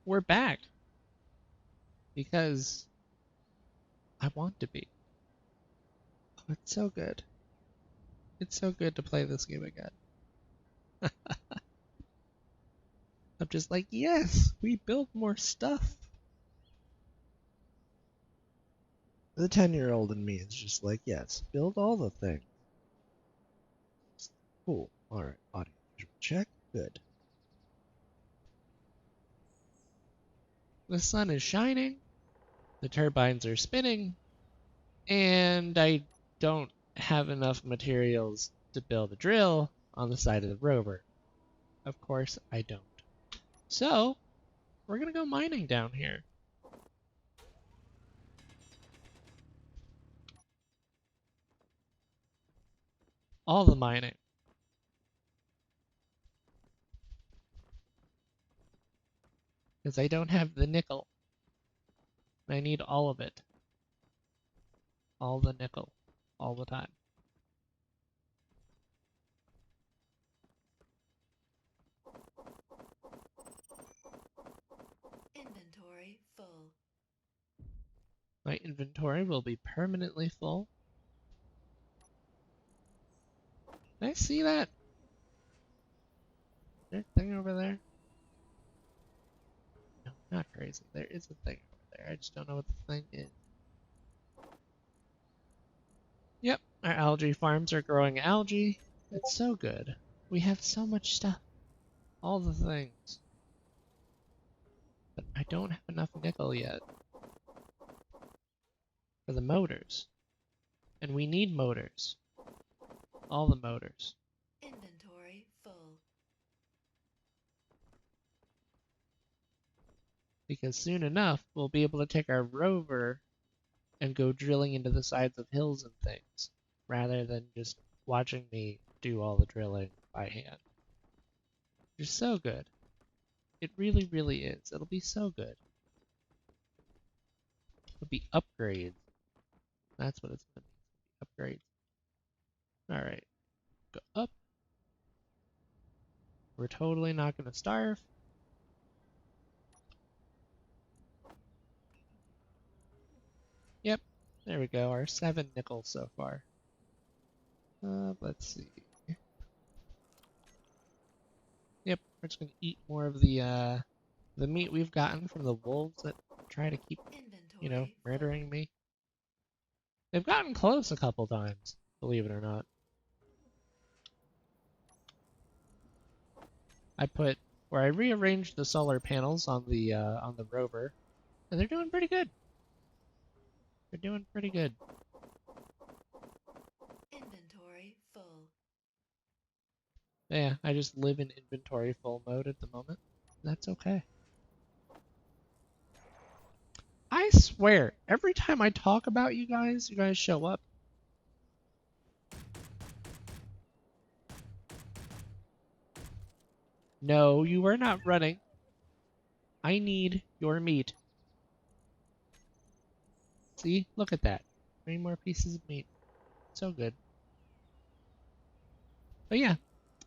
we're back because I want to be. Oh, it's so good. It's so good to play this game again. I'm just like, yes, we built more stuff. The 10-year-old in me is just like, yes, build all the things. Cool. Alright, audio visual check. Good. The sun is shining, the turbines are spinning, and I don't have enough materials to build a drill on the side of the rover. Of course, I don't. So, we're gonna go mining down here. All the mining. Because I don't have the nickel. I need all of it. All the nickel. All the time. Inventory full. My inventory will be permanently full. Can I see that? Is there a thing over there? No, not crazy. There is a thing over there. I just don't know what the thing is. Yep, our algae farms are growing algae. It's so good. We have so much stuff. All the things. But I don't have enough nickel yet. For the motors. And we need motors. All the motors. Inventory full. Because soon enough, we'll be able to take our rover and go drilling into the sides of hills and things, rather than just watching me do all the drilling by hand. It's so good. It really, really is. It'll be so good. It'll be upgrades. That's what it's going to be. Upgrades. Alright. Go up. We're totally not going to starve. Yep. There we go. Our 7 nickels so far. Let's see. Yep. We're just going to eat more of the meat we've gotten from the wolves that try to keep, murdering me. They've gotten close a couple times, believe it or not. I rearranged the solar panels on the rover, and they're doing pretty good. They're doing pretty good. Inventory full. Yeah, I just live in inventory full mode at the moment. That's okay. I swear, every time I talk about you guys show up. No, you are not running. I need your meat. See? Look at that. 3 more pieces of meat. So good. But yeah,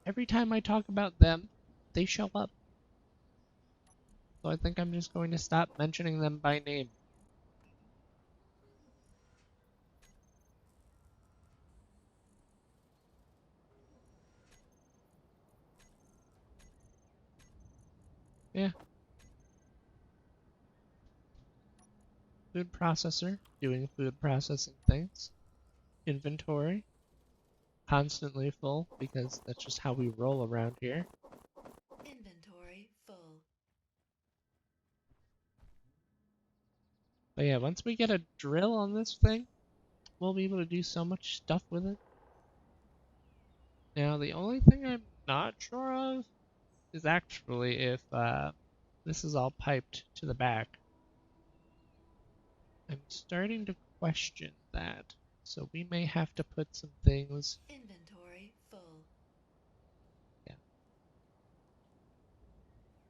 every time I talk about them, they show up. So I think I'm just going to stop mentioning them by name. Yeah. Food processor, doing food processing things. Inventory, constantly full because that's just how we roll around here. Inventory full. But yeah, once we get a drill on this thing, we'll be able to do so much stuff with it. Now, the only thing I'm not sure of is actually if this is all piped to the back. I'm starting to question that. So we may have to put some things. Inventory full. Yeah.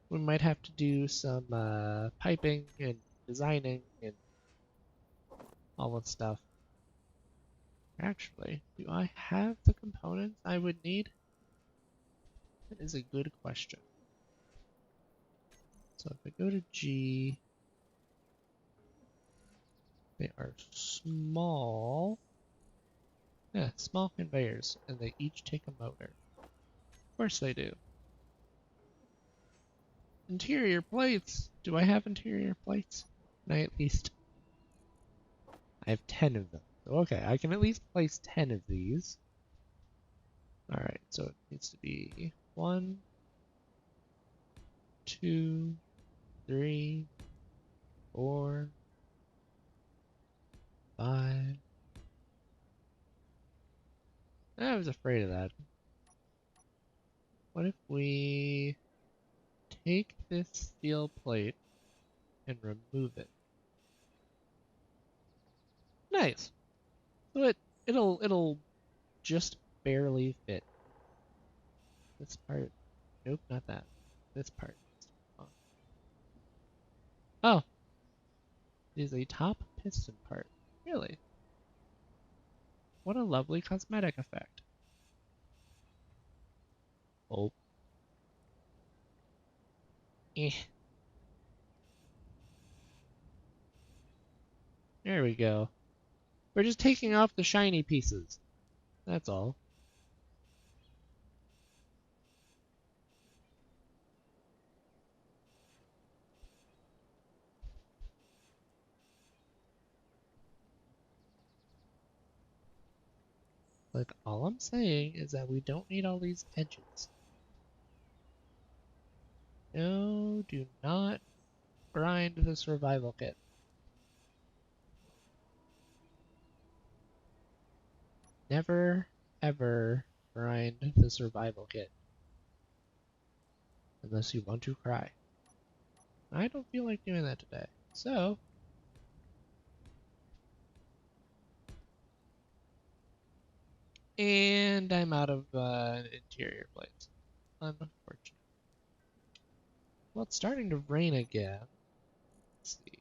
We might have to do some piping and designing and all that stuff. Actually, do I have the components I would need? That is a good question. So if I go to G, they are small. Yeah, small conveyors, and they each take a motor. Of course they do. Interior plates! Do I have interior plates? Can I at least... I have 10 of them. Okay, I can at least place 10 of these. Alright, so it needs to be 1, 2, 3, 4, 5. I was afraid of that. What if we take this steel plate and remove it? Nice. So it'll just barely fit. This part. Nope, not that. This part. Oh, it is a top piston part. Really? What a lovely cosmetic effect. Oh. Eh. There we go. We're just taking off the shiny pieces. That's all. Like, all I'm saying is that we don't need all these edges. No, do not grind the survival kit. Never, ever grind the survival kit. Unless you want to cry. I don't feel like doing that today. So, and I'm out of interior plates. Unfortunate. Well, it's starting to rain again. Let's see.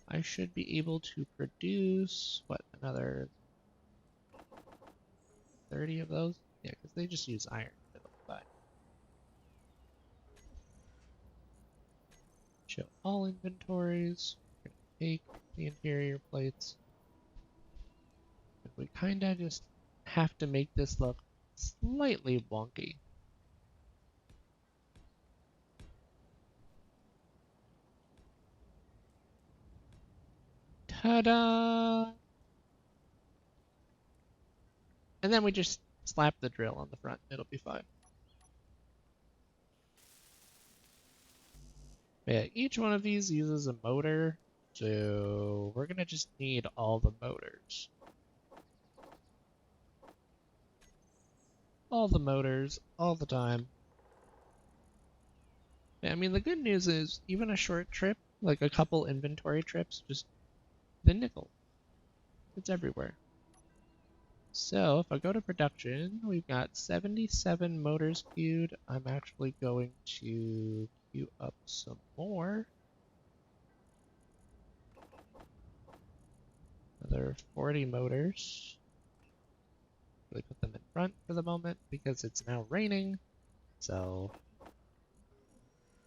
I should be able to produce, what, another 30 of those? Yeah, because they just use iron. It'll be fine. Show all inventories. We're going to take the interior plates. And we kind of just have to make this look slightly wonky. Ta-da! And then we just slap the drill on the front. It'll be fine. Yeah, each one of these uses a motor, so we're gonna just need all the motors. All the motors, all the time. Yeah, I mean, the good news is, even a short trip, like a couple inventory trips, just the nickel. It's everywhere. So if I go to production, we've got 77 motors queued. I'm actually going to queue up some more. Another 40 motors. Really put them in front for the moment because it's now raining. So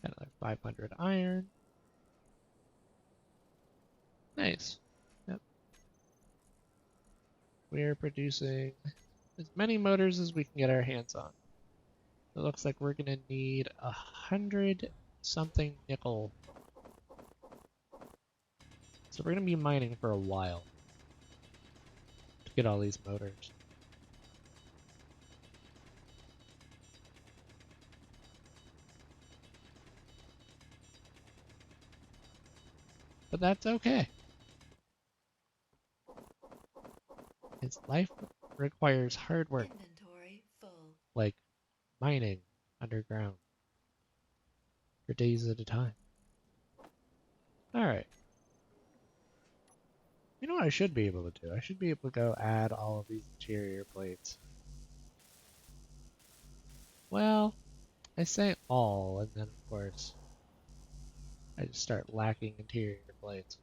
got another 500 iron. Nice. Yep. We're producing as many motors as we can get our hands on. It looks like we're gonna need 100 something nickel. So we're gonna be mining for a while to get all these motors. But that's okay. His life requires hard work, Inventory full. like mining underground for days at a time. Alright. You know what I should be able to do? I should be able to go add all of these interior plates. Well, I say all, and then of course, I just start lacking interior plates.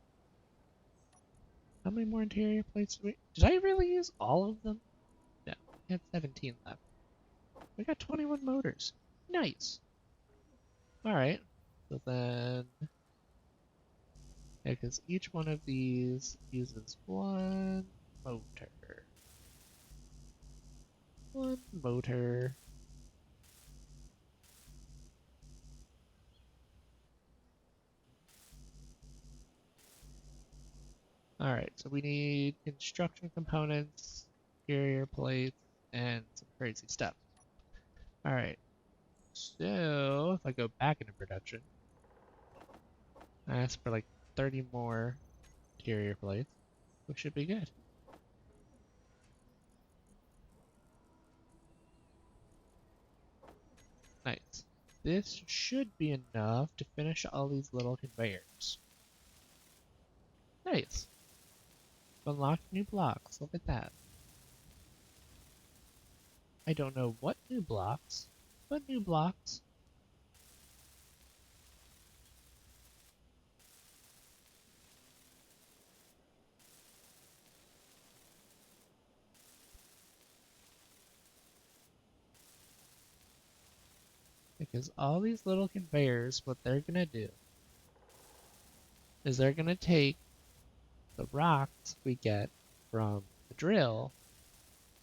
How many more interior plates do we... Did I really use all of them? No, we had 17 left. We got 21 motors. Nice. Alright. So then, yeah, because each one of these uses one motor. One motor. Alright, so we need construction components, exterior plates, and some crazy stuff. Alright, so if I go back into production, I ask for like 30 more interior plates, which should be good. Nice. This should be enough to finish all these little conveyors. Nice. Unlocked new blocks. Look at that. I don't know what new blocks, but new blocks. Because all these little conveyors, what they're gonna do is they're gonna take the rocks we get from the drill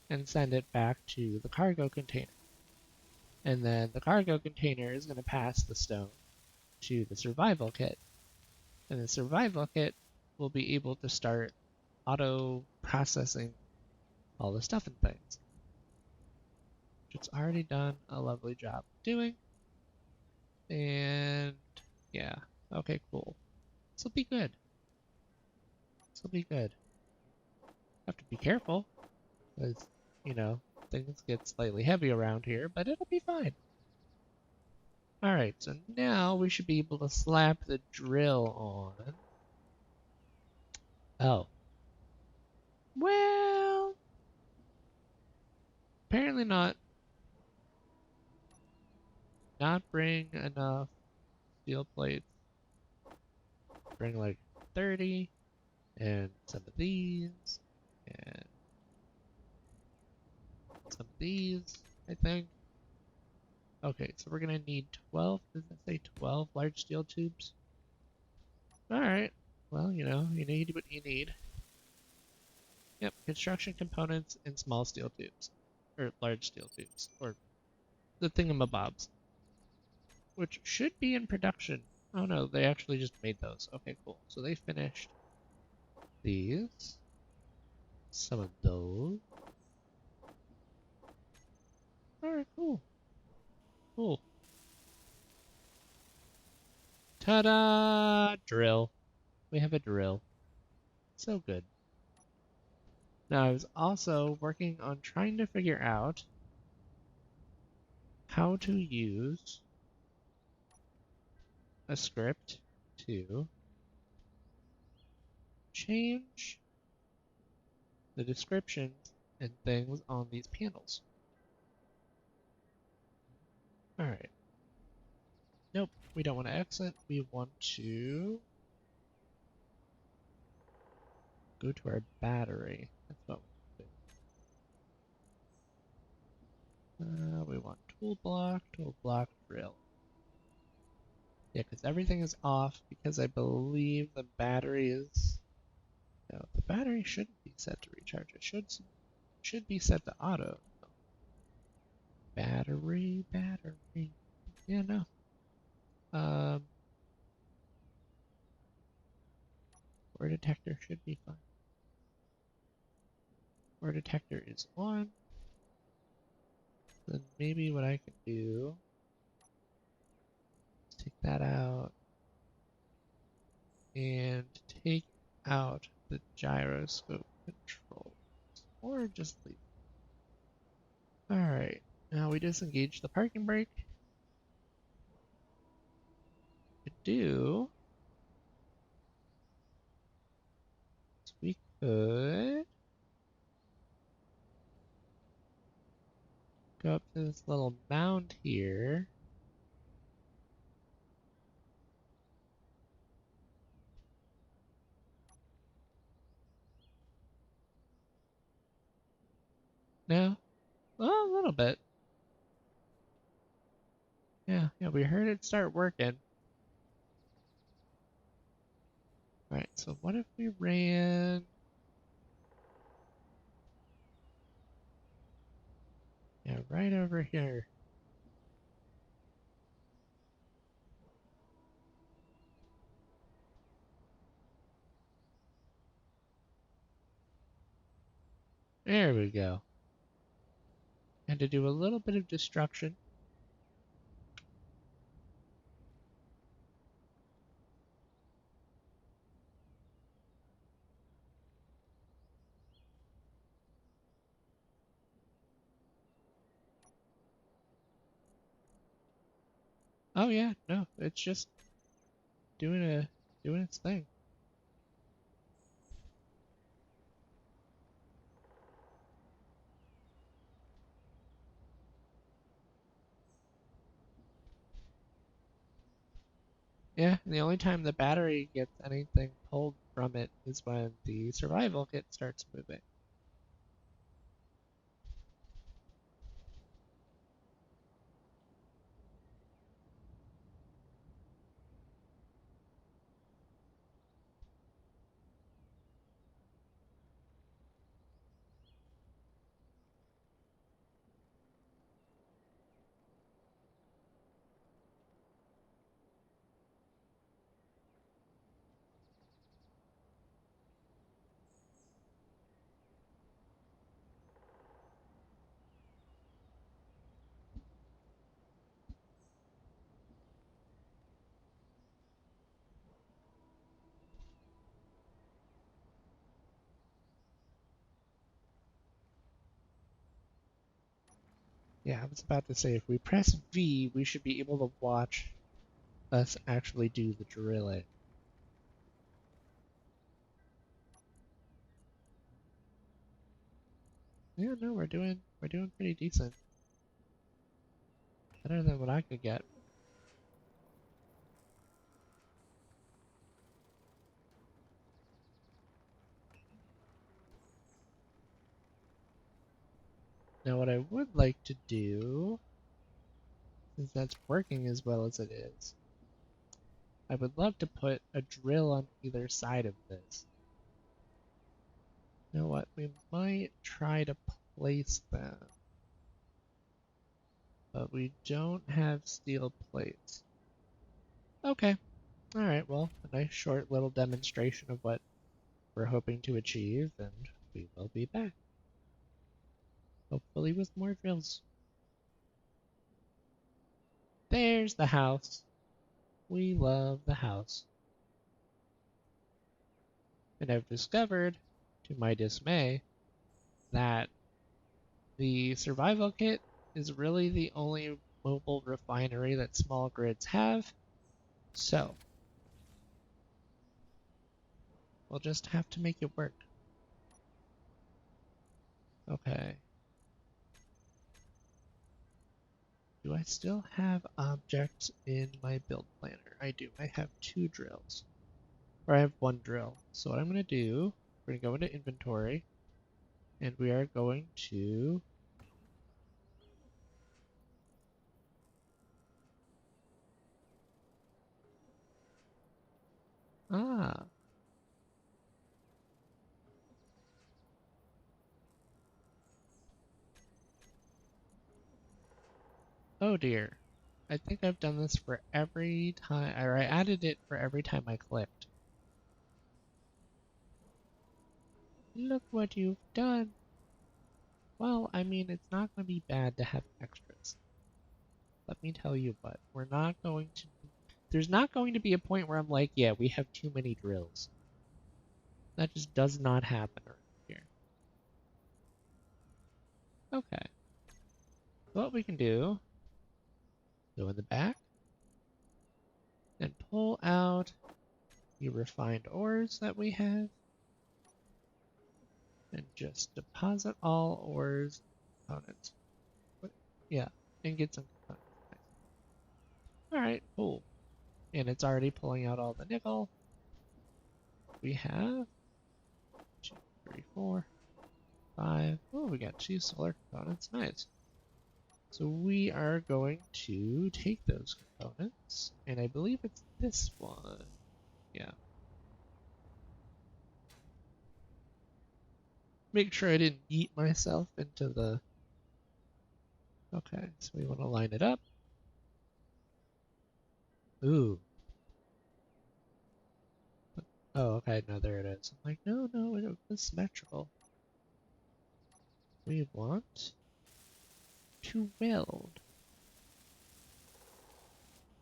and send it back to the cargo container. And then the cargo container is gonna pass the stone to the survival kit. And the survival kit will be able to start auto processing all the stuff and things, which it's already done a lovely job doing. And yeah, okay, cool. This will be good. This will be good. Have to be careful, because, you know, things get slightly heavy around here, but it'll be fine. Alright, so now we should be able to slap the drill on. Oh. Well, apparently not bring enough steel plates. Bring like 30 and some of these and some of these, I think. Okay, so we're gonna need 12, doesn't it say 12 large steel tubes? Alright, well, you need what you need. Yep, construction components and small steel tubes. Or large steel tubes. Or the thingamabobs. Which should be in production. Oh no, they actually just made those. Okay, cool. So they finished these. Some of those. Alright, cool. Cool. Ta-da! Drill. We have a drill. So good. Now I was also working on trying to figure out how to use a script to change the descriptions and things on these panels. Alright. Nope, we don't want to exit. We want to go to our battery. That's what we do. We want tool block, drill. Yeah, because everything is off because I believe the battery is... No, the battery shouldn't be set to recharge. It should be set to auto. Battery. Yeah, no. Core detector should be fine. Core detector is on. Then maybe what I can do is take that out and take out the gyroscope controls. Or just leave it. Alright, now we disengage the parking brake. To do, so we could go up to this little mound here. No? Well, a little bit. Yeah, we heard it start working. Alright, so what if we ran... Yeah, right over here. There we go. And to do a little bit of destruction. Oh yeah, no, it's just doing its thing. Yeah, and the only time the battery gets anything pulled from it is when the survival kit starts moving. Yeah, I was about to say if we press V, we should be able to watch us actually do the drilling. Yeah, no, we're doing pretty decent. Better than what I could get. Now what I would like to do, since that's working as well as it is, I would love to put a drill on either side of this. You know what? We might try to place them, but we don't have steel plates. Okay. Alright, well, a nice short little demonstration of what we're hoping to achieve, and we will be back. Hopefully with more drills. There's the house. We love the house. And I've discovered, to my dismay, that the survival kit is really the only mobile refinery that small grids have. So, we'll just have to make it work. Okay. Do I still have objects in my build planner? I do. I have 2 drills. Or I have 1 drill. So what I'm going to do, we're going to go into inventory, and we are going to... Ah, oh dear. I think I've done this for every time, or I added it for every time I clicked. Look what you've done. Well, I mean, it's not going to be bad to have extras. Let me tell you what, we're not going to... There's not going to be a point where I'm like, yeah, we have too many drills. That just does not happen around here. Okay. So what we can do, go in the back, and pull out the refined ores that we have, and just deposit all ores components. Yeah, and get some components. Nice. Alright, cool. And it's already pulling out all the nickel. We have 2, 3, 4, 5. Oh, we got 2 solar components. Nice. So we are going to take those components, and I believe it's this one. Yeah. Make sure I didn't eat myself into the... Okay, so we want to line it up. Ooh. Oh, okay, no, there it is. I'm like, no, it was symmetrical. We want to weld.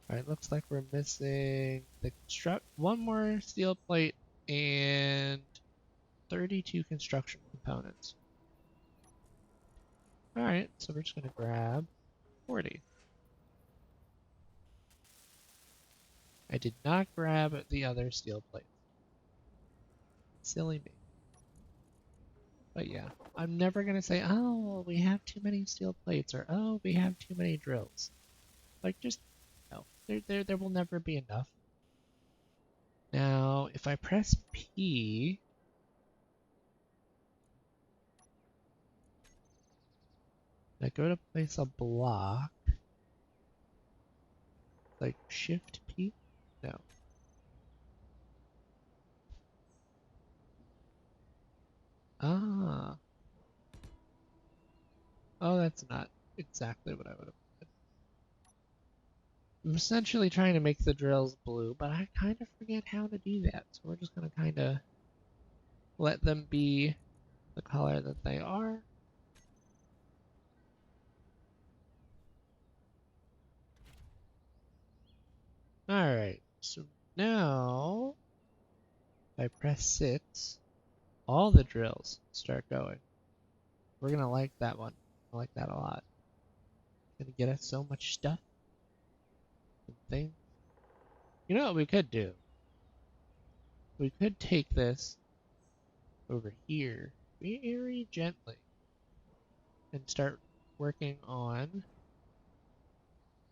Alright, looks like we're missing the one more steel plate and 32 construction components. Alright, so we're just gonna grab 40. I did not grab the other steel plate. Silly me. But yeah, I'm never gonna say, oh, we have too many steel plates, or oh, we have too many drills. Like, just, no. There will never be enough. Now, if I press P, I go to place a block, like Shift P? No. Ah. Oh, that's not exactly what I would have wanted. I'm essentially trying to make the drills blue, but I kind of forget how to do that. So we're just going to kind of let them be the color that they are. Alright, so now if I press 6, all the drills start going. We're going to like that one. I like that a lot. It's going to get us so much stuff and things. You know what we could do? We could take this over here very gently and start working on,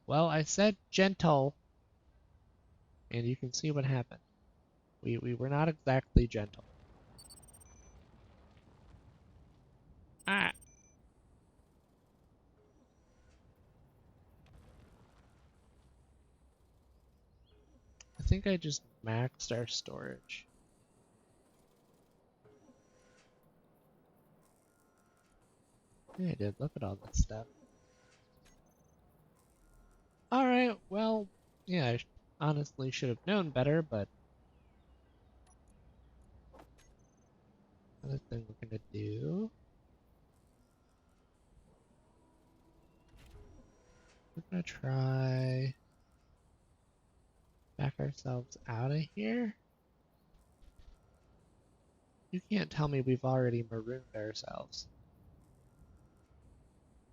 well, I said gentle, and you can see what happened. We were not exactly gentle. Ah! I think I just maxed our storage. Yeah, I did. Look at all this stuff. Alright, well, yeah, I honestly should have known better, but another thing we're gonna do, we're gonna try back ourselves out of here. You can't tell me we've already marooned ourselves.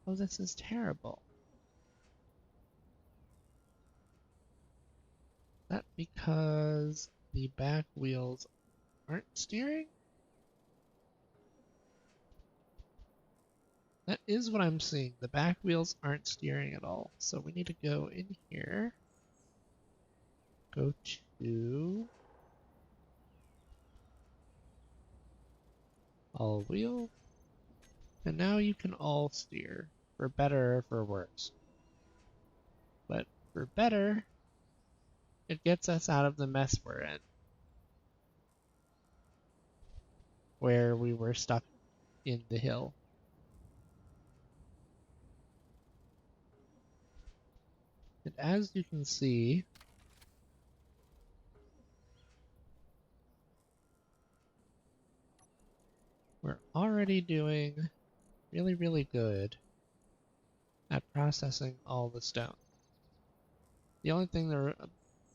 Oh, this is terrible. Is that because the back wheels aren't steering? That is what I'm seeing. The back wheels aren't steering at all. So we need to go in here. Go to all wheel. And now you can all steer. For better or for worse. But for better, it gets us out of the mess we're in. Where we were stuck in the hill. And as you can see, we're already doing really, really good at processing all the stone. The only thing the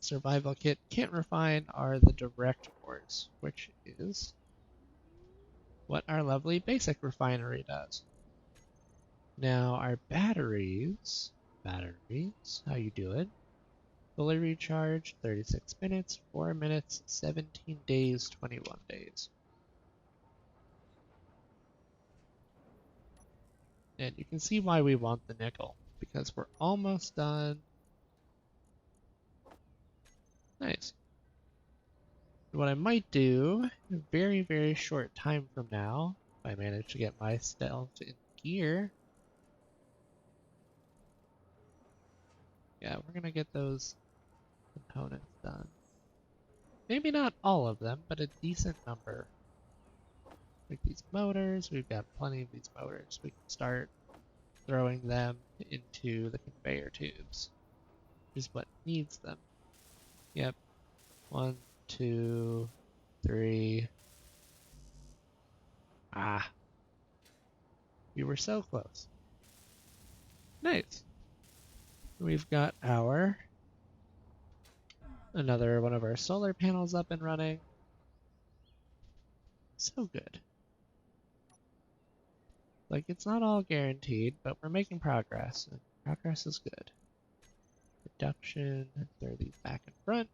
survival kit can't refine are the direct ores, which is what our lovely basic refinery does. Now our batteries, how you do it? Fully recharged, 36 minutes, 4 minutes, 17 days, 21 days. And you can see why we want the nickel, because we're almost done. Nice. What I might do, a very, very short time from now, if I manage to get my stealth in gear, yeah, we're gonna get those components done. Maybe not all of them, but a decent number. Like these motors, we've got plenty of these motors. We can start throwing them into the conveyor tubes, is what needs them. Yep. 1, 2, 3. Ah, we were so close. Nice. We've got another one of our solar panels up and running. So good. Like, it's not all guaranteed, but we're making progress, and progress is good. Production, throw these back in front,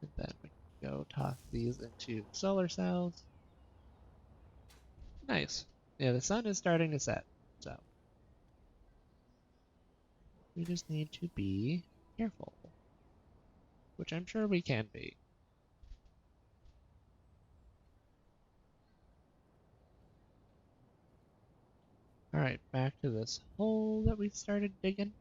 and then we can go toss these into solar cells. Nice. Yeah, the sun is starting to set, so we just need to be careful, which I'm sure we can be. Alright, back to this hole that we started digging.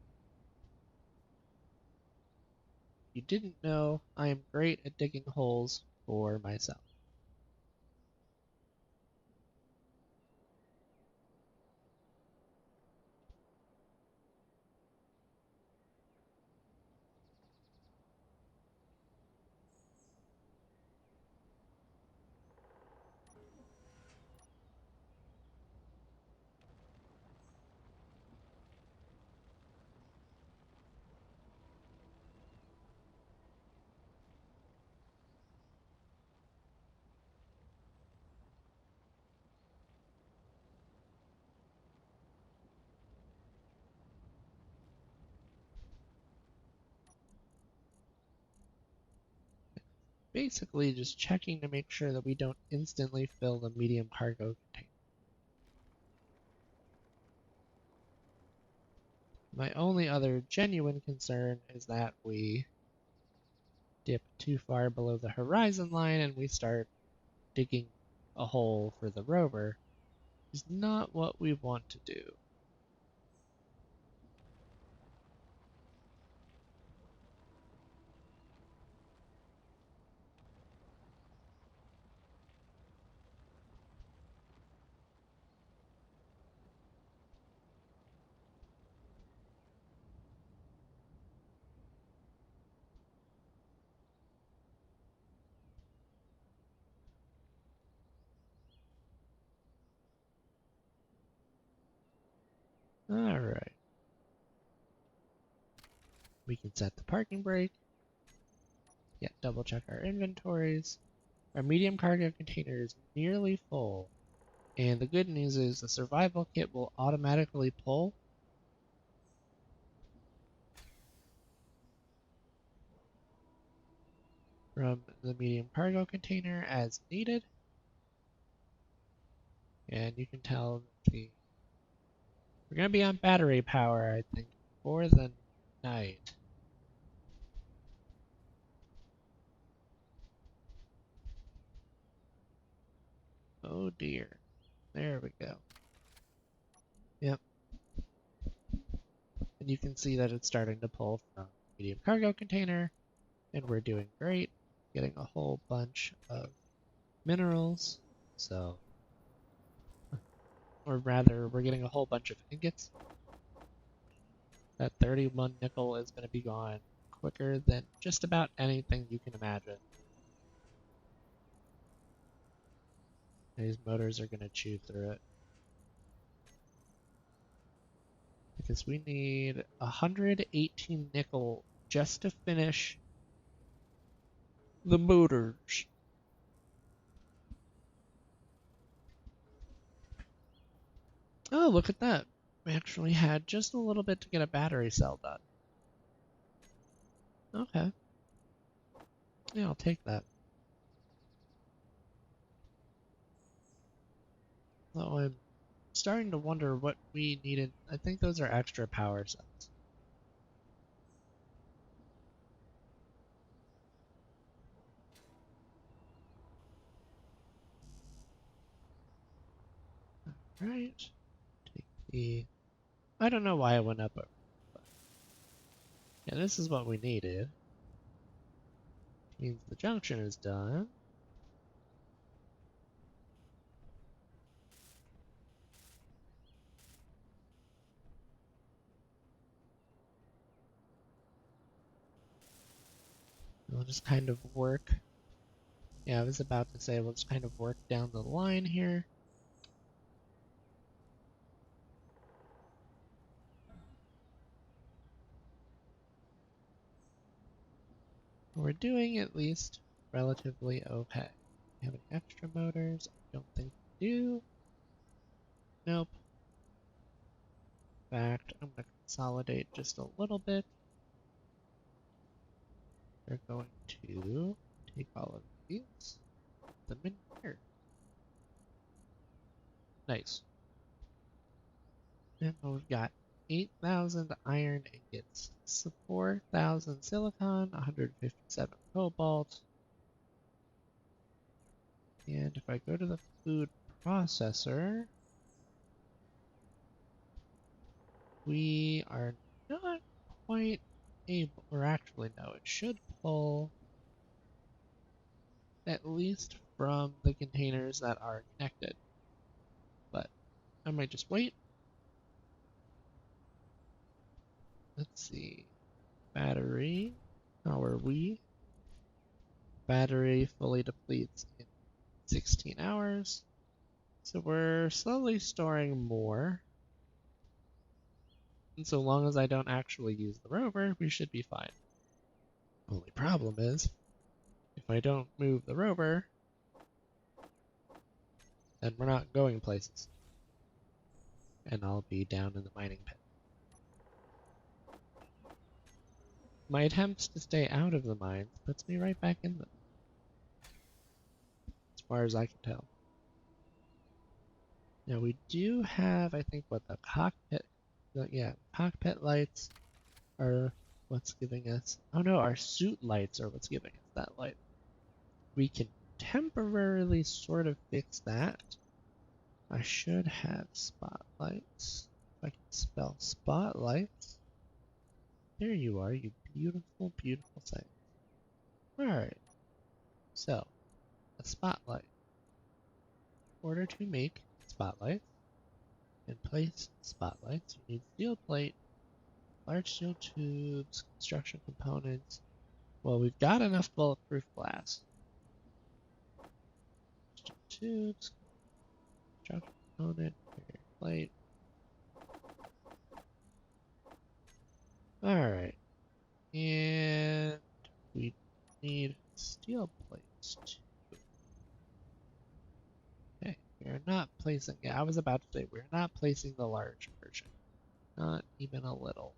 You didn't know, I am great at digging holes for myself. Basically just checking to make sure that we don't instantly fill the medium cargo container. My only other genuine concern is that we dip too far below the horizon line and we start digging a hole for the rover, is not what we want to do. Alright. We can set the parking brake. Yeah, double check our inventories. Our medium cargo container is nearly full. And the good news is the survival kit will automatically pull from the medium cargo container as needed. And you can tell we're going to be on battery power, I think, for the night. Oh dear. There we go. Yep. And you can see that it's starting to pull from medium cargo container, and we're doing great, getting a whole bunch of minerals. So, or rather, we're getting a whole bunch of ingots. That 31 nickel is going to be gone quicker than just about anything you can imagine. These motors are going to chew through it. Because we need 118 nickel just to finish the motors. Oh, look at that. We actually had just a little bit to get a battery cell done. Okay. Yeah, I'll take that. Though I'm starting to wonder what we needed. I think those are extra power cells. Right. Take the... I don't know why I went up over, but yeah, this is what we needed. Means the junction is done. We'll just kind of work. Yeah, I was about to say we'll just kind of work down the line here. We're doing at least relatively okay. We have any extra motors? I don't think we do. Nope. In fact, I'm going to consolidate just a little bit. We're going to take all of these, put them in here. Nice. And we've got 8,000 iron ingots, 4,000 silicon, 157 cobalt. And if I go to the food processor, we are not quite able, or actually no, it should pull at least from the containers that are connected. But I might just wait. Let's see. Battery. How are we? Battery fully depletes in 16 hours. So we're slowly storing more. And so long as I don't actually use the rover, we should be fine. Only problem is, if I don't move the rover, then we're not going places. And I'll be down in the mining pit. My attempts to stay out of the mines puts me right back in them, as far as I can tell. Now we do have, I think, what the cockpit, yeah, cockpit lights are what's giving us, oh no, our suit lights are what's giving us that light. We can temporarily sort of fix that. I should have spotlights. If I can spell spotlights. There you are, you beautiful, beautiful sight. Alright, so a spotlight. In order to make spotlights and place spotlights, you need steel plate, large steel tubes, construction components. Well, we've got enough bulletproof glass. Steel tubes, construction component, plate. Alright, and we need steel plates too. Okay, we're not placing, yeah, I was about to say, we're not placing the large version. Not even a little.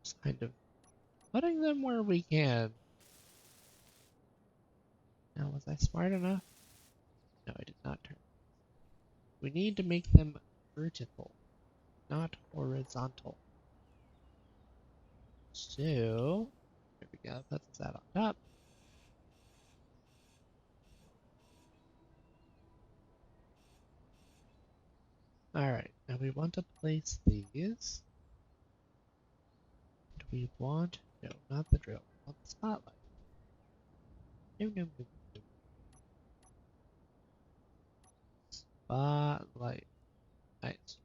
Just kind of putting them where we can. Now, was I smart enough? No, I did not turn. We need to make them vertical, not horizontal. So, there we go, that's that on top. Alright, now we want to place these. Do we want, no, not the drill, we want the spotlight. No, no, no, no. Spotlight. Nice.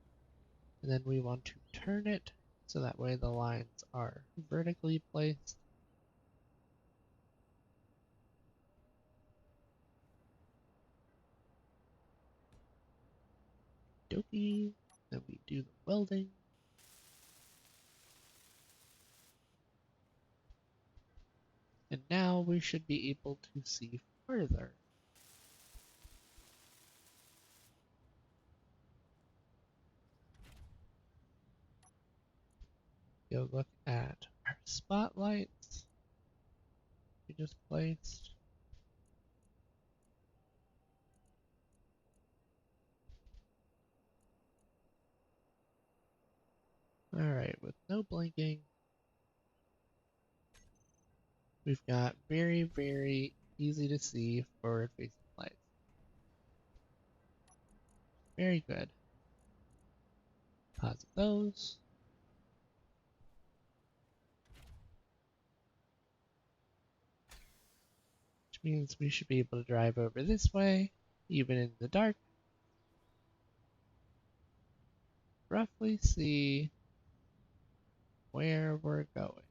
And then we want to turn it so that way the lines are vertically placed. Dokie. Then we do the welding. And now we should be able to see further. Go look at our spotlights we just placed. Alright, with no blinking, we've got very, very easy to see forward-facing lights. Very good. Pause those. Which means we should be able to drive over this way, even in the dark. Roughly see where we're going.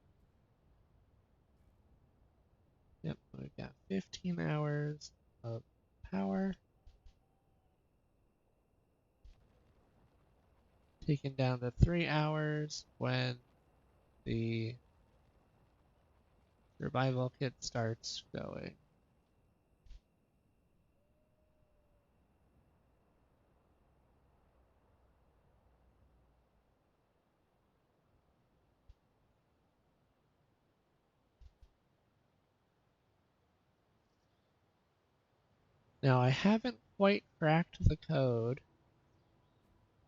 Yep, we've got 15 hours of power. Taken down to 3 hours when the survival kit starts going. Now I haven't quite cracked the code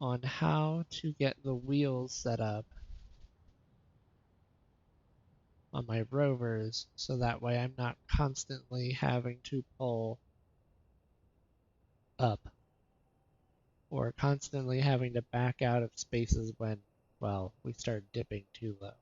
on how to get the wheels set up on my rovers so that way I'm not constantly having to pull up or constantly having to back out of spaces when, well, we start dipping too low.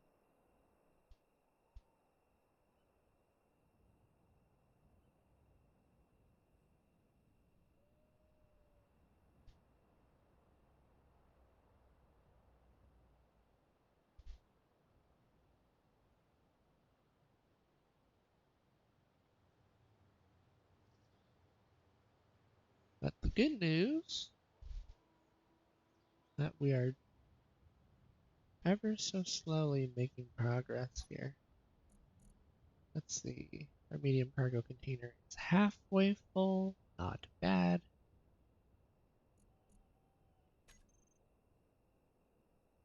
But the good news that we are ever so slowly making progress here. Let's see. Our medium cargo container is halfway full. Not bad.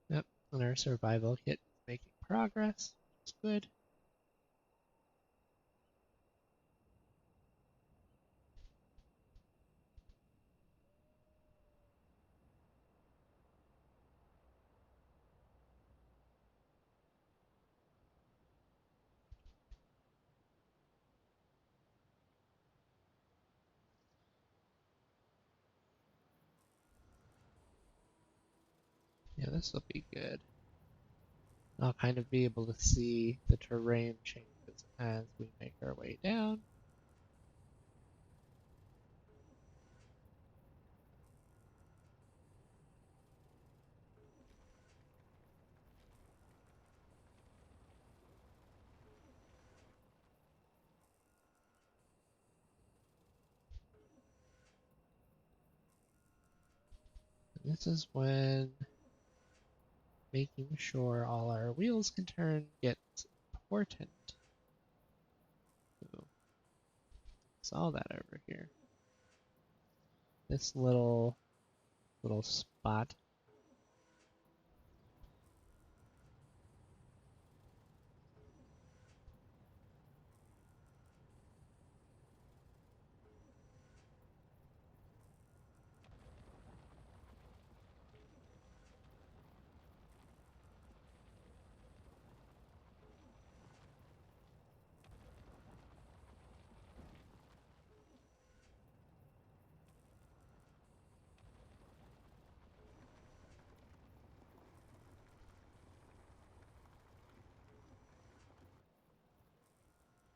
Yep, and our survival kit is making progress. It's good. Yeah, this will be good. I'll kind of be able to see the terrain changes as we make our way down. And this is when making sure all our wheels can turn gets important. Ooh, saw that over here. This little spot.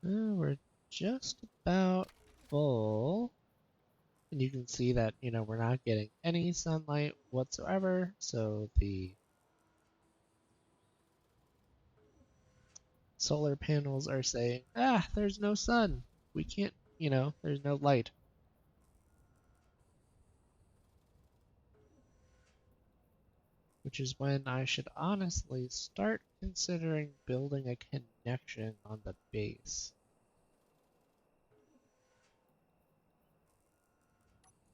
We're just about full. And you can see that, we're not getting any sunlight whatsoever. So the solar panels are saying, there's no sun. We can't, there's no light. Which is when I should honestly start considering building a connection on the base.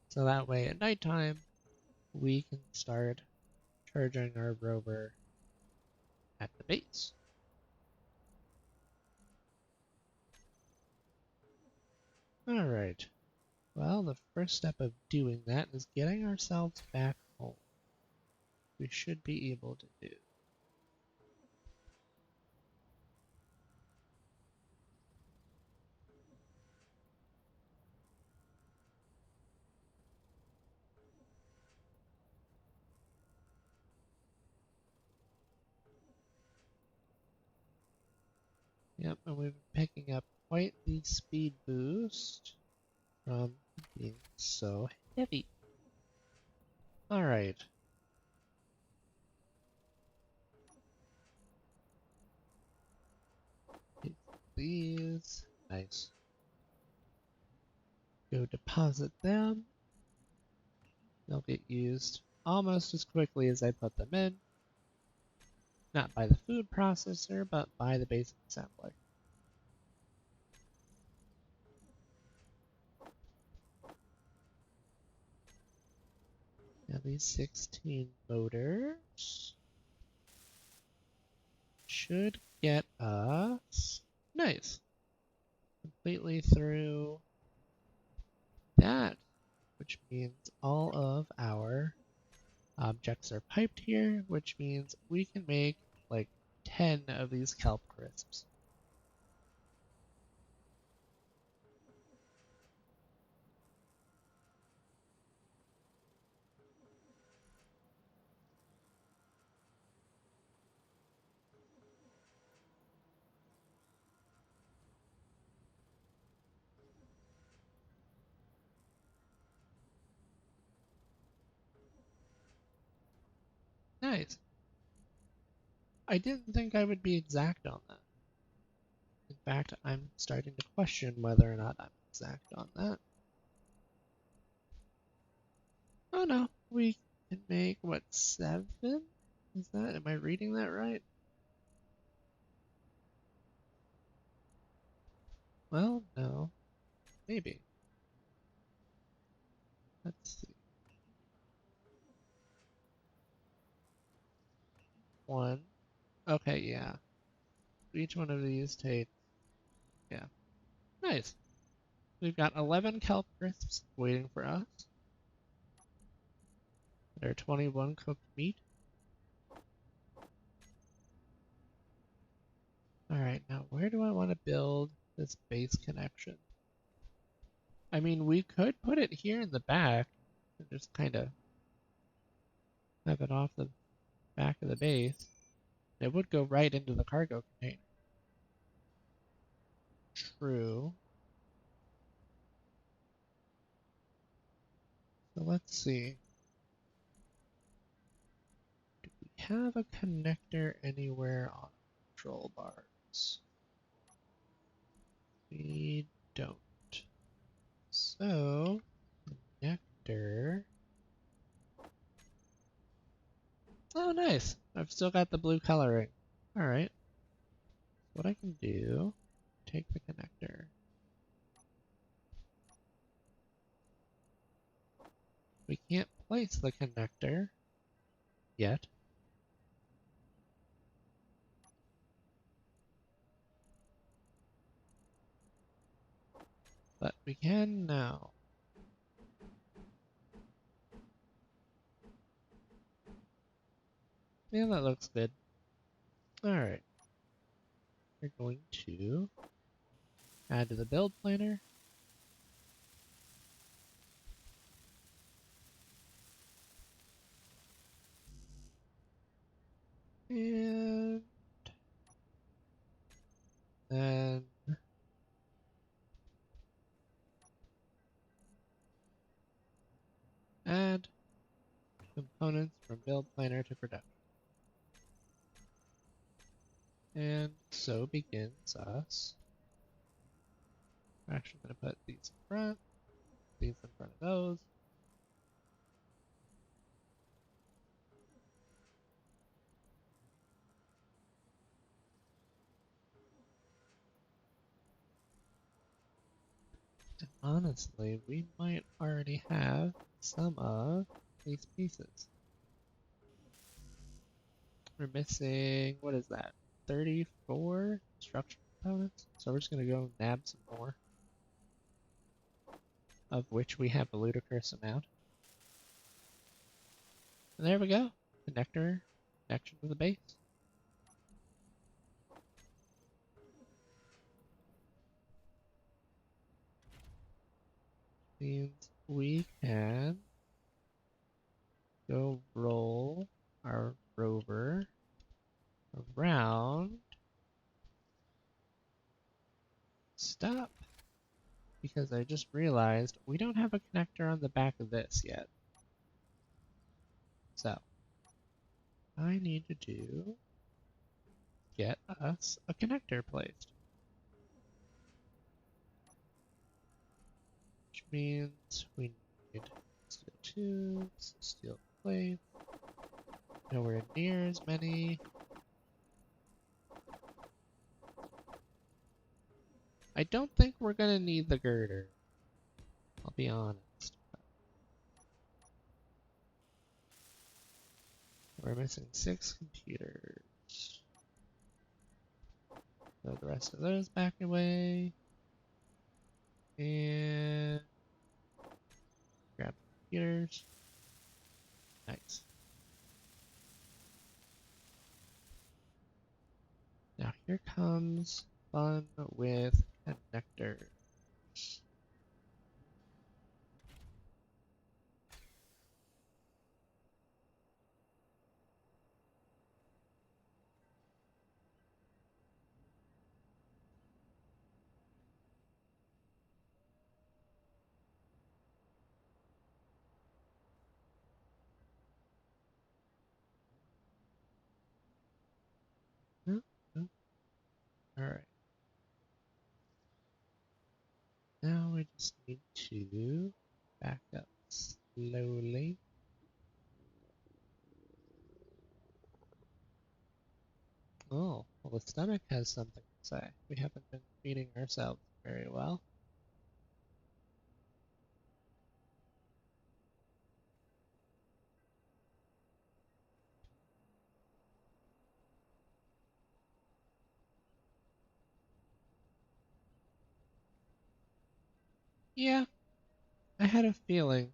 So that way at nighttime, we can start charging our rover at the base. Alright, well, the first step of doing that is getting ourselves back home. We should be able to do. Yep, and we've been picking up quite the speed boost from being so heavy. Alright. these. Nice. Go deposit them. They'll get used almost as quickly as I put them in. Not by the food processor, but by the basic assembler. Now these 16 motors should get us, nice, completely through that, which means all of our objects are piped here, which means we can make like 10 of these kelp crisps. Nice. I didn't think I would be exact on that. In fact, I'm starting to question whether or not I'm exact on that. Oh no, we can make, what, 7? Is that, am I reading that right? Well, no, maybe. Let's see. 1. Okay, yeah. Each one of these takes, yeah. Nice. We've got 11 kelp crisps waiting for us. There are 21 cooked meat. Alright, now where do I want to build this base connection? I mean, we could put it here in the back and just kind of have it off the back of the base. It would go right into the cargo container. True. So let's see. Do we have a connector anywhere on control bars? We don't. So, connector. Oh, nice. I've still got the blue coloring. Alright. What I can do, take the connector. We can't place the connector yet. But we can now. Yeah, that looks good. Alright. We're going to add to the build planner. And then add components from build planner to production. And so begins us. We're actually going to put these in front, these in front of those. And honestly, we might already have some of these pieces. We're missing, what is that, 34 structure components? So we're just going to go nab some more, of which we have a ludicrous amount. And there we go. Connector, connection to the base. Means we can go roll our rover around. Stop. Because I just realized we don't have a connector on the back of this yet. So, I need to get us a connector placed. means we need steel tubes, steel plate. Nowhere near as many. I don't think we're gonna need the girder. I'll be honest. We're missing 6 computers. Throw the rest of those back away. And grab the computers. Nice. Now here comes fun with connectors. Alright. Now we just need to back up slowly. Oh, well, the stomach has something to say. We haven't been feeding ourselves very well. Yeah, I had a feeling.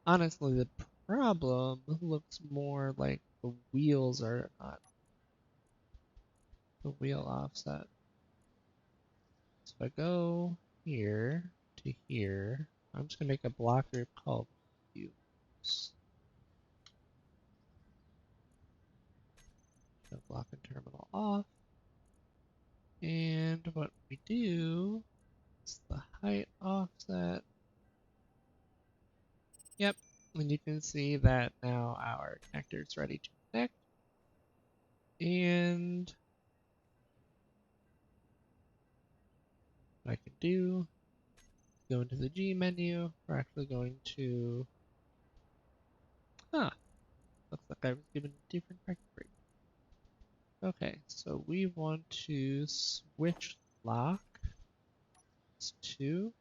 Honestly, the problem looks more like the wheels are not the wheel offset. So if I go here to here, I'm just gonna make a block group called views. So block and terminal off. And what we do is the height offset. Yep, and you can see that now our connector is ready to connect. And what I can do, go into the G menu. We're actually going to, looks like I was given a different record. Okay, so we want to switch locks to,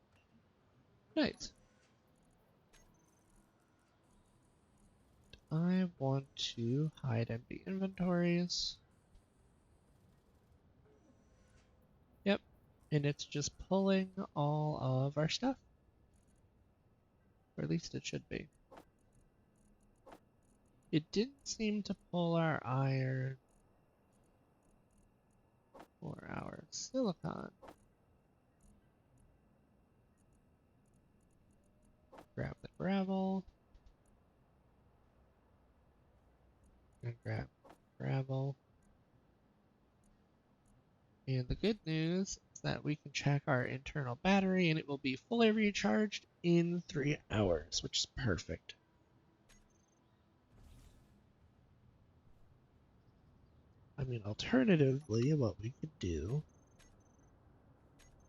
nice. I want to hide empty inventories. Yep, and it's just pulling all of our stuff. Or at least it should be. It didn't seem to pull our iron or our silicon. Grab the gravel. And grab gravel. And the good news is that we can check our internal battery and it will be fully recharged in 3 hours, which is perfect. I mean, alternatively, what we could do,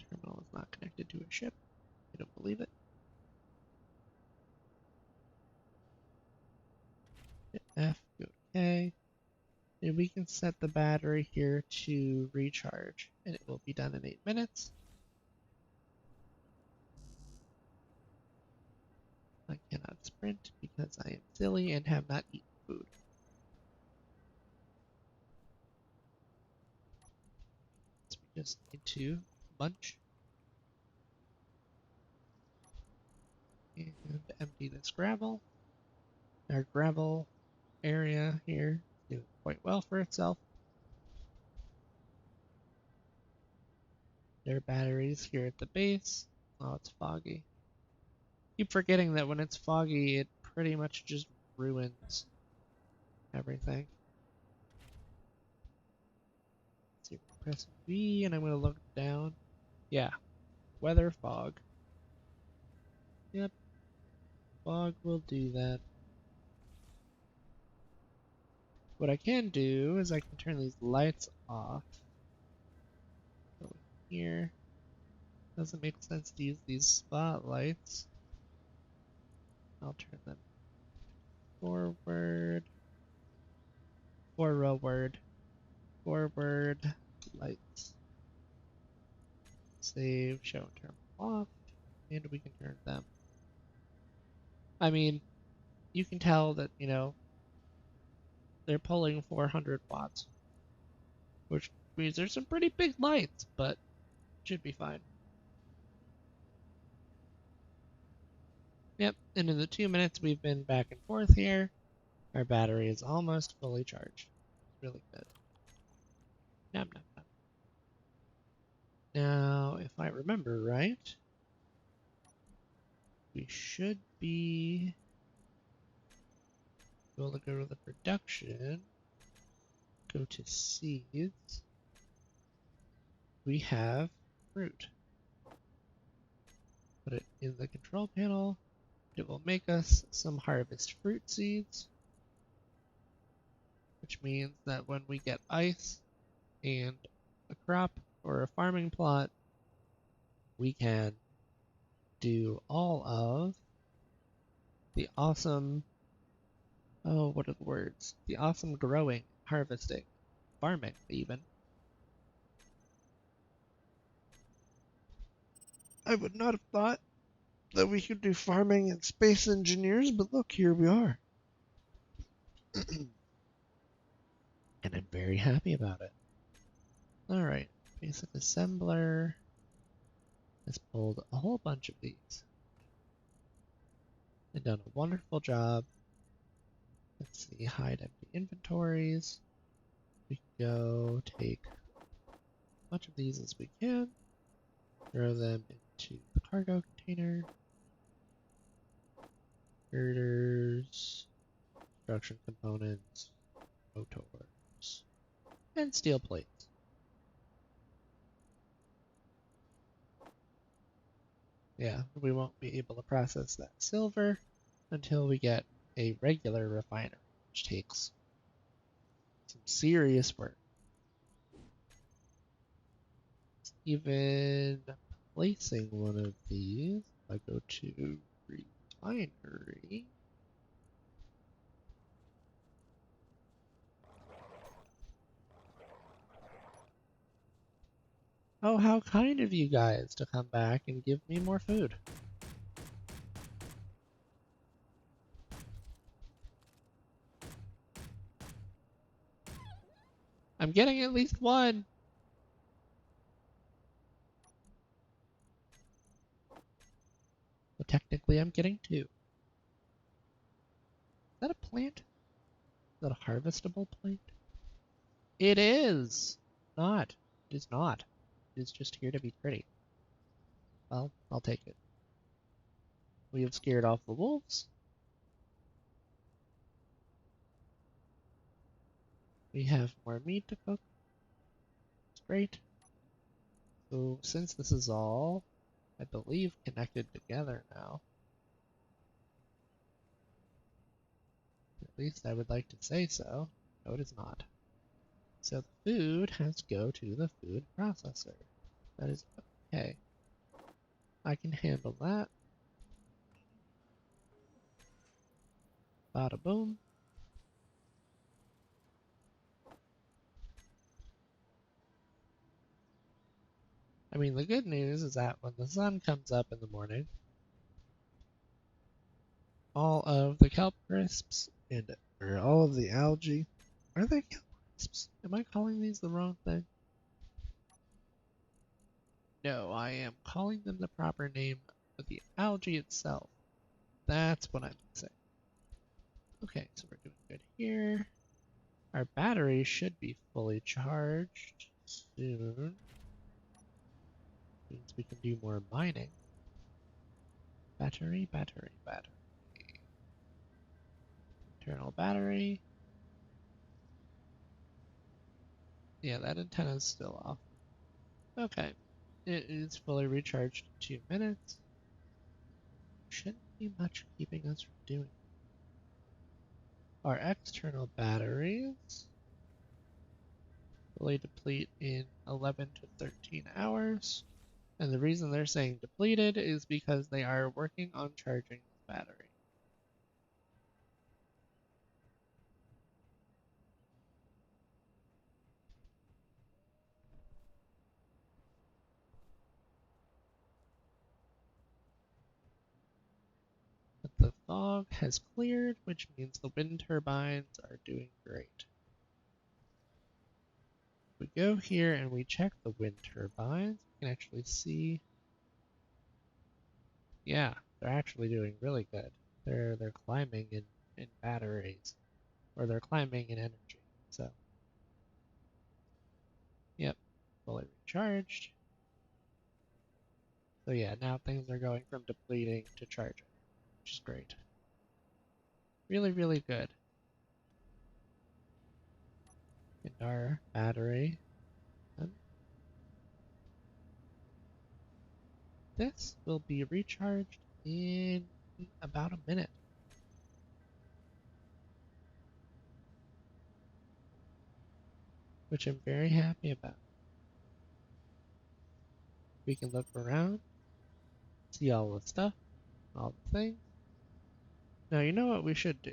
terminal is not connected to a ship. I don't believe it. Hit F, go to K, and we can set the battery here to recharge, and it will be done in 8 minutes. I cannot sprint because I am silly and have not eaten food. So we just need to munch and empty this gravel. Our gravel area here is doing quite well for itself. There are batteries here at the base. Oh, it's foggy. Keep forgetting that when it's foggy, it pretty much just ruins everything. So press V and I'm going to look down. Yeah, weather fog. Yep, fog will do that. What I can do is I can turn these lights off. Go here. Doesn't make sense to use these spotlights. I'll turn them forward, forward, forward, lights. Save, show, and turn off, and we can turn them. I mean, you can tell that, they're pulling 400 watts, which means there's some pretty big lights, but should be fine. Yep, and in the 2 minutes we've been back and forth here, our battery is almost fully charged. Really good. Nom, nom, nom. Now, if I remember right, we should be able to go to the production, go to seeds. We have fruit. Put it in the control panel. It will make us some harvest fruit seeds, which means that when we get ice and a crop or a farming plot, we can do all of the awesome, oh, what are the words? The awesome growing, harvesting, farming even. I would not have thought that we could do farming and space engineers, but look, here we are. And I'm very happy about it. Alright, basic assembler has pulled a whole bunch of these and done a wonderful job. Let's see, hide empty inventories. We can go take as much of these as we can, throw them into the cargo container. Girders, construction components, motors, and steel plates. Yeah, we won't be able to process that silver until we get a regular refinery, which takes some serious work. Even placing one of these, I go to refinery. Oh, how kind of you guys to come back and give me more food. I'm getting at least one. Well, technically, I'm getting two. Is that a plant? Is that a harvestable plant? It is not. It is not. It is just here to be pretty. Well, I'll take it. We have scared off the wolves. We have more meat to cook. It's great. So since this is all, I believe, connected together now, at least I would like to say so. No, it is not. So the food has to go to the food processor. That is okay. I can handle that. Bada boom. I mean, the good news is that when the sun comes up in the morning, all of the kelp crisps or all of the algae, are they kelp crisps? Am I calling these the wrong thing? No, I am calling them the proper name for the algae itself. That's what I'm saying. Okay, so we're doing good here. Our battery should be fully charged soon. Means we can do more mining. Battery, battery, battery. Internal battery. Yeah, that antenna's still off. Okay. It is fully recharged in 2 minutes. Shouldn't be much keeping us from doing it. Our external batteries fully deplete in 11 to 13 hours. And the reason they're saying depleted is because they are working on charging the battery. But the fog has cleared, which means the wind turbines are doing great. If we go here and we check the wind turbines, we can actually see, yeah, they're actually doing really good. They're climbing in batteries, or they're climbing in energy. So, yep, fully recharged. So yeah, now things are going from depleting to charging, which is great. Really, really good. And our battery, and this will be recharged in about a minute, which I'm very happy about. We can look around, see all the stuff, all the things. Now, you know what we should do?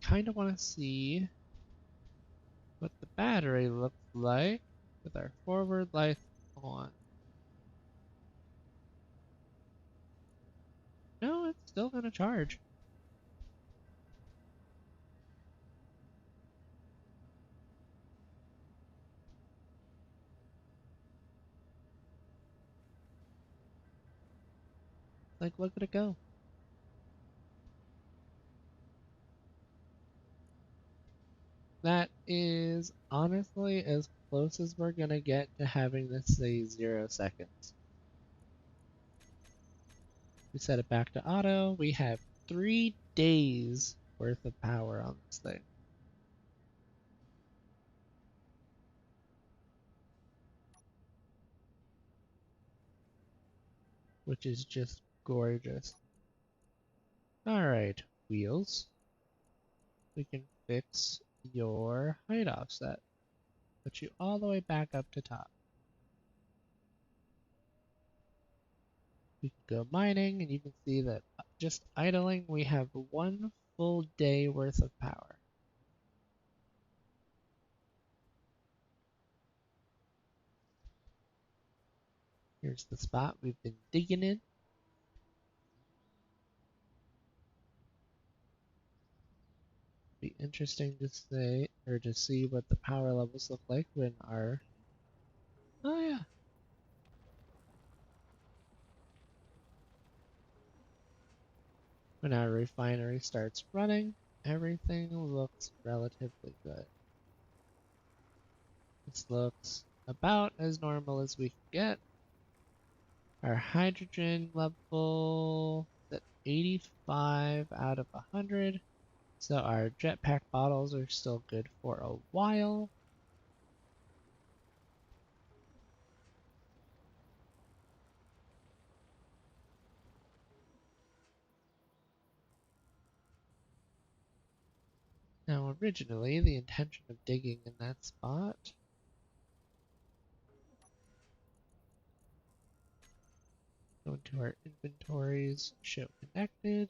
Kind of want to see what the battery looks like with our forward lights on. No, it's still going to charge. Like, look at it go. That is honestly as close as we're going to get to having this say 0 seconds. We set it back to auto. We have 3 days worth of power on this thing. Which is just gorgeous. Alright, wheels. We can fix your height offset. Put you all the way back up to top. We can go mining, and you can see that just idling, we have 1 full day worth of power. Here's the spot we've been digging in. Be interesting to say or to see what the power levels look like when our oh yeah, when our refinery starts running. Everything looks relatively good. This looks about as normal as we can get. Our hydrogen level is at 85 out of 100. So our jetpack bottles are still good for a while. Now originally the intention of digging in that spot go into our inventories, show connected.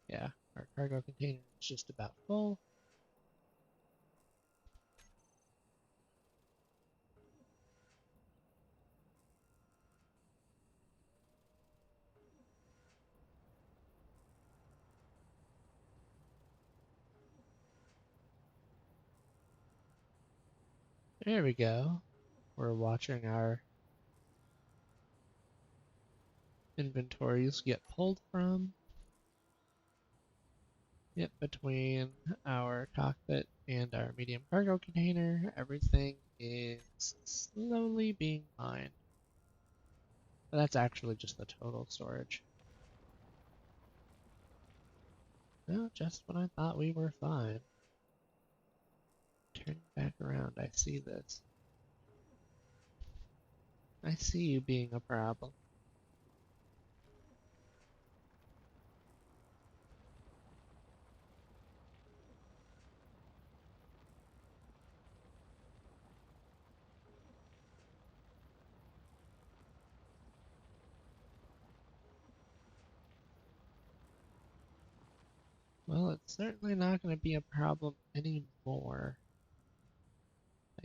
Yeah, our cargo container is just about full. There we go. We're watching our inventories get pulled from. Yep, between our cockpit and our medium cargo container, everything is slowly being mined. But that's actually just the total storage. Well, just when I thought we were fine. Turning back around, I see this. I see you being a problem. Well, it's certainly not going to be a problem anymore.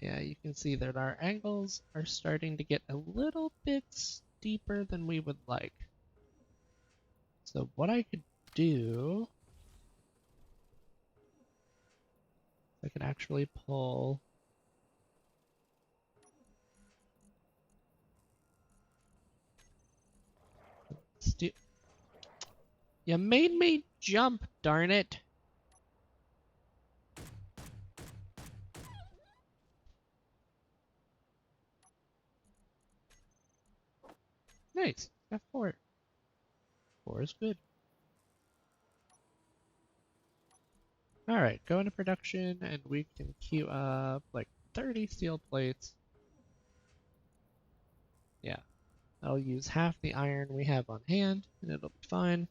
Yeah, you can see that our angles are starting to get a little bit steeper than we would like. So what I could do, I could actually pull st You made me jump, darn it. Nice. Got 4. 4 is good. Alright, go into production and we can queue up like 30 steel plates. Yeah, I'll use half the iron we have on hand and it'll be fine.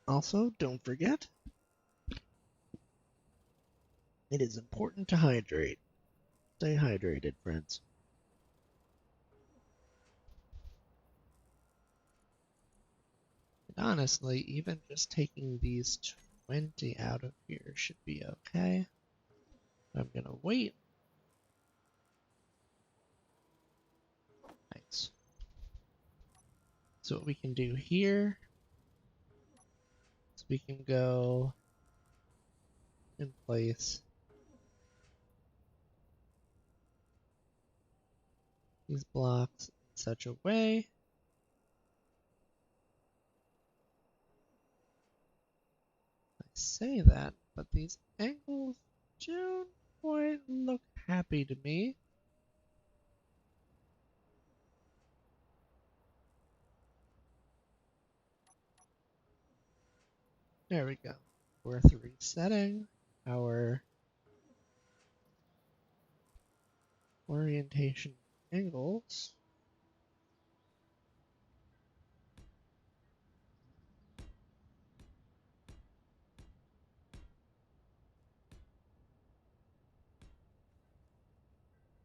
Also, don't forget, it is important to hydrate. Stay hydrated, friends. And honestly, even just taking these 20 out of here should be okay. I'm gonna wait. Nice. So what we can do here is we can go and place these blocks in such a way I say that, but these angles don't quite look happy to me. There we go. Worth resetting our orientation angles.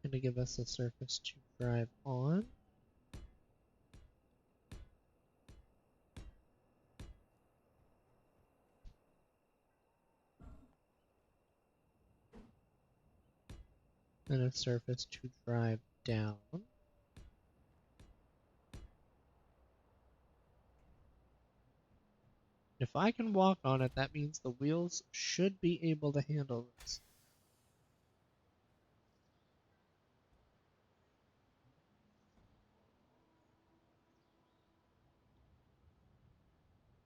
Going to give us a surface to drive on. And a surface to drive down. If I can walk on it, that means the wheels should be able to handle this.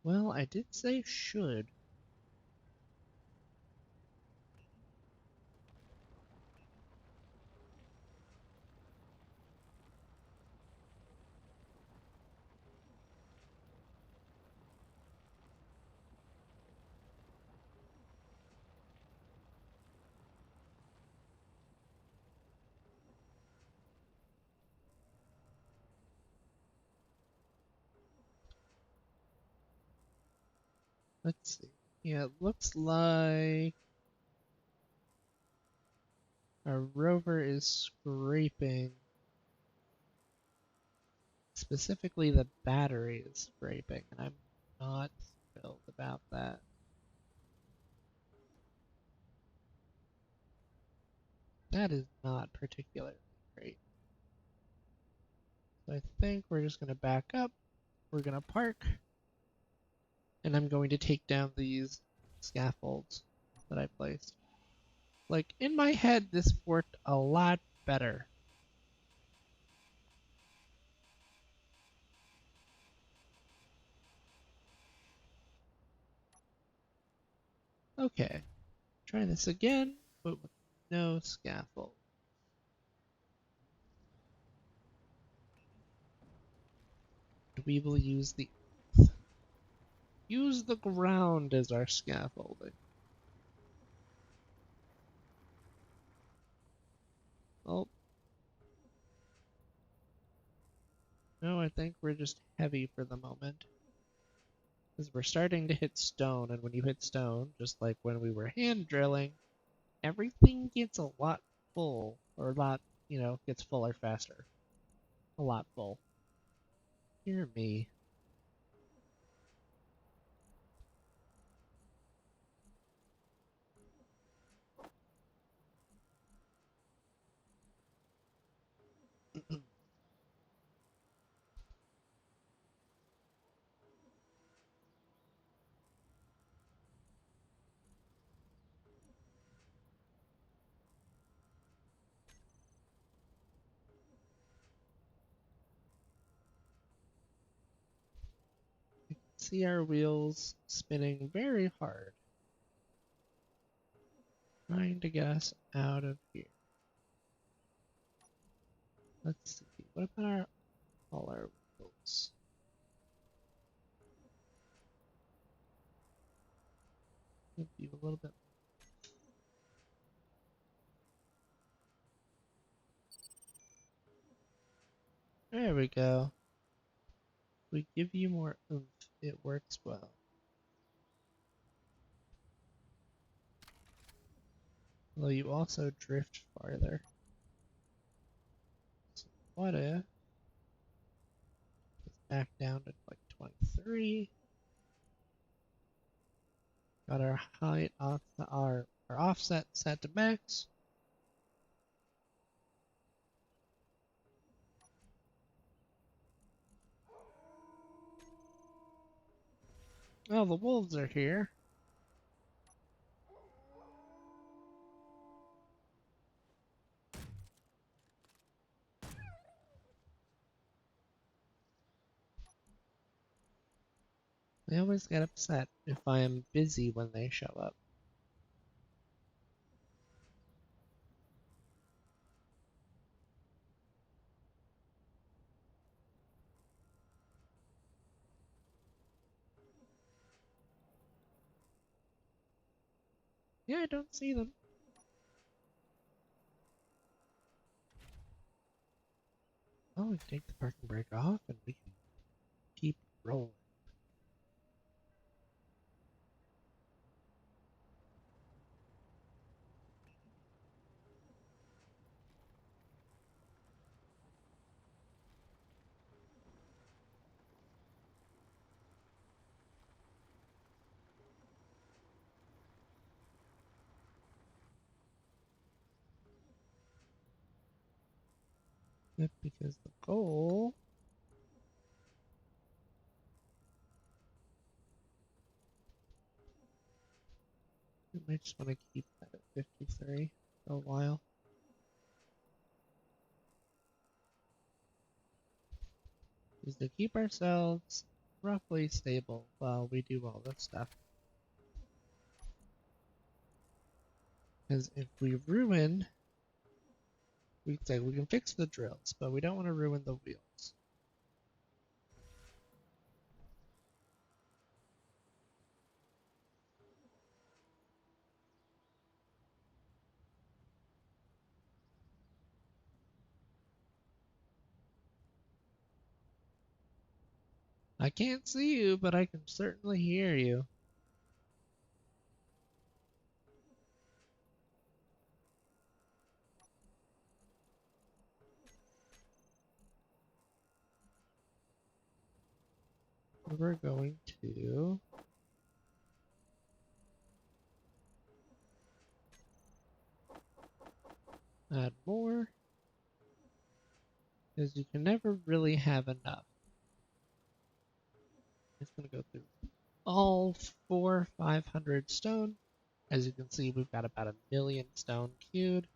Well, I did say should. Let's see. Yeah, it looks like our rover is scraping. Specifically, the battery is scraping, and I'm not thrilled about that. That is not particularly great. So I think we're just going to back up. We're going to park. And I'm going to take down these scaffolds that I placed. Like, in my head, this worked a lot better. Okay, try this again, but with no scaffold. We will use the earth. Use the ground as our scaffolding. Oh. No, I think we're just heavy for the moment. Because we're starting to hit stone, and when you hit stone, just like when we were hand drilling, everything gets a lot full, or a lot gets fuller faster. A lot full. Hear me. See our wheels spinning very hard, trying to get us out of here. Let's see. What about all our wheels? Maybe a little bit. There we go. If we give you more oomph, it works well. Although you also drift farther. So what if it's back down to like 23? Got our height off our offset set to max. Well, the wolves are here. They always get upset if I am busy when they show up. Yeah, I don't see them. Oh, we can take the parking brake off and we can keep rolling. Yep, because the goal we might just want to keep that at 53 for a while. Is to keep ourselves roughly stable while we do all this stuff. Because if we ruin, we can fix the drills, but we don't want to ruin the wheels. I can't see you, but I can certainly hear you. We're going to add more, because you can never really have enough. It's going to go through all 500 stone. As you can see, we've got about 1,000,000 stone queued,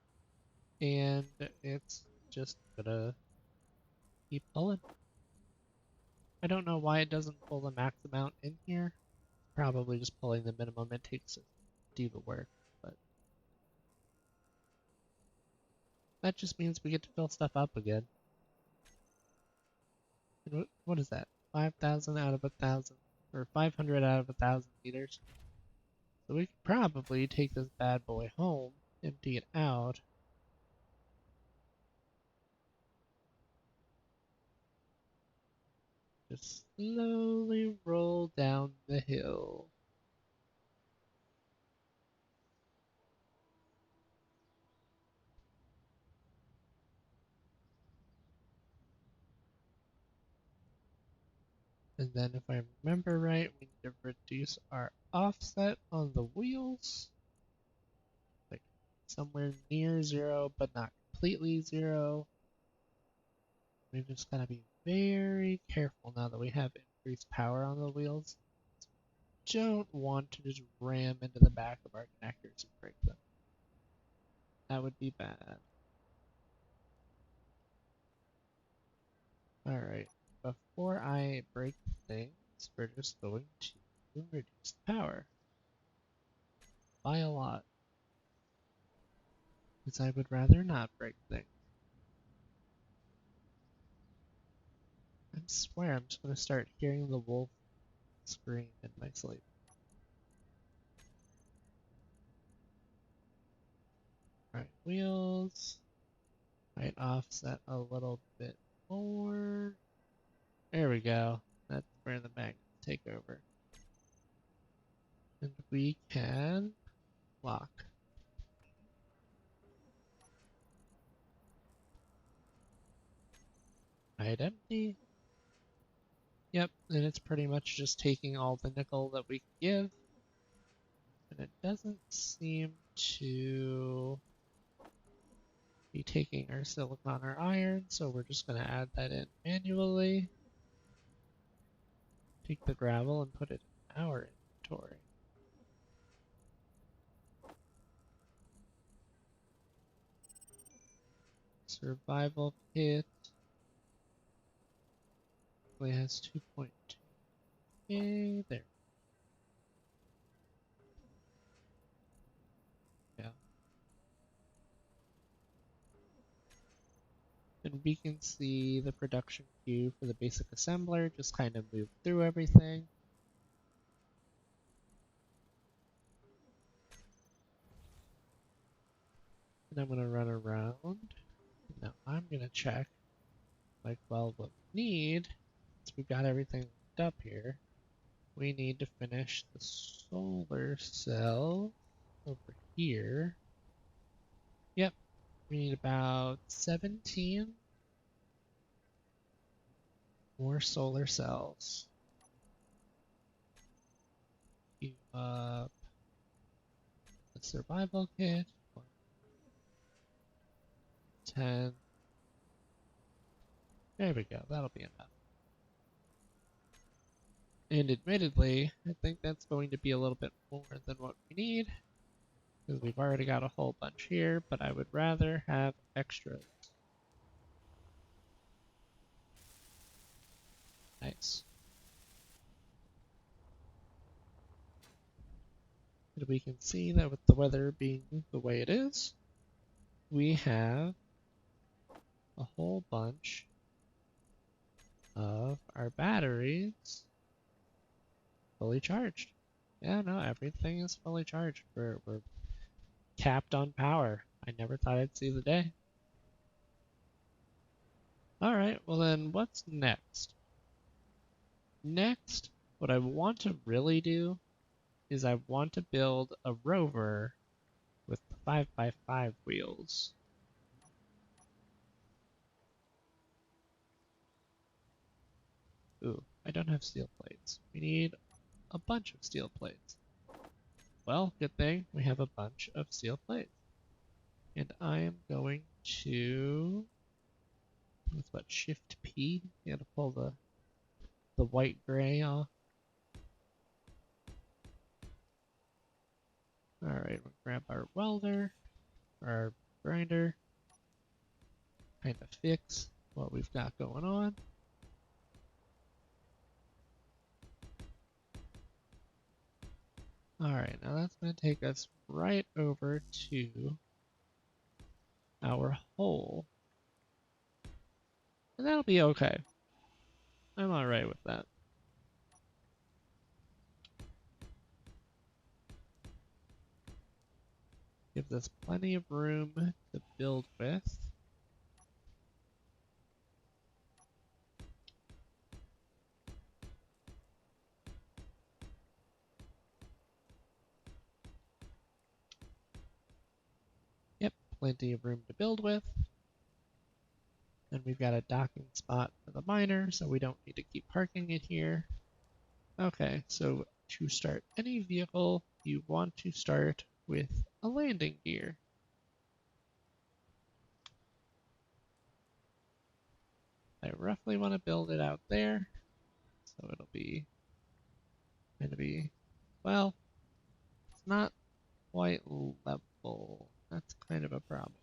and it's just gonna keep pulling. I don't know why it doesn't pull the max amount in here. Probably just pulling the minimum it takes to do the work, but that just means we get to fill stuff up again. And what is that? 5,000 out of 1,000, or 500 out of 1,000 liters. So we could probably take this bad boy home, empty it out. Just slowly roll down the hill. And then if I remember right, we need to reduce our offset on the wheels. Like somewhere near 0, but not completely 0. We've just got to be very careful now that we have increased power on the wheels. Don't want to just ram into the back of our connectors and break them. That would be bad. Alright, before I break things, we're just going to reduce the power by a lot. Because I would rather not break things. I swear I'm just going to start hearing the wolf scream in my sleep. Alright, wheels. Might offset a little bit more. There we go. That's where the magnets take over. And we can lock. Right, empty. Yep, and it's pretty much just taking all the nickel that we can give. And it doesn't seem to be taking our silicon or iron, so we're just going to add that in manually. Take the gravel and put it in our inventory. Survival kit. Only has 2.2. Yay, there. Yeah. And we can see the production queue for the basic assembler just kind of move through everything. And I'm going to run around. Now I'm going to check, like, well, what we need, since we've got everything linked up here, we need to finish the solar cell over here. Yep, we need about 17 more solar cells. Queue up the survival kit. 10. There we go, that'll be enough. And admittedly, I think that's going to be a little bit more than what we need, because we've already got a whole bunch here, but I would rather have extras. Nice. And we can see that with the weather being the way it is, we have a whole bunch of our batteries fully charged. Yeah, no, everything is fully charged. We're capped on power. I never thought I'd see the day. Alright, well then what's next? Next, what I want to really do is I want to build a rover with 5x5 wheels. Ooh, I don't have steel plates. We need a bunch of steel plates. Well, good thing we have a bunch of steel plates. And I am going to, with what, Shift P? You gotta pull the white gray off. Alright, we'll grab our welder, our grinder, kind of fix what we've got going on. Alright, now that's going to take us right over to our hole. And that'll be okay. I'm alright with that. Gives us plenty of room to build with. Yep, plenty of room to build with. And we've got a docking spot for the miner, so we don't need to keep parking it here. Okay, so to start any vehicle, you want to start with a landing gear. I roughly want to build it out there, so it'll be going to be, well, it's not quite level. That's kind of a problem.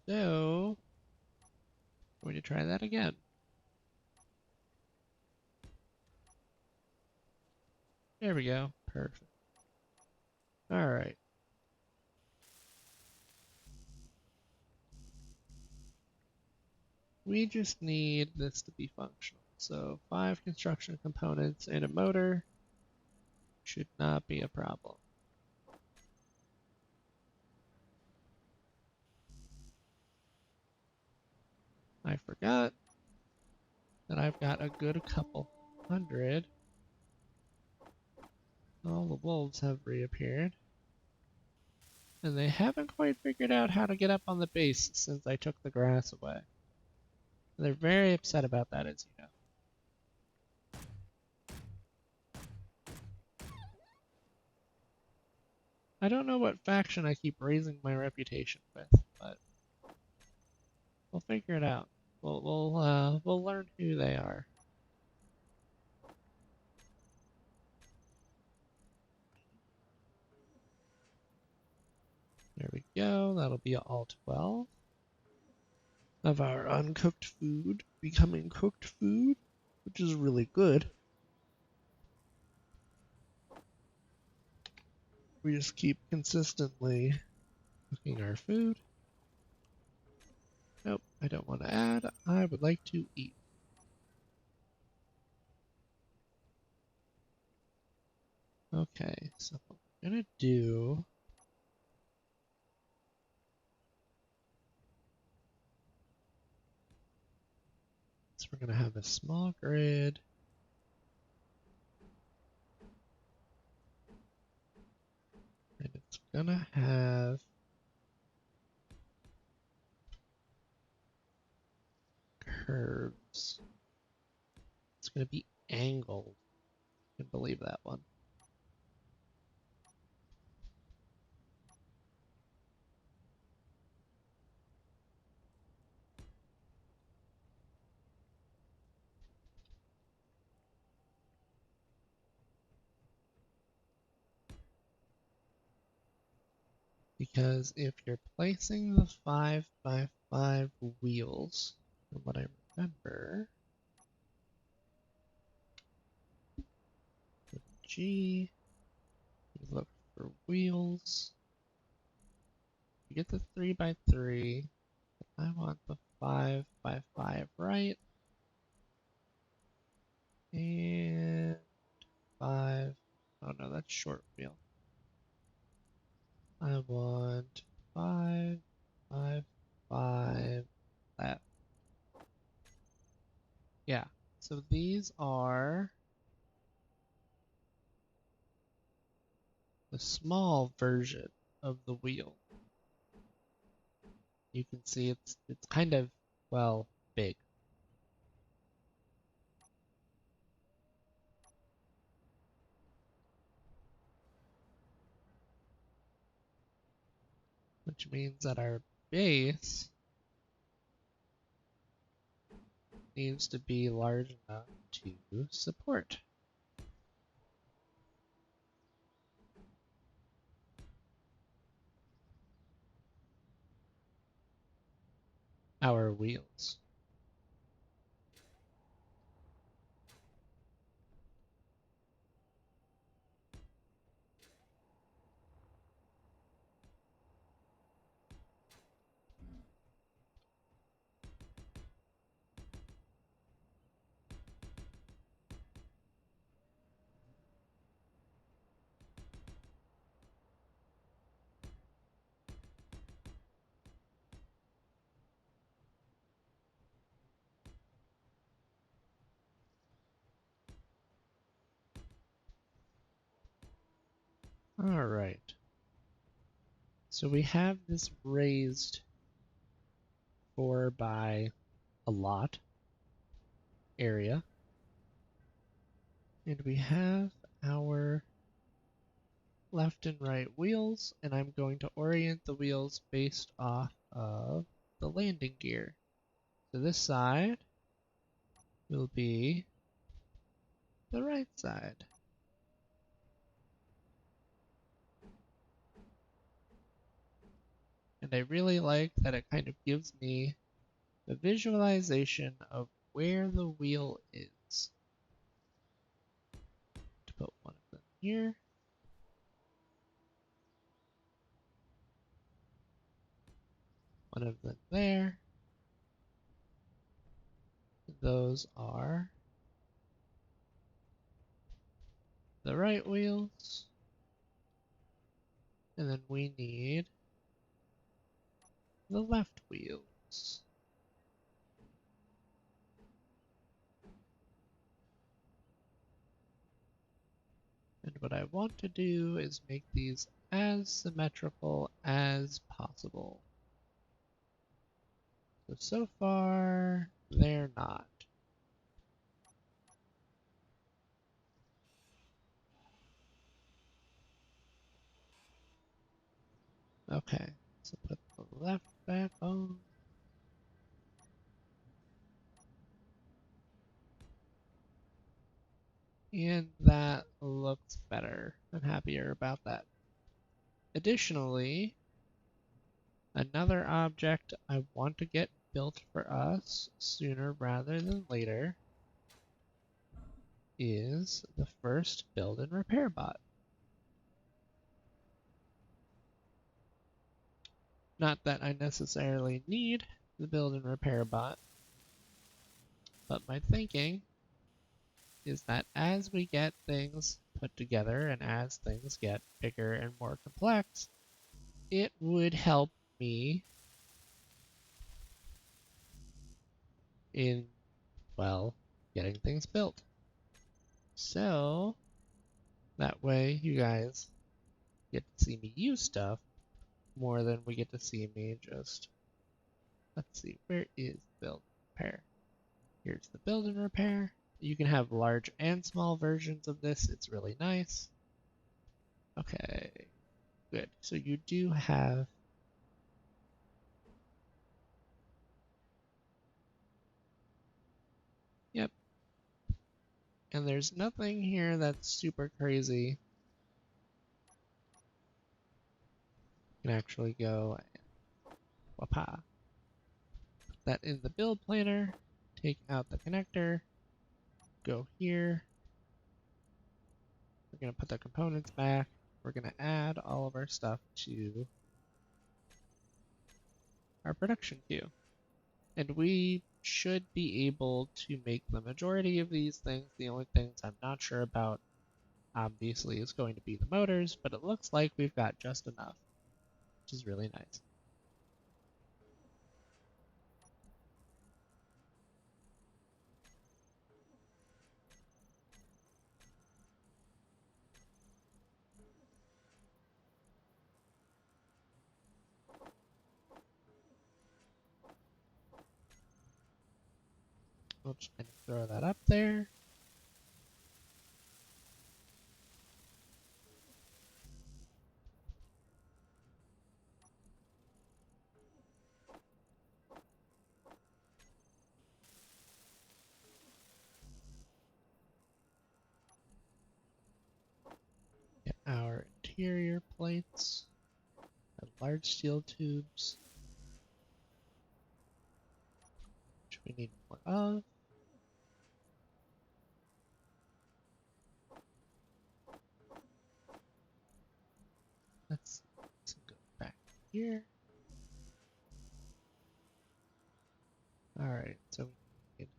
So, I'm going to try that again. There we go. Perfect. All right. We just need this to be functional. So 5 construction components and a motor should not be a problem. I forgot that I've got a good couple hundred. All the wolves have reappeared. And they haven't quite figured out how to get up on the base since I took the grass away. They're very upset about that, as you know. I don't know what faction I keep raising my reputation with, but we'll figure it out. We'll learn who they are. There we go. That'll be all 12 of our uncooked food becoming cooked food, which is really good. We just keep consistently cooking our food. Nope, I don't want to add. I would like to eat. Okay, so what we're gonna do is we're gonna have a small grid. And it's gonna have curves. It's gonna be angled. I can believe that one. Because if you're placing the 5x5 wheels, from what I remember, G, you look for wheels. You get the 3x3. I want the 5x5 right. And 5. Oh no, that's short wheel. I want 5, 5, 5, left. Yeah, so these are the small version of the wheel. You can see it's kind of, well, big. Which means that our base needs to be large enough to support our wheels. All right. So we have this raised 4 by a lot area. And we have our left and right wheels, and I'm going to orient the wheels based off of the landing gear. So this side will be the right side. And I really like that it kind of gives me the visualization of where the wheel is. To put one of them here. One of them there. Those are the right wheels. And then we need the left wheels. And what I want to do is make these as symmetrical as possible. So far, they're not. Okay, so put the left back on. And that looks better. I'm happier about that. Additionally, another object I want to get built for us sooner rather than later is the first build and repair bot. Not that I necessarily need the build and repair bot, but my thinking is that as we get things put together and as things get bigger and more complex, it would help me in, well, getting things built. So that way you guys get to see me use stuff more than we get to see me just, let's see, where is build and repair? Here's the build and repair. You can have large and small versions of this. It's really nice. Okay, good. So you do have yep. And there's nothing here that's super crazy. You can actually go and wapa. Put that in the build planner, take out the connector, go here. We're gonna put the components back. We're gonna add all of our stuff to our production queue. And we should be able to make the majority of these things. The only things I'm not sure about, obviously, is going to be the motors, but it looks like we've got just enough, which is really nice. We'll just kind of throw that up there. Get our interior plates, our large steel tubes, which we need more of. Let's go back here. Alright, so we need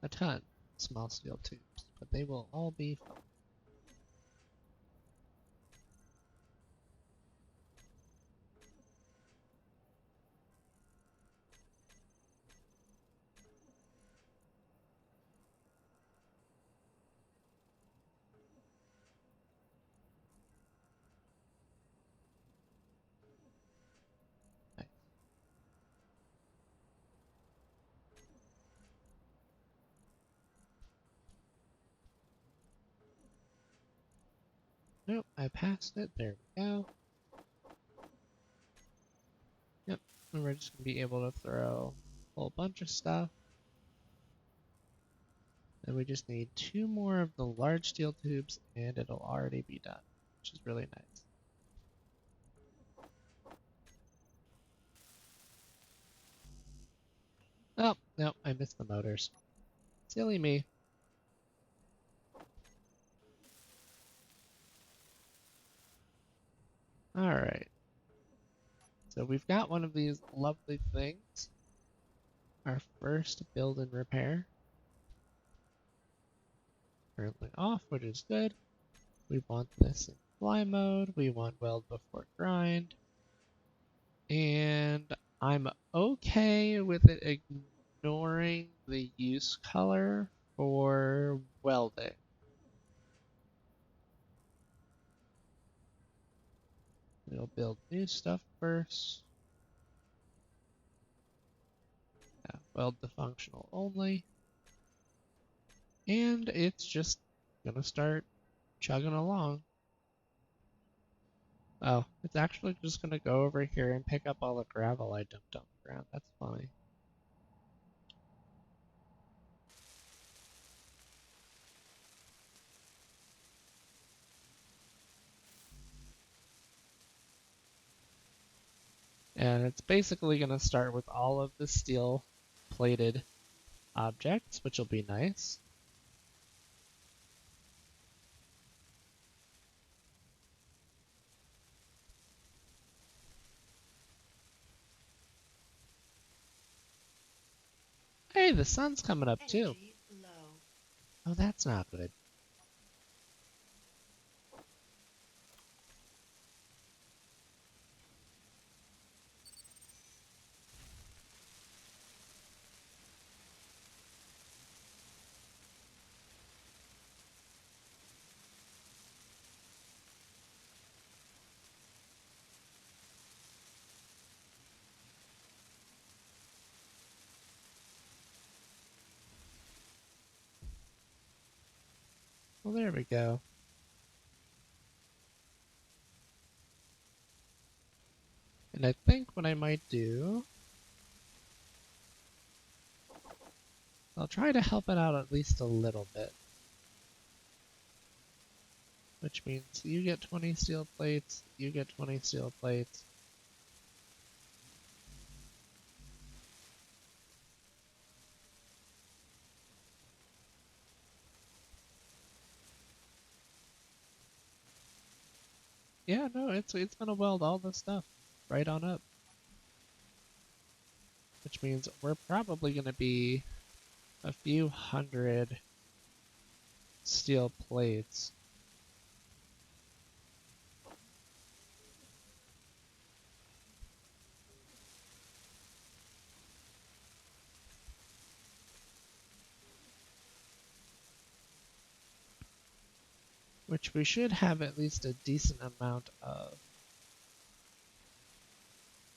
a ton of small steel tubes, but they will all be fine. Nice. Nope, I passed it. There we go. Yep, and we're just gonna be able to throw a whole bunch of stuff. And we just need 2 more of the large steel tubes and it'll already be done, which is really nice. Oh, no, I missed the motors. Silly me. Alright, so we've got one of these lovely things. Our first build and repair. Currently off, which is good. We want this in fly mode. We want weld before grind. And I'm okay with it ignoring the use color for welding. We'll build new stuff first. Yeah, weld the functional only. And it's just gonna start chugging along. Oh, it's actually just gonna go over here and pick up all the gravel I dumped on the ground. That's funny. And it's basically gonna start with all of the steel plated objects, which will be nice. Hey, the sun's coming up too. Energy low. Oh, that's not good. Well, there we go. And I think what I might do, I'll try to help it out at least a little bit. Which means you get 20 steel plates, you get 20 steel plates. Yeah, no, it's gonna weld all this stuff right on up. Which means we're probably gonna be a few hundred steel plates. Which we should have at least a decent amount of.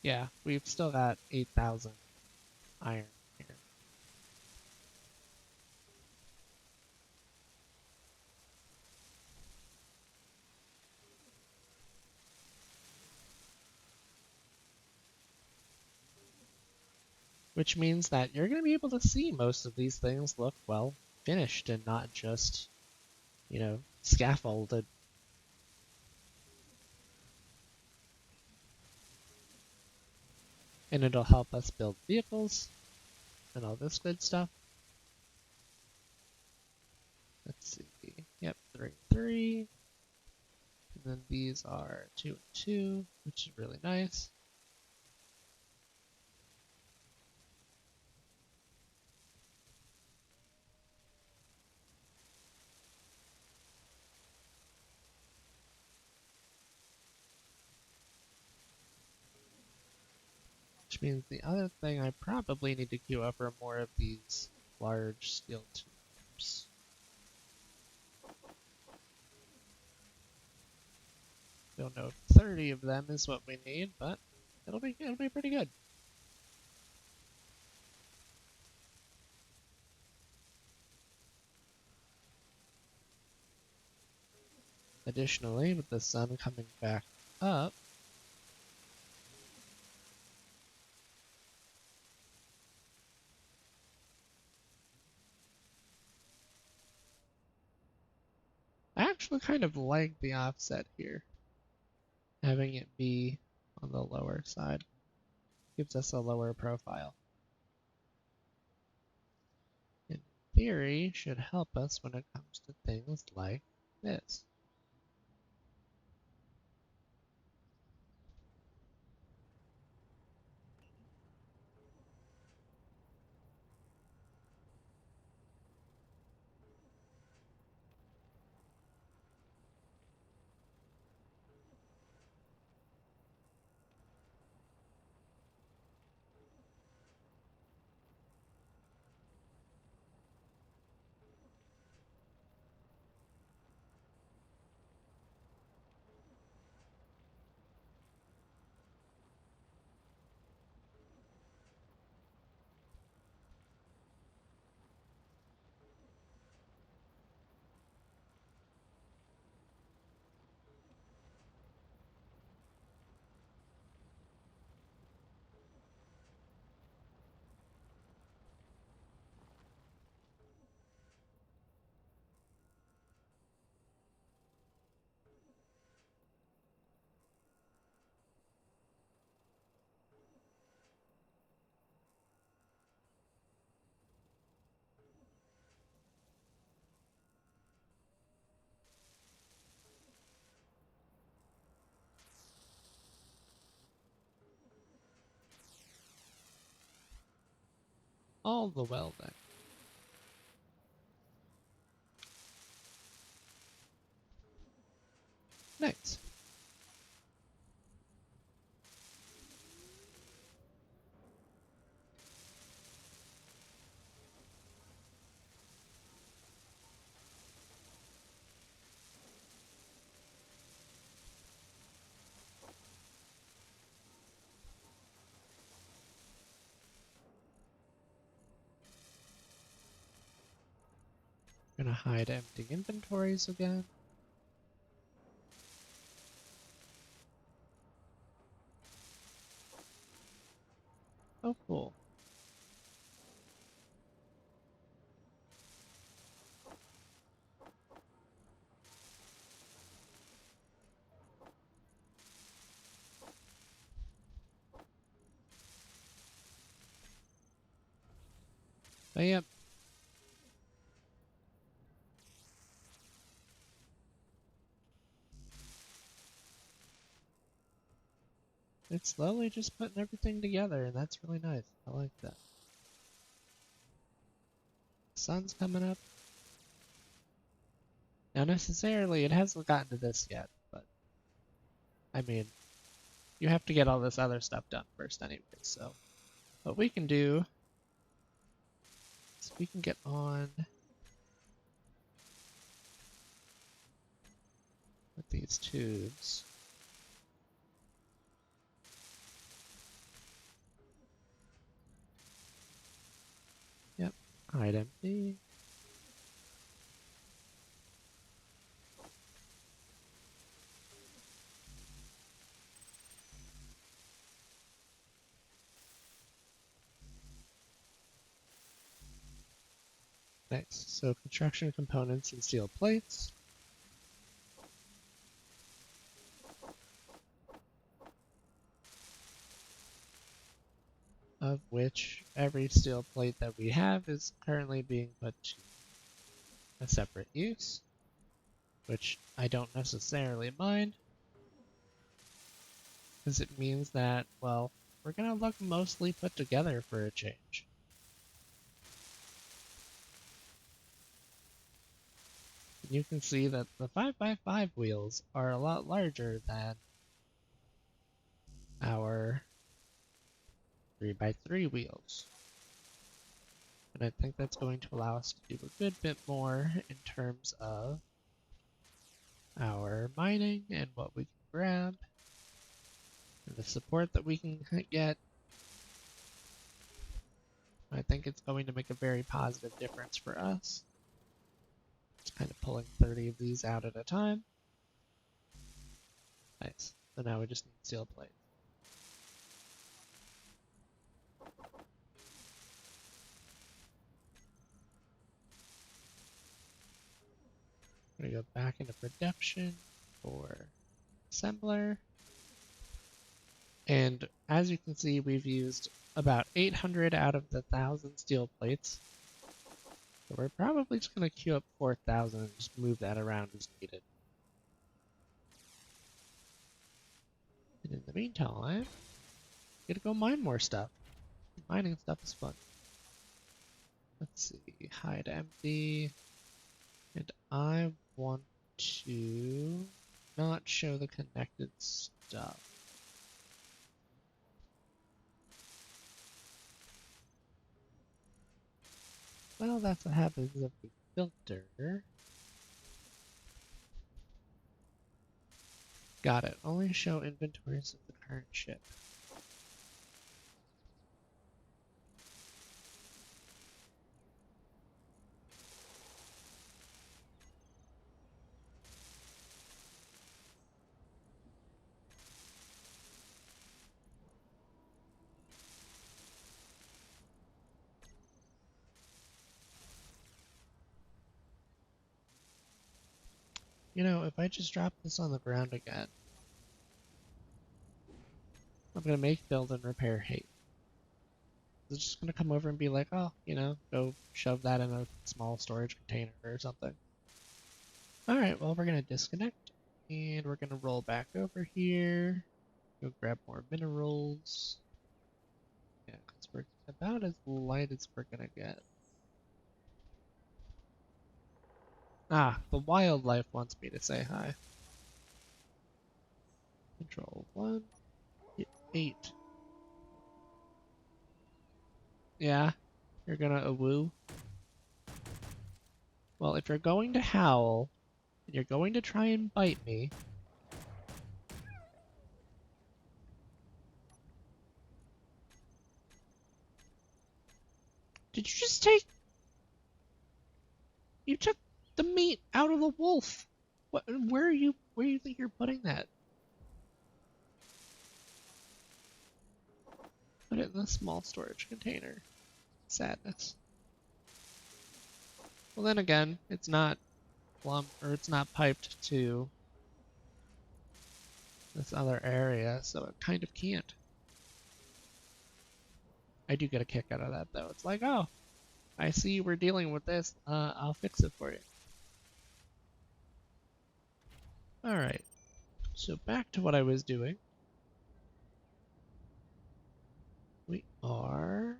Yeah, we've still got 8,000 iron here. Which means that you're going to be able to see most of these things look well finished and not just, scaffolded. And it'll help us build vehicles and all this good stuff. Let's see. Yep, 3 and 3. And then these are 2 and 2, which is really nice. Which means the other thing I probably need to queue up are more of these large steel tubes. Don't know if 30 of them is what we need, but it'll be pretty good. Additionally, with the sun coming back up, I actually kind of like the offset here. Having it be on the lower side gives us a lower profile. In theory, should help us when it comes to things like this. All the well then. Nice. Gonna hide empty inventories again. Oh, cool. But yep. It's slowly just putting everything together, and that's really nice. I like that. Sun's coming up. Now, necessarily, it hasn't gotten to this yet, but I mean, you have to get all this other stuff done first anyway, so what we can do is we can get on with these tubes. Yep, hide empty. Nice. So construction components and steel plates. Of which every steel plate that we have is currently being put to a separate use, which I don't necessarily mind, because it means that, well, we're gonna look mostly put together for a change. You can see that the 5x5 wheels are a lot larger than our 3x3 wheels. And I think that's going to allow us to do a good bit more in terms of our mining and what we can grab, and the support that we can get. I think it's going to make a very positive difference for us. Just kind of pulling 30 of these out at a time. Nice. So now we just need steel plates. We're gonna go back into production for assembler. And as you can see, we've used about 800 out of the 1,000 steel plates. So we're probably just going to queue up 4,000 and just move that around as needed. And in the meantime, I'm gonna go mine more stuff. Mining stuff is fun. Let's see, hide empty. And I want to not show the connected stuff. Well, that's what happens if we filter. Got it. Only show inventories of the current ship. You know, if I just drop this on the ground again, I'm gonna make build and repair hate. It's just gonna come over and be like, oh, you know, go shove that in a small storage container or something. Alright, well, we're gonna disconnect and we're gonna roll back over here. Go grab more minerals. Yeah, because we're about as light as we're gonna get. Ah, the wildlife wants me to say hi. Control 1, hit 8. Yeah, you're gonna woo. Well, if you're going to howl, and you're going to try and bite me, did you just take... You took the meat out of the wolf! What, where do you think you're putting that? Put it in the small storage container. Sadness. Well then again, it's not it's not piped to this other area, so it kind of can't. I do get a kick out of that though. It's like, oh, I see we're dealing with this, I'll fix it for you. Alright, so back to what I was doing. We are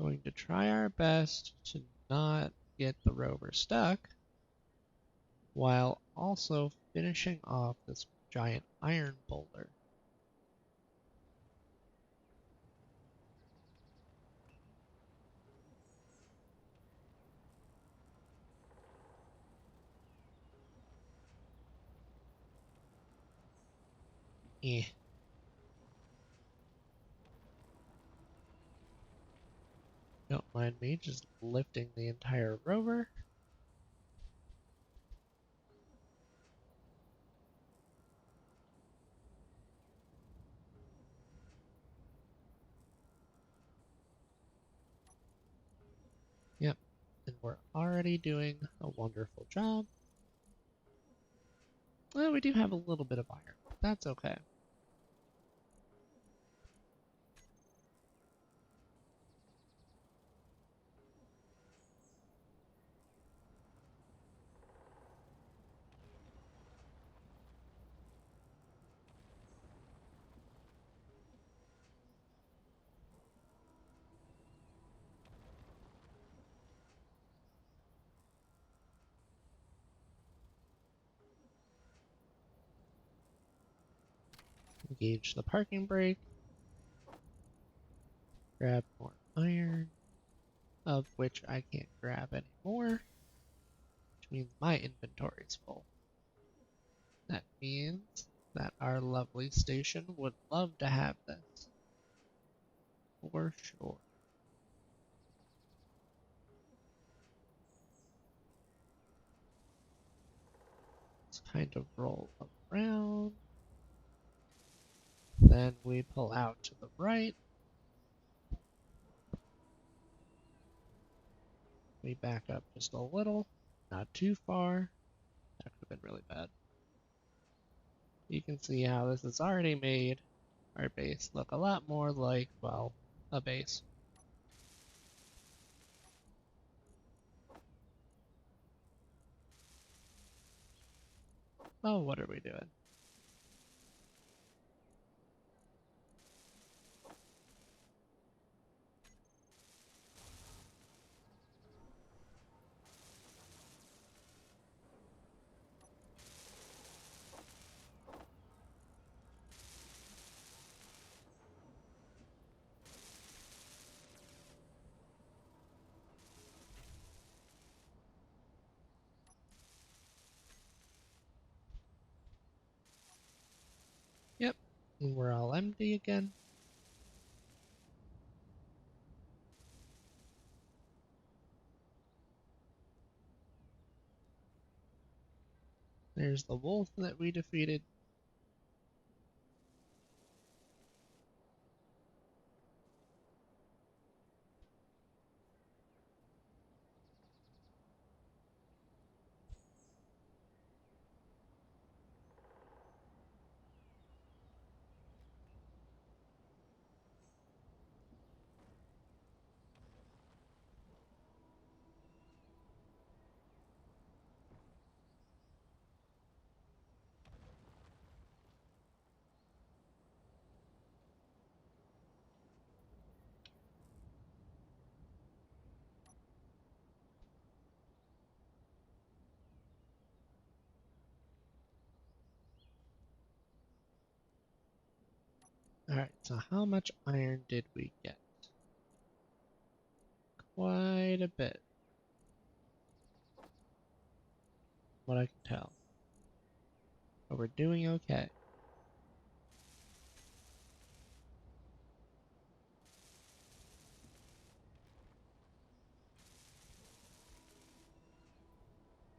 going to try our best to not get the rover stuck, while also finishing off this giant iron boulder. Eh. Don't mind me just lifting the entire rover. Yep, and we're already doing a wonderful job. Well, we do have a little bit of iron, but that's okay. Engage the parking brake. Grab more iron, of which I can't grab any more, which means my inventory's full. That means that our lovely station would love to have this. For sure. just kind of roll around. Then we pull out to the right. We back up just a little, not too far. That could have been really bad. You can see how this has already made our base look a lot more like, well, a base. Oh, what are we doing? Yep, and we're all empty again. There's the wolf that we defeated. Alright, so how much iron did we get? Quite a bit, what I can tell. But we're doing okay.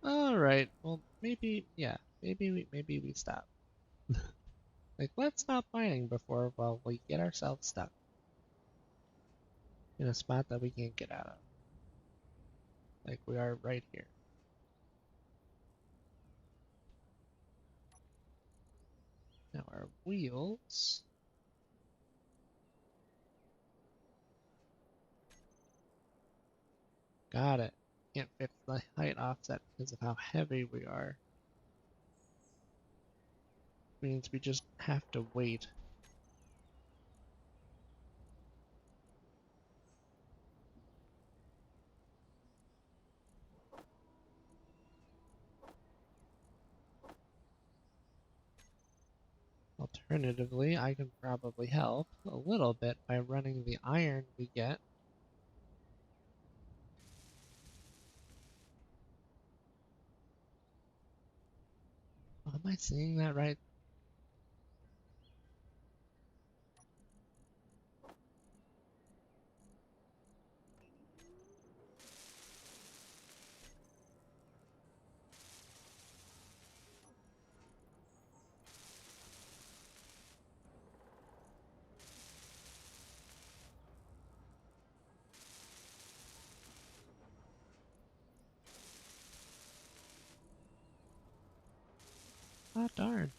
Alright, well maybe, yeah, maybe we stop. Like, let's stop mining before, well, we get ourselves stuck in a spot that we can't get out of. Like we are right here. Now our wheels. Got it. Can't fix the height offset because of how heavy we are. Means we just have to wait. Alternatively, I can probably help a little bit by running the iron we get. Oh, am I seeing that right? Ah, darn.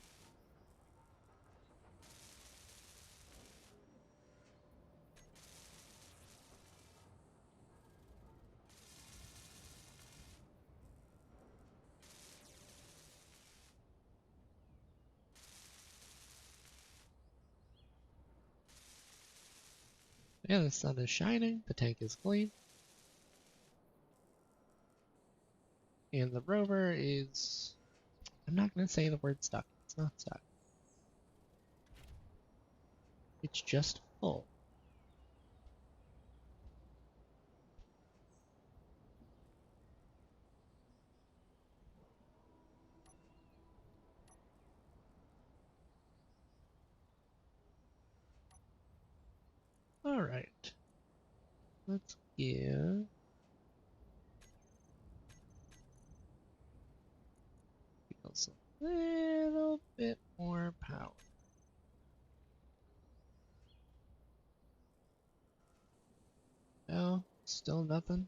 Yeah, the sun is shining, the tank is clean, and the rover is... I'm not going to say the word stuck. It's not stuck. It's just full. Alright. Let's give a us a little bit more power. No, still nothing.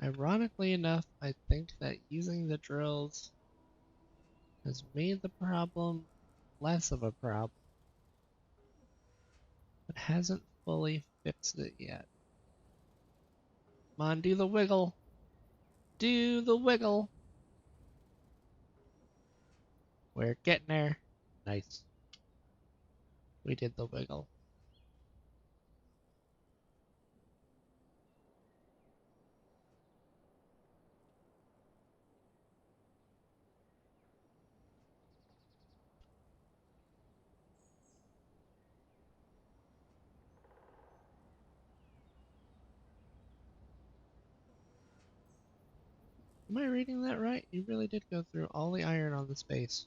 Ironically enough, I think that using the drills has made the problem less of a problem, but hasn't fully fixed it yet. Come on, do the wiggle. Do the wiggle. We're getting there. Nice. We did the wiggle. Am I reading that right? You really did go through all the iron on the space.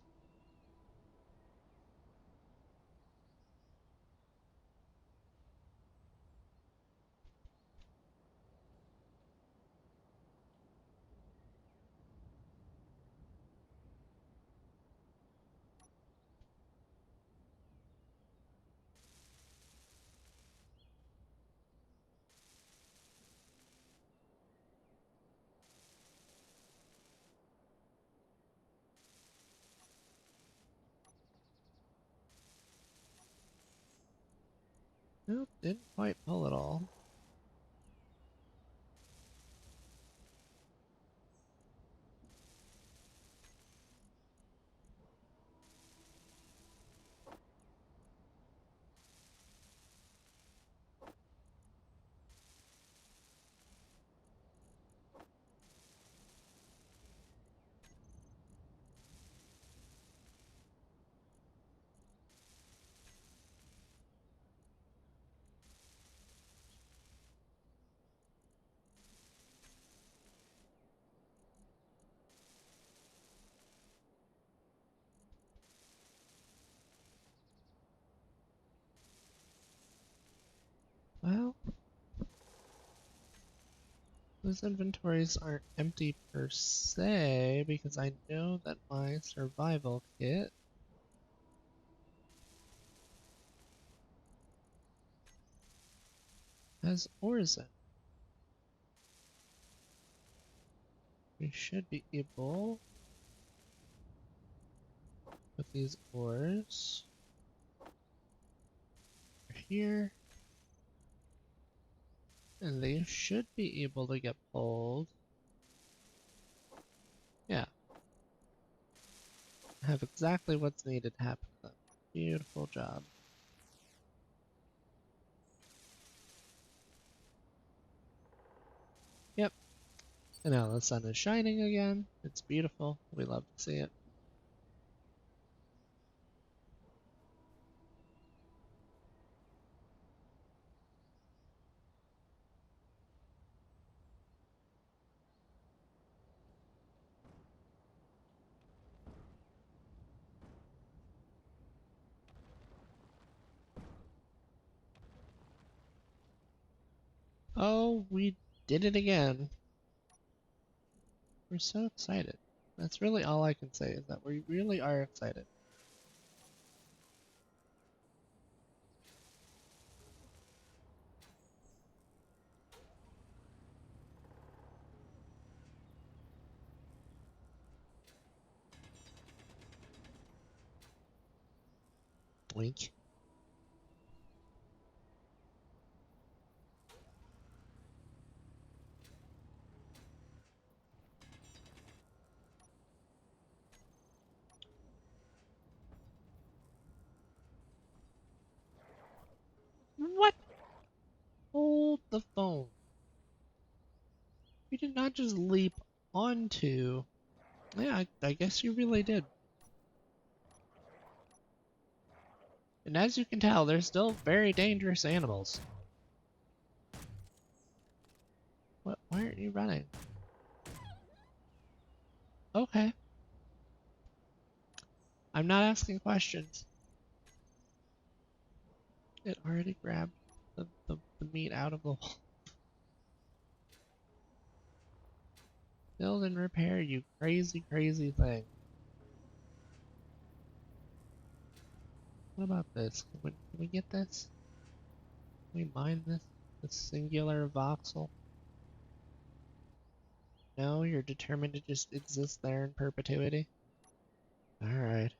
Nope, didn't quite pull it all. Well, those inventories aren't empty per se, because I know that my survival kit has ores in. We should be able, with these ores, here, and they should be able to get pulled. Yeah, have exactly what's needed to happen to them. Beautiful job. Yep, and now the sun is shining again. It's beautiful. We love to see it. Oh, we did it again. We're so excited. That's really all I can say, is that we really are excited. Blink. What? Hold the phone. You did not just leap onto. Yeah, I guess you really did. And as you can tell, they're still very dangerous animals. What? Why aren't you running? Okay. I'm not asking questions. It already grabbed the meat out of the hole. Build and repair, you crazy, crazy thing. What about this? Can we get this? Can we mine this singular voxel? No, you're determined to just exist there in perpetuity? Alright.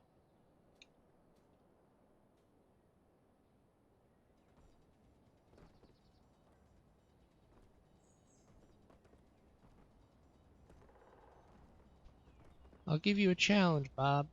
I'll give you a challenge, Bob.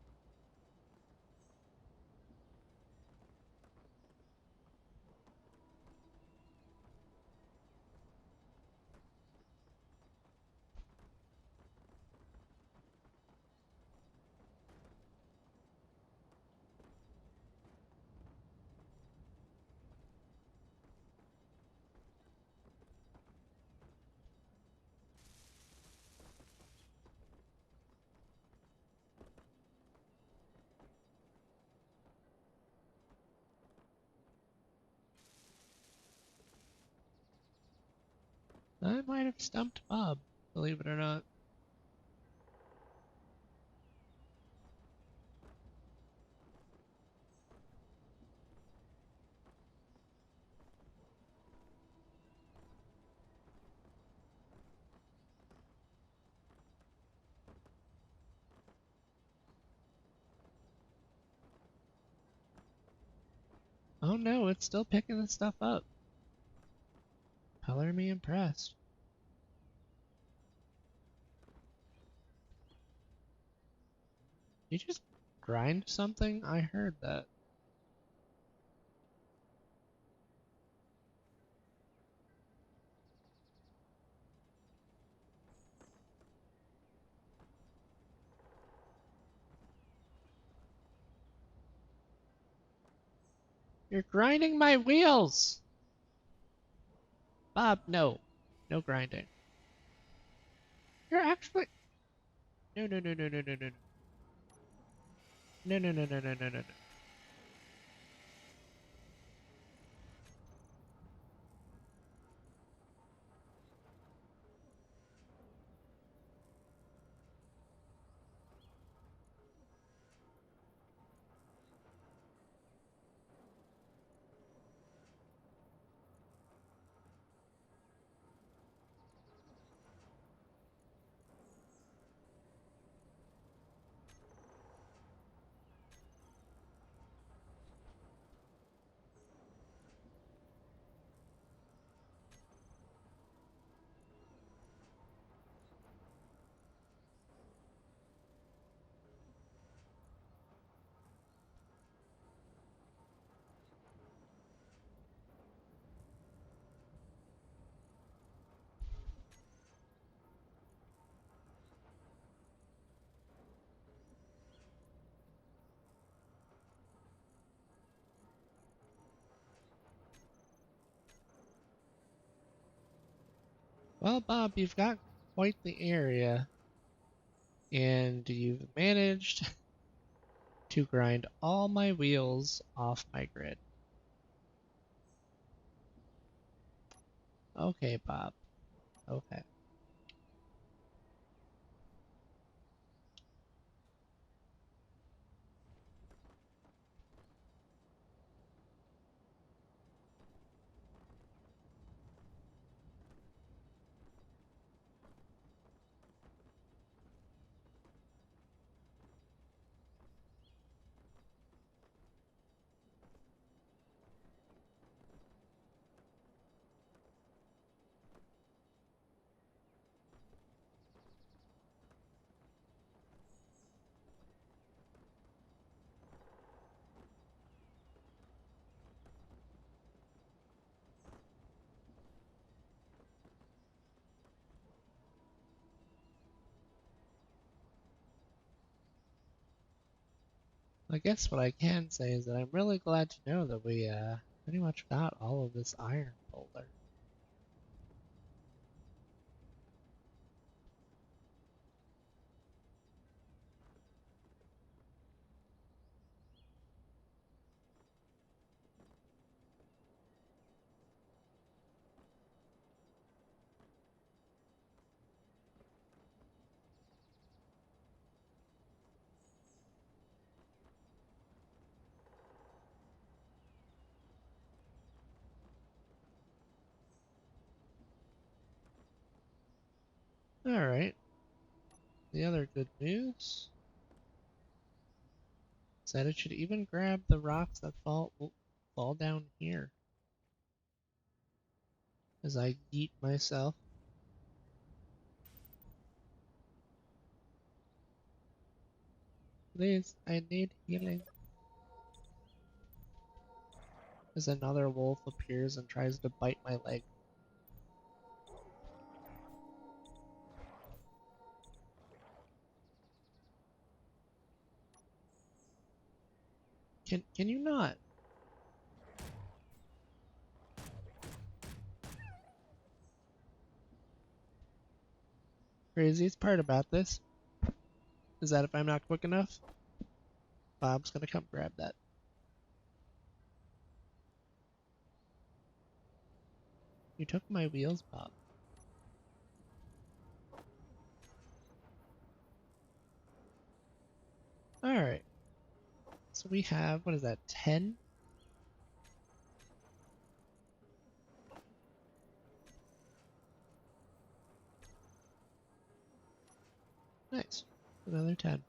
I might have stumped Bob, believe it or not. Oh no, it's still picking this stuff up. Color me impressed. Did you just grind something? I heard that. You're grinding my wheels! Bob, no. No grinding. You're actually... No, no, no, no, no, no, no, no. No, no, no, no, no, no, no, no. Well, Bob, you've got quite the area, and you've managed to grind all my wheels off my grid. Okay, Bob. Okay. I guess what I can say is that I'm really glad to know that we pretty much got all of this iron boulder. Alright. The other good news is that it should even grab the rocks that fall down here as I yeet myself. Please, I need healing. As another wolf appears and tries to bite my leg. Can you not? Craziest part about this is that if I'm not quick enough, Bob's gonna come grab that. You took my wheels, Bob. Alright. So we have, what is that, 10? Nice. Another 10.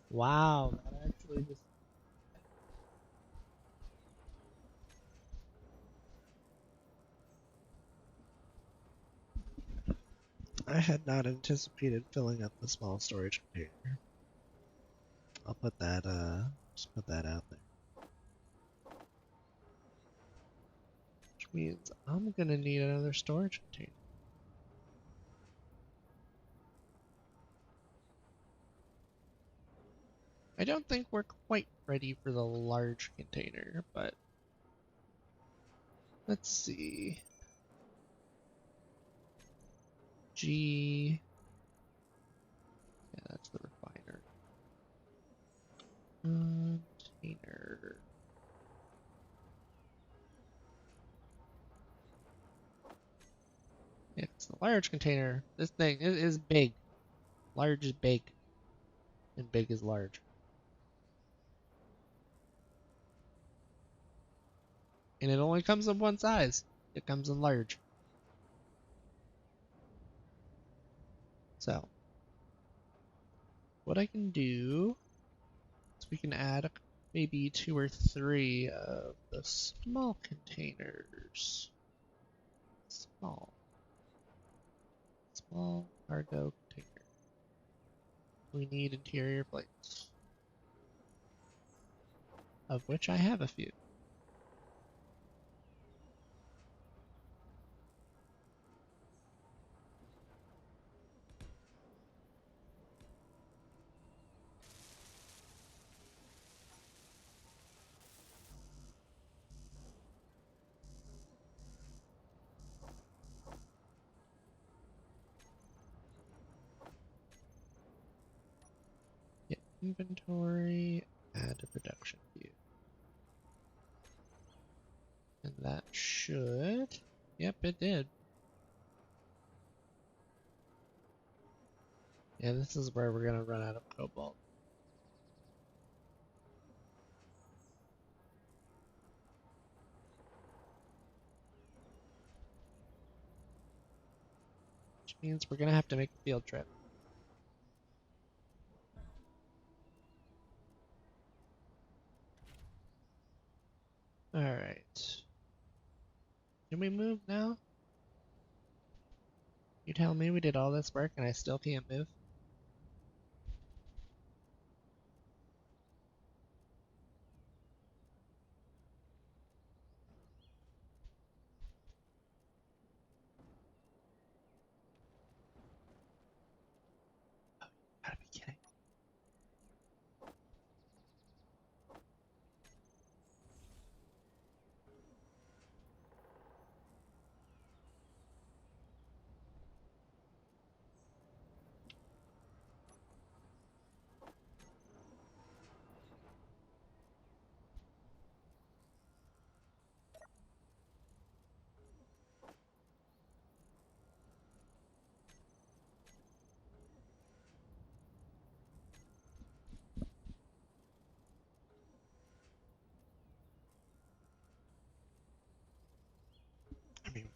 Wow, that actually just... I had not anticipated filling up the small storage container. I'll put that, just put that out there. Which means I'm gonna need another storage container. I don't think we're quite ready for the large container, but let's see. G. Yeah, that's the refiner. Container. Yeah, it's the large container. This thing is big. Large is big. And big is large. And it only comes in one size. It comes in large. So, what I can do is we can add maybe 2 or 3 of the small containers. Small cargo container. We need interior plates, of which I have a few. Yeah, inventory, add to production view. And that should... Yep, it did. Yeah, this is where we're gonna run out of cobalt. Which means we're gonna have to make a field trip. Alright. Can we move now? You tell me we did all this work and I still can't move? Gotta be kidding.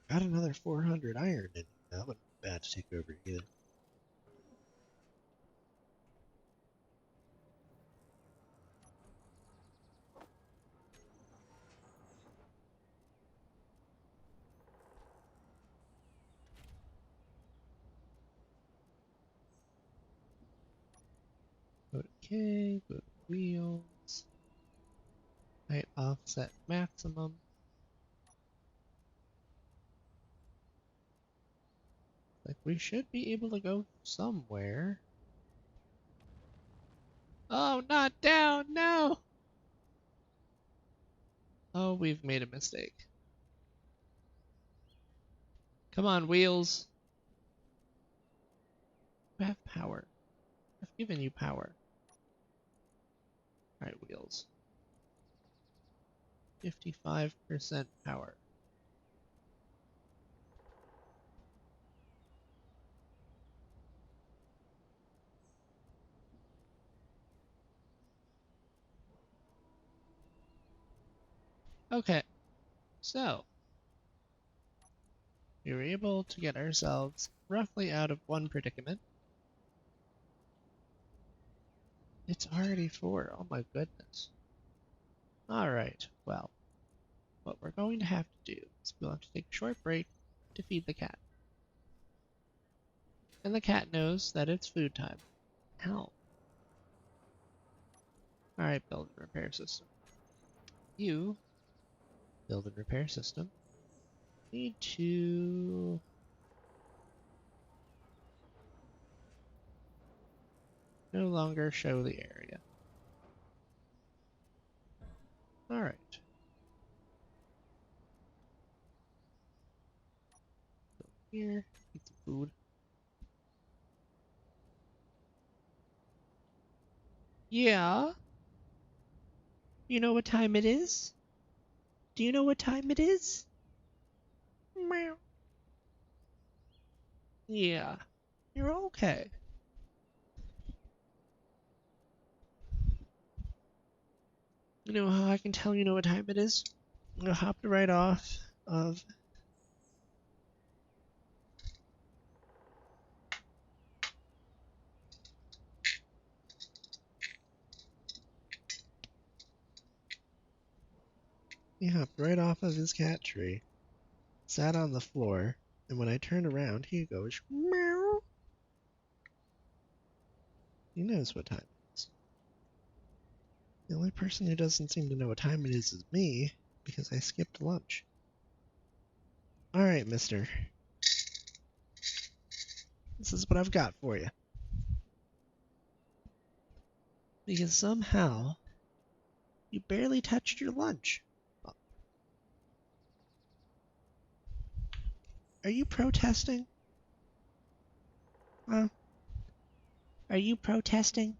Got another 400 iron in you. That wouldn't be bad to take over either. Okay, go to wheels. Height offset maximum. Like we should be able to go somewhere. Oh, not down, no! Oh, we've made a mistake. Come on, wheels. You have power. I've given you power. Alright, wheels. 55% power. Okay, so we were able to get ourselves roughly out of one predicament. It's already 4. Oh my goodness. Alright, well, what we're going to have to do is we'll have to take a short break to feed the cat. And the cat knows that it's food time. Ow. Alright, build and repair system. You, build and repair system, need to no longer show the area. Alright. Here, eat some food. Yeah? You know what time it is? Do you know what time it is? Meow. Yeah. You're okay. You know how I can tell you know what time it is? I hopped right off of he hopped right off of his cat tree, sat on the floor, and when I turned around, he goes meow. He knows what time it is. The only person who doesn't seem to know what time it is me, because I skipped lunch. Alright, mister. This is what I've got for you. Because somehow you barely touched your lunch. Are you protesting? Huh? Are you protesting?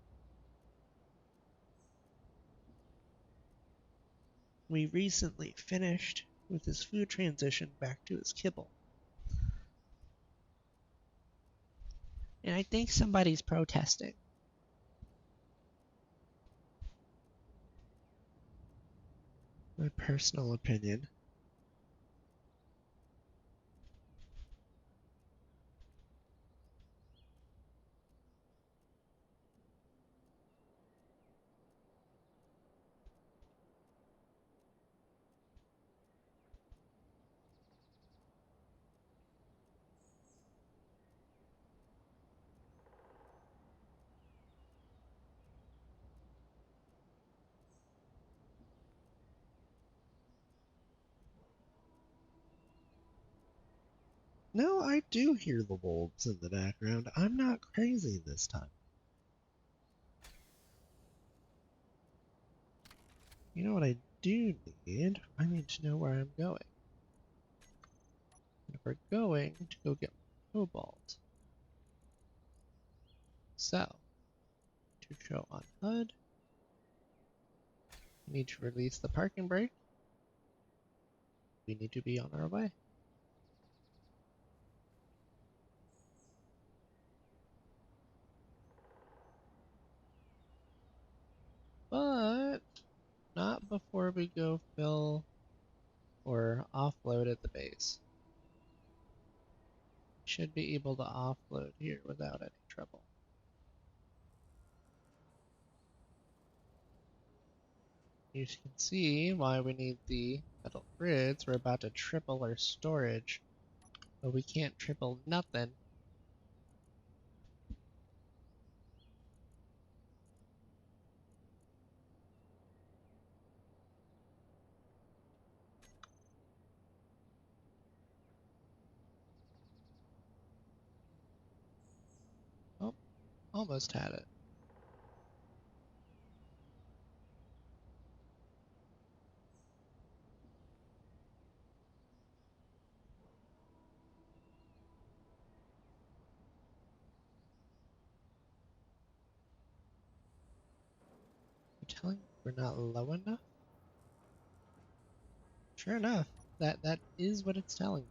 We recently finished with his food transition back to his kibble. And I think somebody's protesting. My personal opinion. No, I do hear the wolves in the background. I'm not crazy this time. You know what I do need? I need to know where I'm going. And we're going to go get cobalt. So, to show on HUD, we need to release the parking brake. We need to be on our way. But not before we go fill or offload at the base. Should be able to offload here without any trouble. You can see why we need the metal grids. We're about to triple our storage, but we can't triple nothing. Oh, almost had it. You're telling me we're not low enough? Sure enough, that is what it's telling me.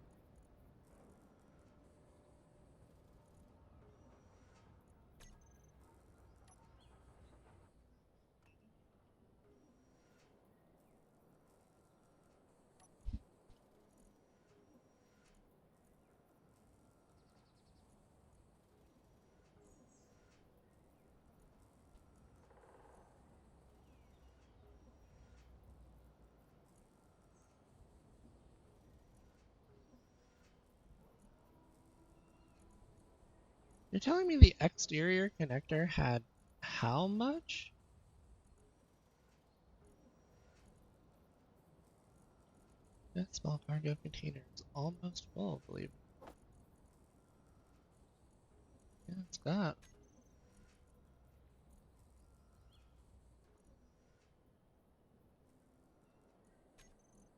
You're telling me the exterior connector had how much? That small cargo container is almost full, believe it. Yeah, it's got.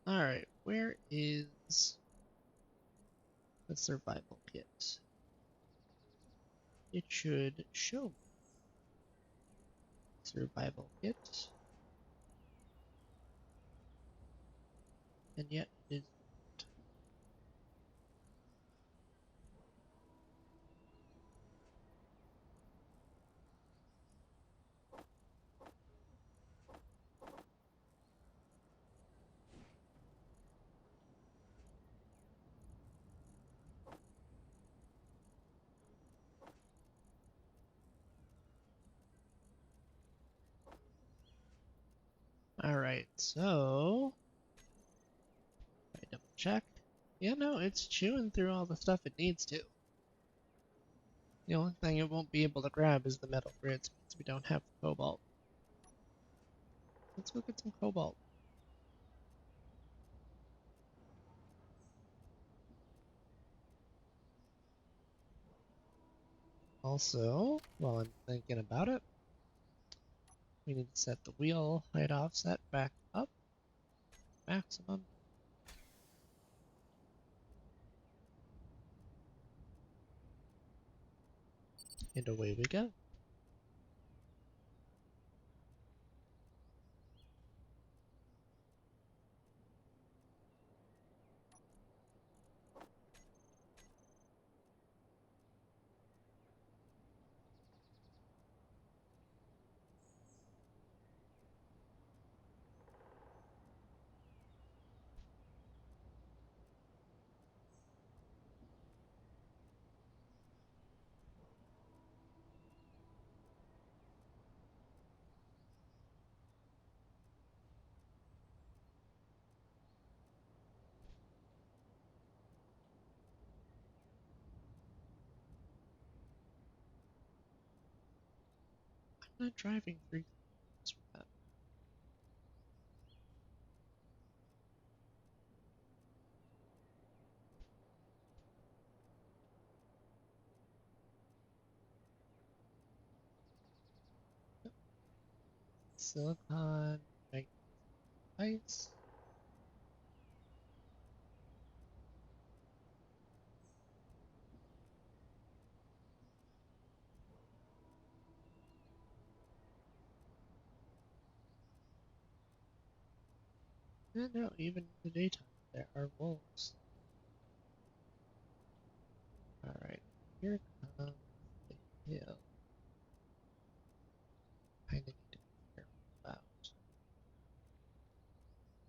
Alright, where is the survival kit? It should show me survival kit, and yet it is. Alright, so I double check. Yeah, no, it's chewing through all the stuff it needs to. The only thing it won't be able to grab is the metal grids because we don't have cobalt. Let's go get some cobalt. Also, while I'm thinking about it, we need to set the wheel height offset back up, maximum. And away we go. I'm not driving 3 kilometers for that. Silicon, magnesium, ice. And no, even in the daytime, there are wolves. Alright, here comes the hill. Kinda need to be careful about.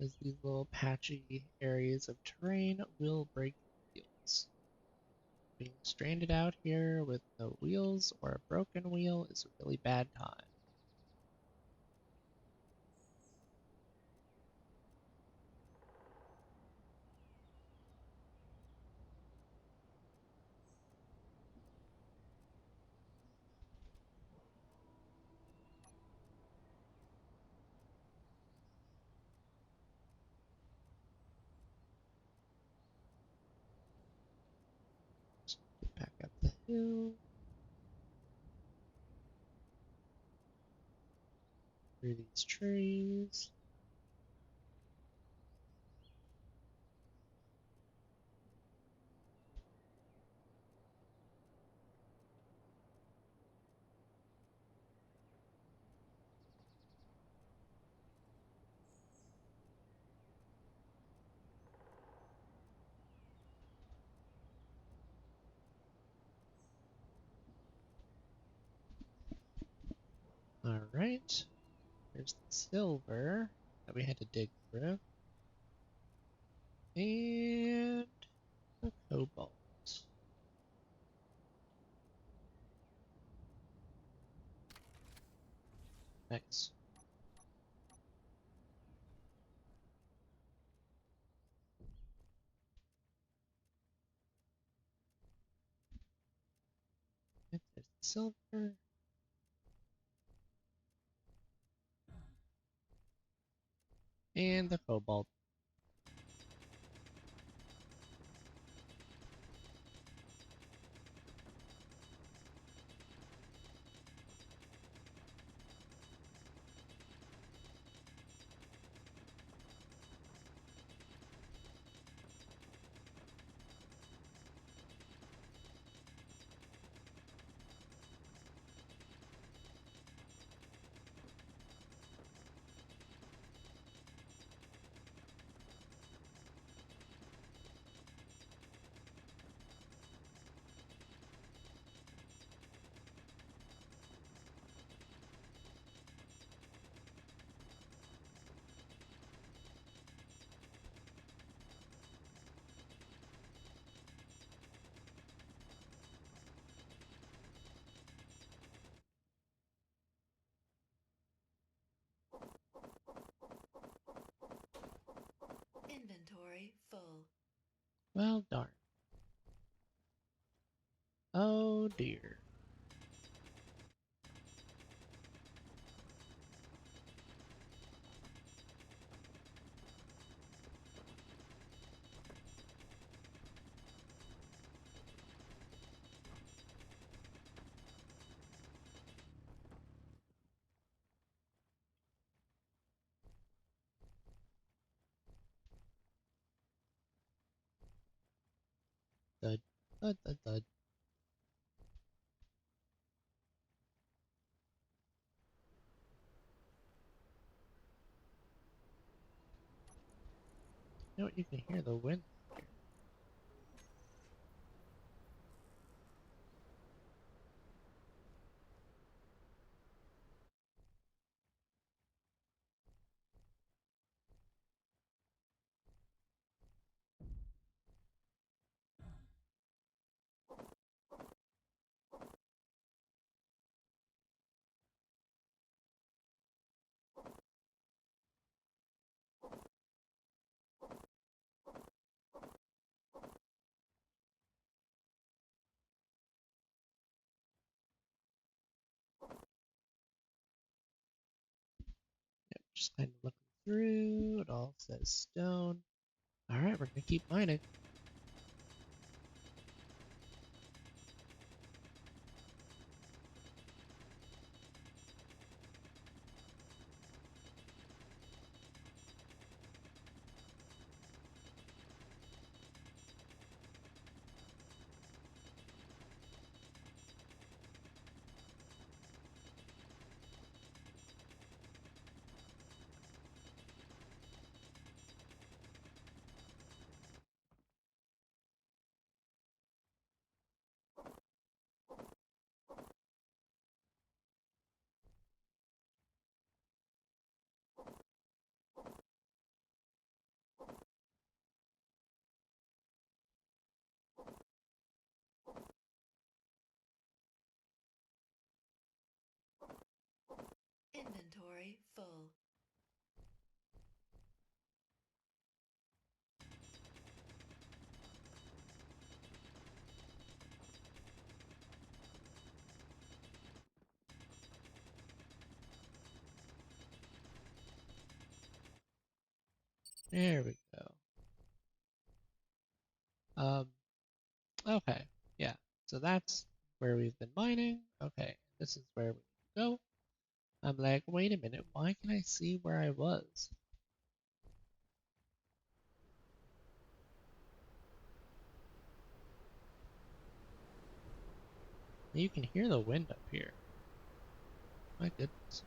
As these little patchy areas of terrain will break the wheels. Being stranded out here with no wheels or a broken wheel is a really bad time. Get back up the hill. Through these trees. Alright. There's the silver that we had to dig through. And the cobalt. Nice. There's the silver. And the cobalt. Inventory full. Well, darn. Oh dear. Thud, thud, thud, thud. You know what? You can hear the wind here. Yep, just kind of looking through. It all says stone. Alright, we're gonna keep mining. Inventory full. There we go. Okay, yeah. So that's where we've been mining. Okay, this is where we go. I'm like, wait a minute, why can I see where I was? You can hear the wind up here. My goodness.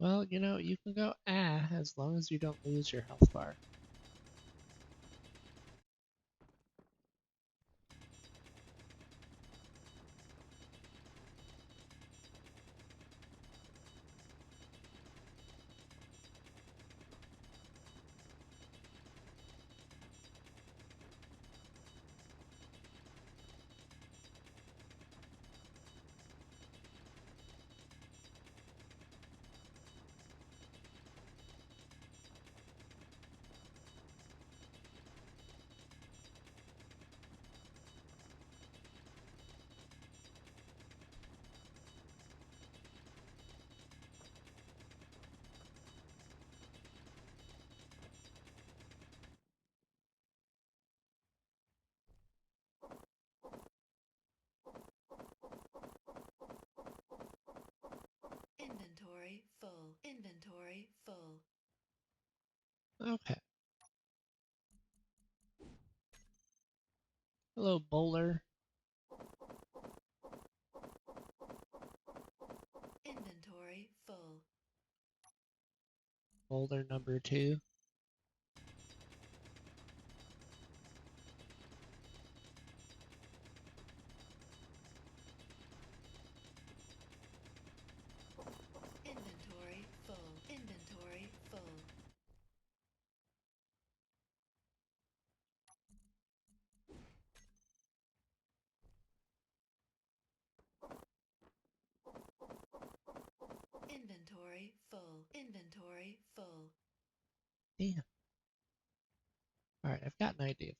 Well, you can go as long as you don't lose your health bar. Inventory full. Inventory full. Okay. Hello, bowler. Inventory full. Boulder number 2. Inventory full. Inventory full. Inventory full. Inventory full. Damn. Alright, I've got an idea.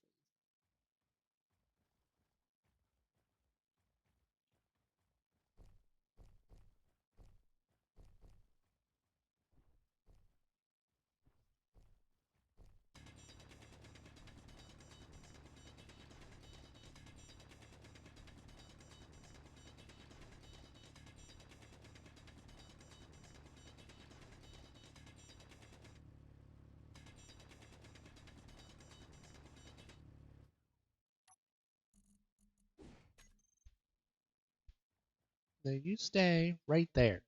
Now you stay right there.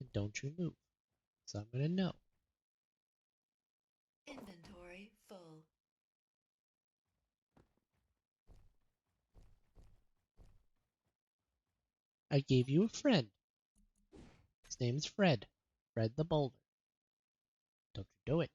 And don't you move. So I'm gonna know. Inventory full. I gave you a friend. His name's Fred. Fred the Boulder. Don't you do it.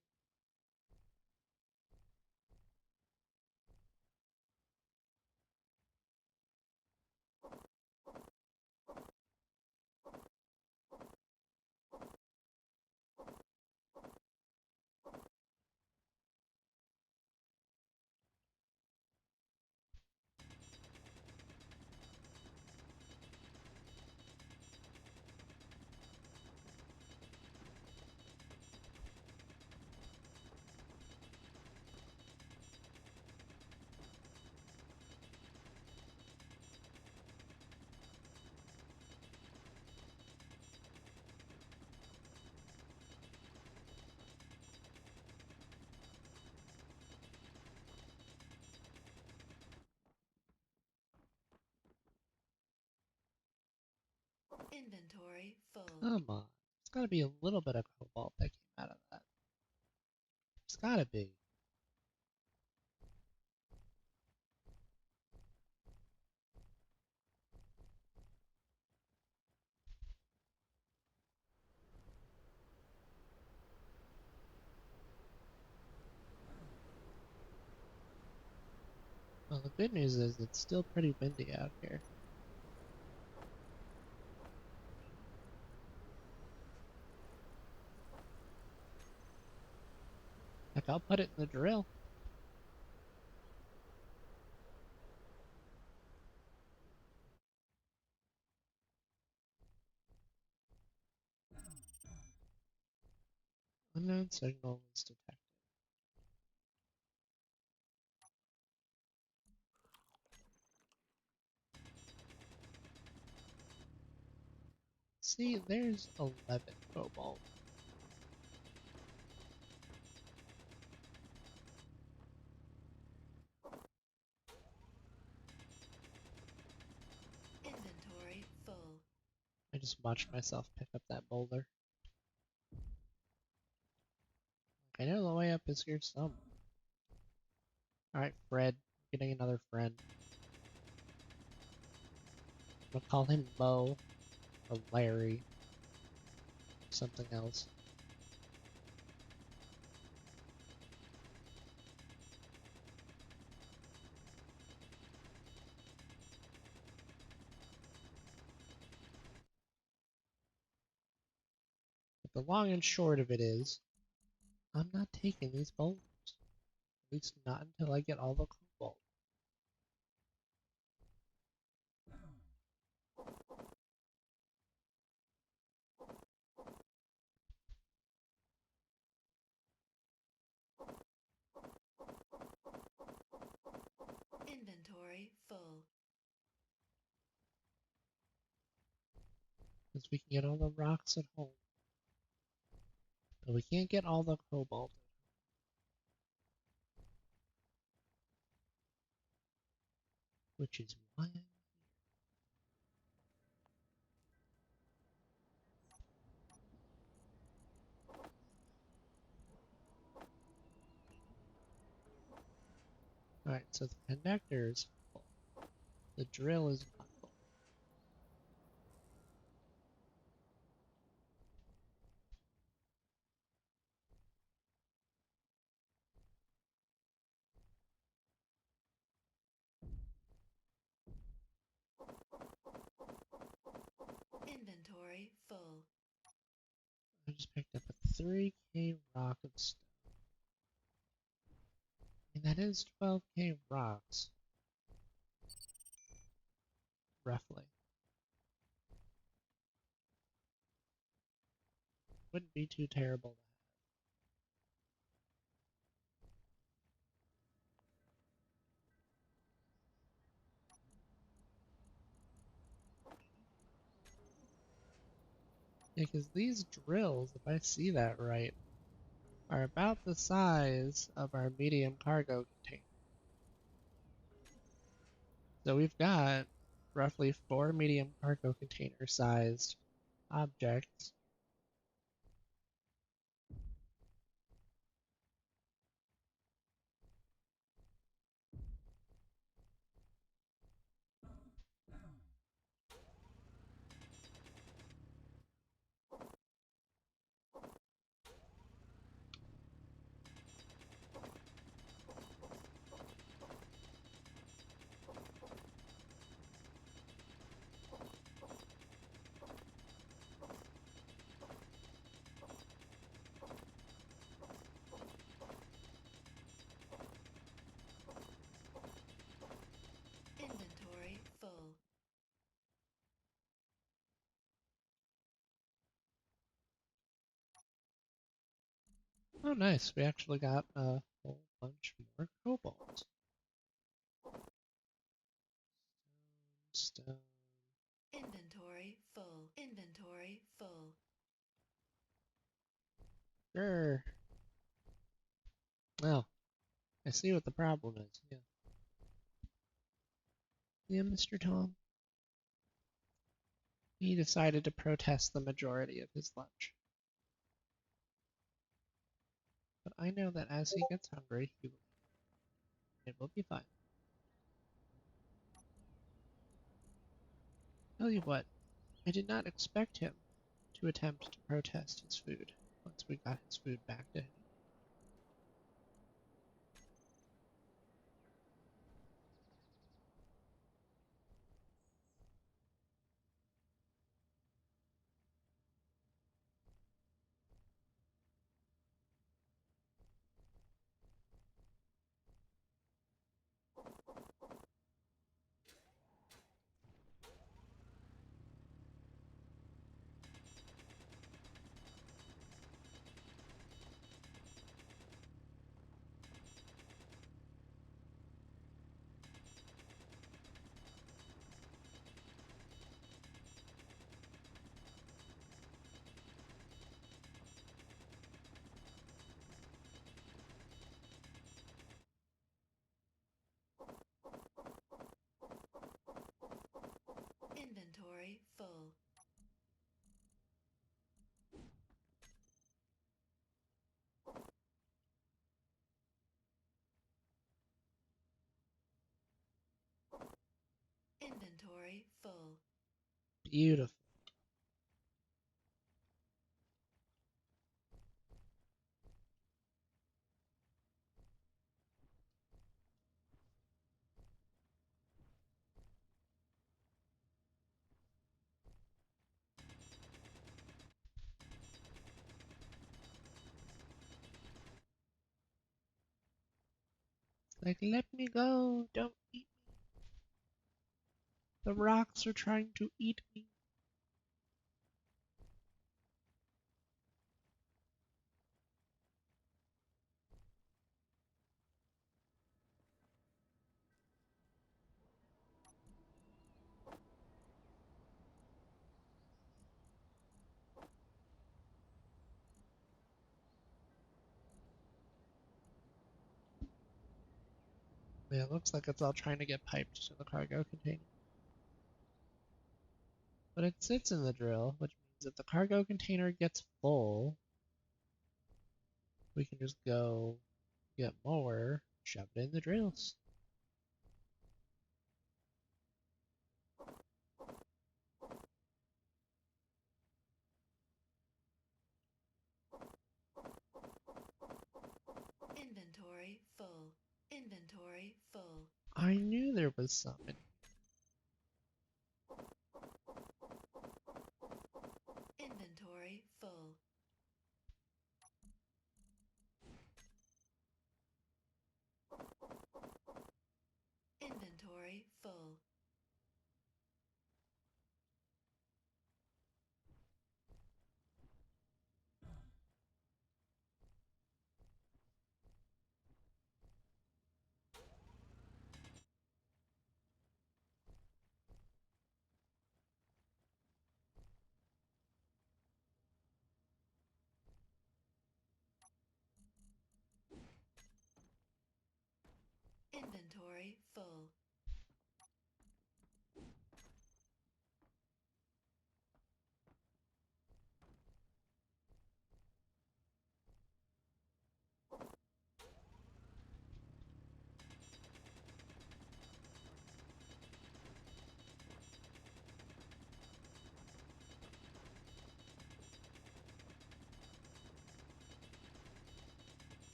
Inventory full. Come on. There's gotta be a little bit of cobalt that came out of that. It's gotta be. Good news is it's still pretty windy out here. Heck, I'll put it in the drill. Unknown signal was detected. See, there's 11 cobalt. Inventory full. I just watched myself pick up that boulder. I know the way up is here somewhere. Alright, Fred. Getting another friend. I'm gonna call him Mo or Larry. Something else. But the long and short of it is, I'm not taking these boulders. At least not until I get all the cobalt. Inventory full. Because we can get all the rocks at home. But we can't get all the cobalt. Which is why I'm here. Alright, so the connector is full. The drill is not full. Inventory full. I just picked up a 3k rock of stone. And that is 12k rocks. Roughly. Wouldn't be too terrible. Because these drills, if I see that right, are about the size of our medium cargo container. So we've got roughly 4 medium cargo container sized objects. Inventory full. Oh nice, we actually got a whole bunch more cobalt. Stone. Inventory full. Inventory full. Grr. Oh, I see what the problem is. Yeah. Yeah, Mr. Tom. He decided to protest the majority of his lunch. But I know that as he gets hungry, it will be fine. Tell you what, I did not expect him to attempt to protest his food once we got his food back to him. Inventory full. Beautiful. Like, let me go. Don't eat me. The rocks are trying to eat me. Yeah, it looks like it's all trying to get piped to the cargo container. But it sits in the drill, which means if the cargo container gets full, we can just go get more, shove it in the drills. Inventory full. Inventory full. I knew there was some in Inventory full. Inventory full. Inventory full.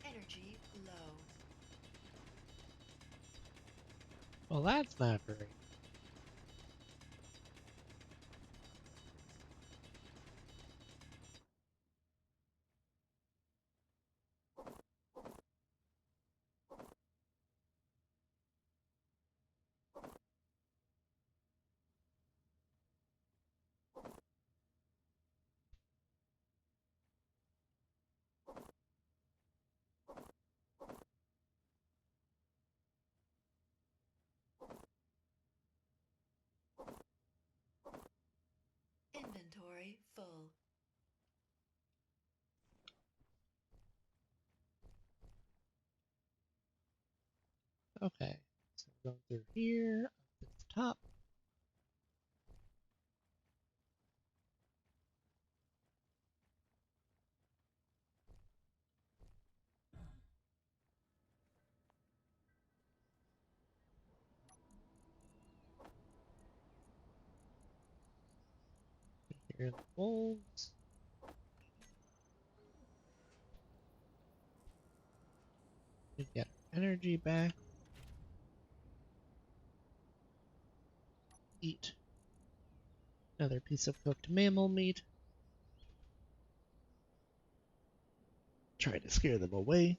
Energy low. Well, that's not great. Inventory full. Okay, so we're going through here, up to the top. Here in the wolves. We get our energy back. Eat another piece of cooked mammal meat. Try to scare them away.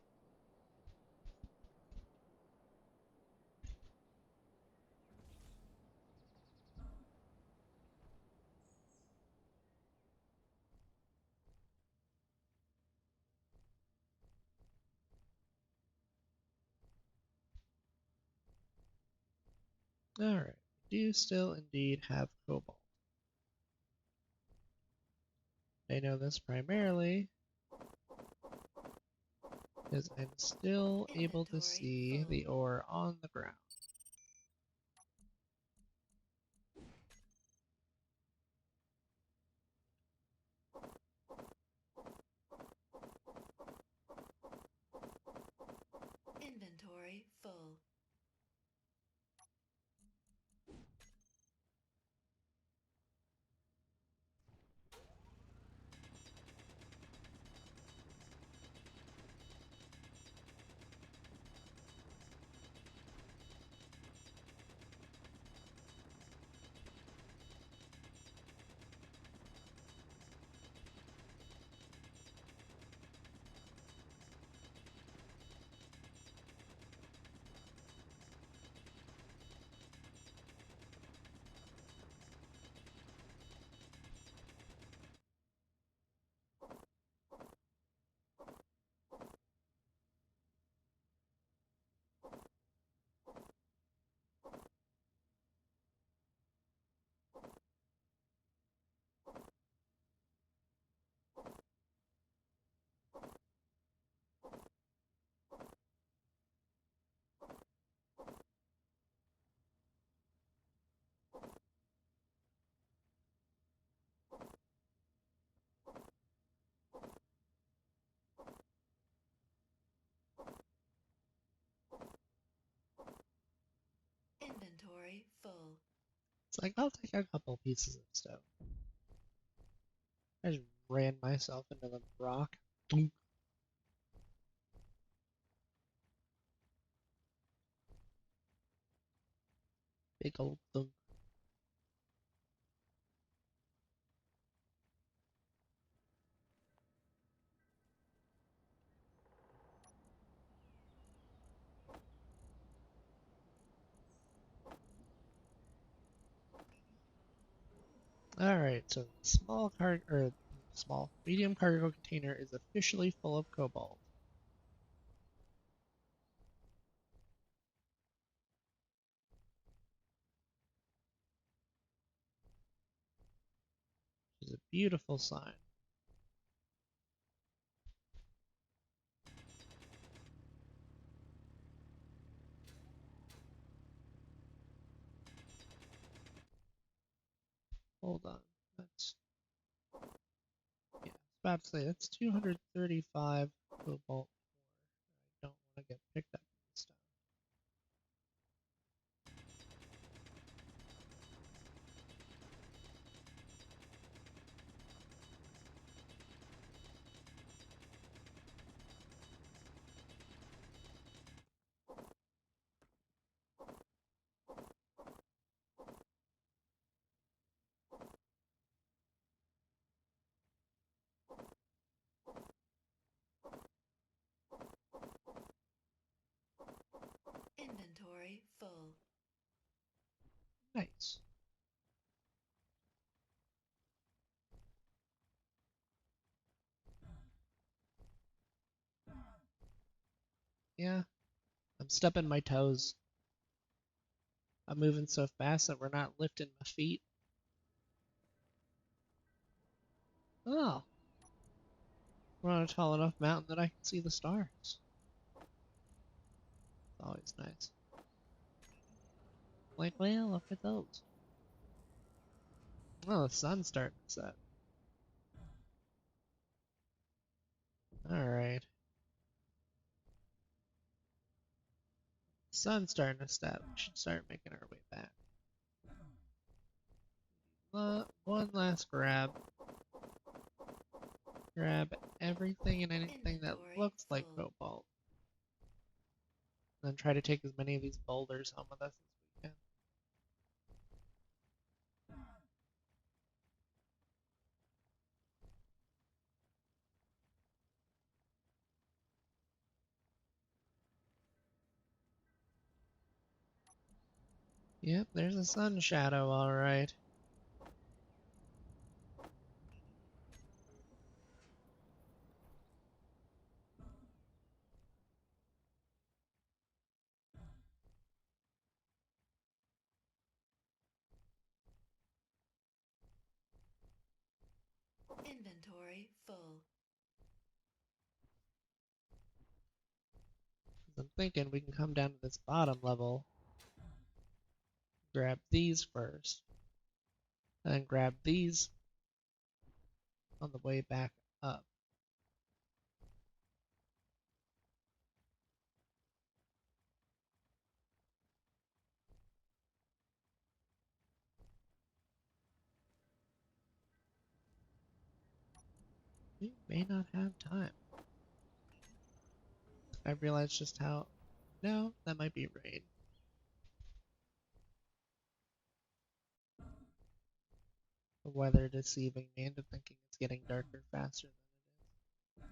Alright, we do still indeed have cobalt. I know this primarily because I'm still able to Inventory see full. the ore on the ground. Inventory It's like, I'll take a couple pieces of stone. I just ran myself into the rock. Thunk. Big old thunk. Alright, so the medium cargo container is officially full of cobalt. Which is a beautiful sign. Hold on. That's yeah, I was about to say that's 235 cobalt. I don't want to get picked up this time. Inventory full. Nice. Yeah, I'm stepping my toes. I'm moving so fast that we're not lifting my feet. Oh, we're on a tall enough mountain that I can see the stars. It's always nice. Like, well, look at those. Oh, the sun's starting to set. Alright. Sun's starting to set. We should start making our way back. One last grab. Grab everything and anything that Inventory looks like full. cobalt. And then try to take as many of these boulders home with us as we can. Yep, there's a sun shadow, alright. Inventory full. I'm thinking we can come down to this bottom level, grab these first, and then grab these on the way back up. We may not have time. I realized just how... No, that might be rain. The weather deceiving me into thinking it's getting darker faster than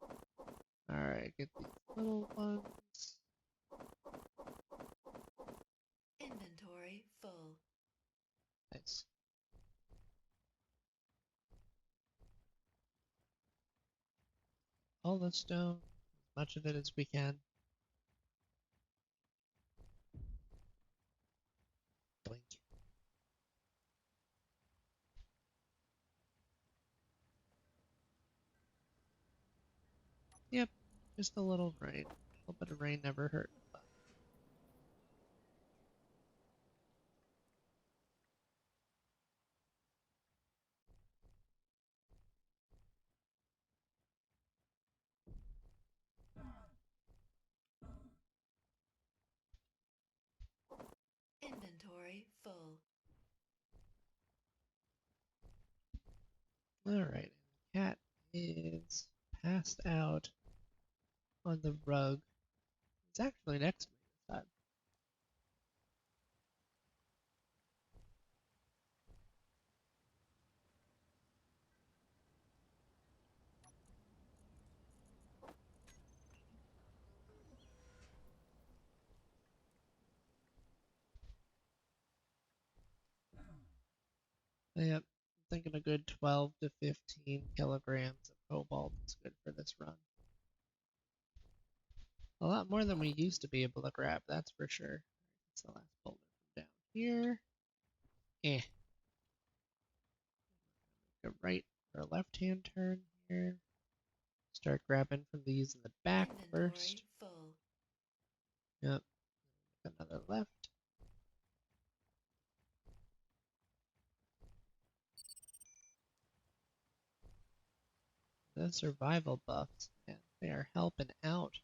it is. Alright, get these little ones. Inventory full. Nice. All the stone, as much of it as we can. Blink. Yep, just a little rain. A little bit of rain never hurt. Inventory full. Alright, the cat is passed out on the rug. It's actually next to me this time. Yep, I'm thinking a good 12 to 15 kilograms of cobalt is good for this run. A lot more than we used to be able to grab, that's for sure. That's the last boulder from down here. Eh. Make a right or left-hand turn here. Start grabbing from these in the back Inventory first. full. Yep. Another left. The survival buffs, man, they are helping out.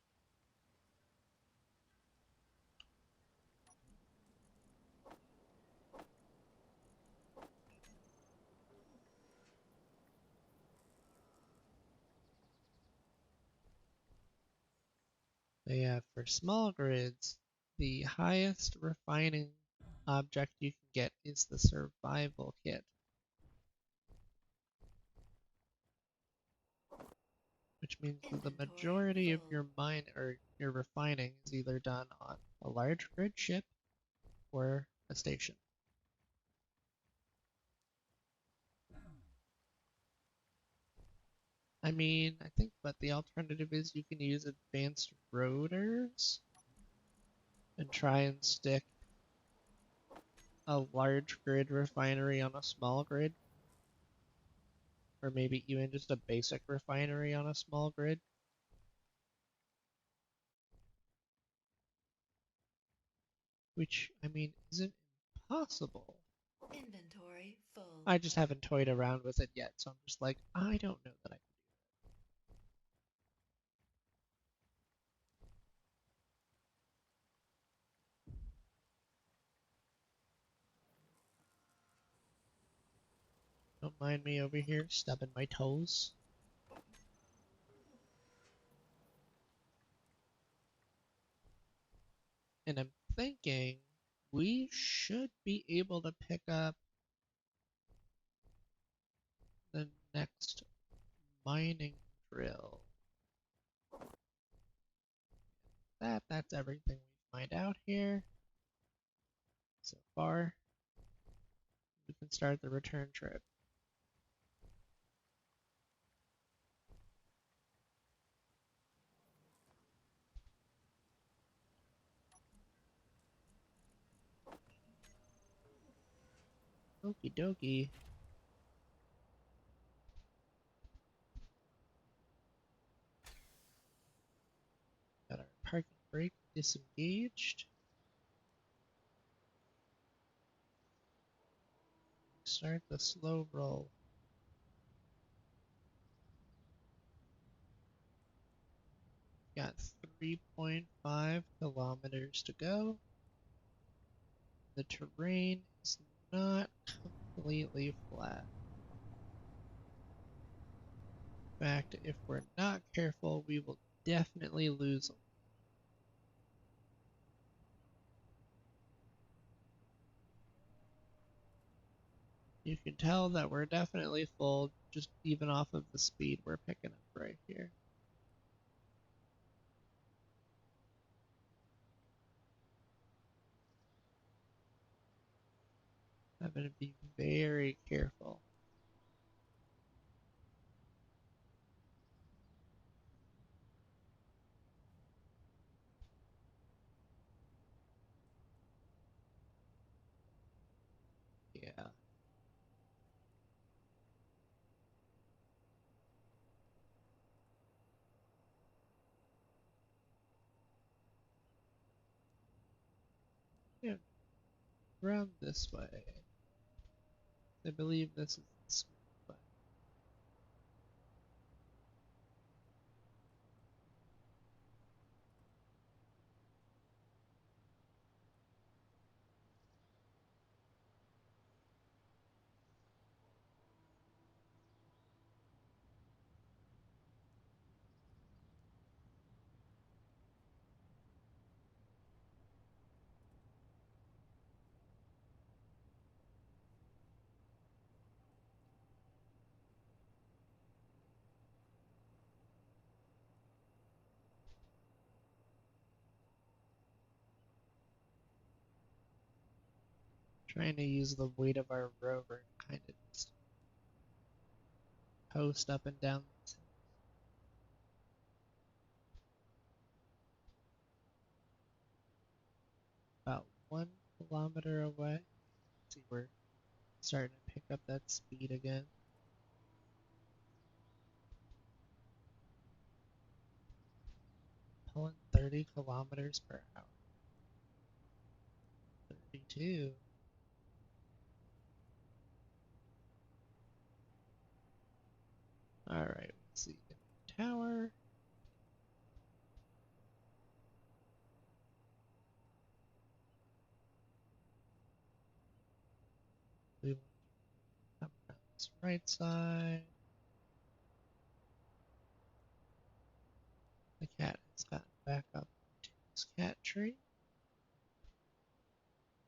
So yeah, for small grids, the highest refining object you can get is the survival kit, which means that the Inventory majority of full. your mine or your refining is either done on a large grid ship or a station. I mean, I think what the alternative is you can use advanced rotors and try and stick a large grid refinery on a small grid, or maybe even just a basic refinery on a small grid. Which, I mean, isn't impossible. Inventory full. I just haven't toyed around with it yet, so I'm just like, I don't know that I don't mind me over here stubbing my toes. And I'm thinking we should be able to pick up the next mining drill. That's everything we find out here so far. We can start the return trip. Okie dokie. Got our parking brake disengaged. Start the slow roll. Got 3.5 kilometers to go. The terrain is not completely flat. In fact, if we're not careful, we will definitely lose them. You can tell that we're definitely full just even off of the speed we're picking up right here. I'm going to be very careful. Yeah. Yeah, around this way. I believe this is the smooth way. Trying to use the weight of our rover to kind of just coast up and down this hill. About 1 kilometer away. See, we're starting to pick up that speed again. Pulling 30 kilometers per hour. 32. Alright, let's see. Tower. We want to come around this right side. The cat has gotten back up to his cat tree.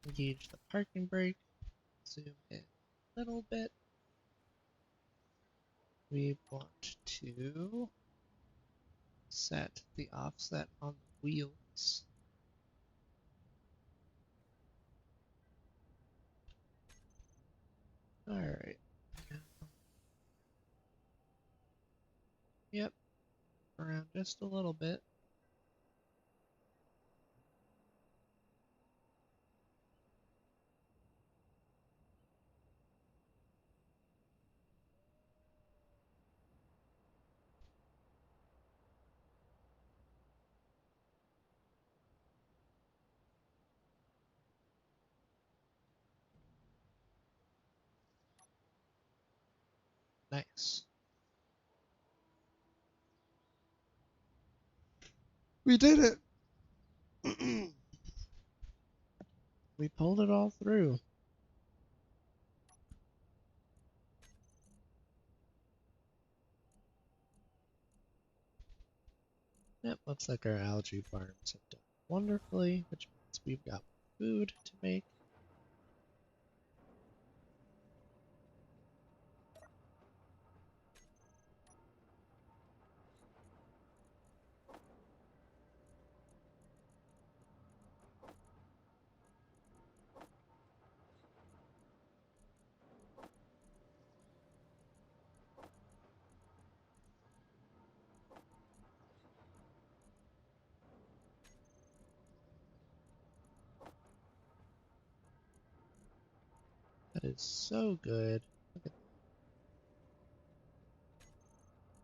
Engage the parking brake. Zoom in a little bit. We want to set the offset on the wheels. Alright. Yep. Around just a little bit. Nice. We did it! We pulled it all through. Yep, looks like our algae farms have done wonderfully, which means we've got food to make. That is so good. Look at the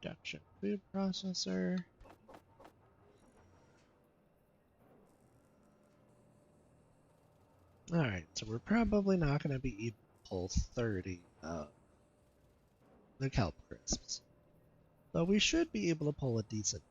production food processor. Alright, so we're probably not going to be able to pull 30 of the kelp crisps. But we should be able to pull a decent.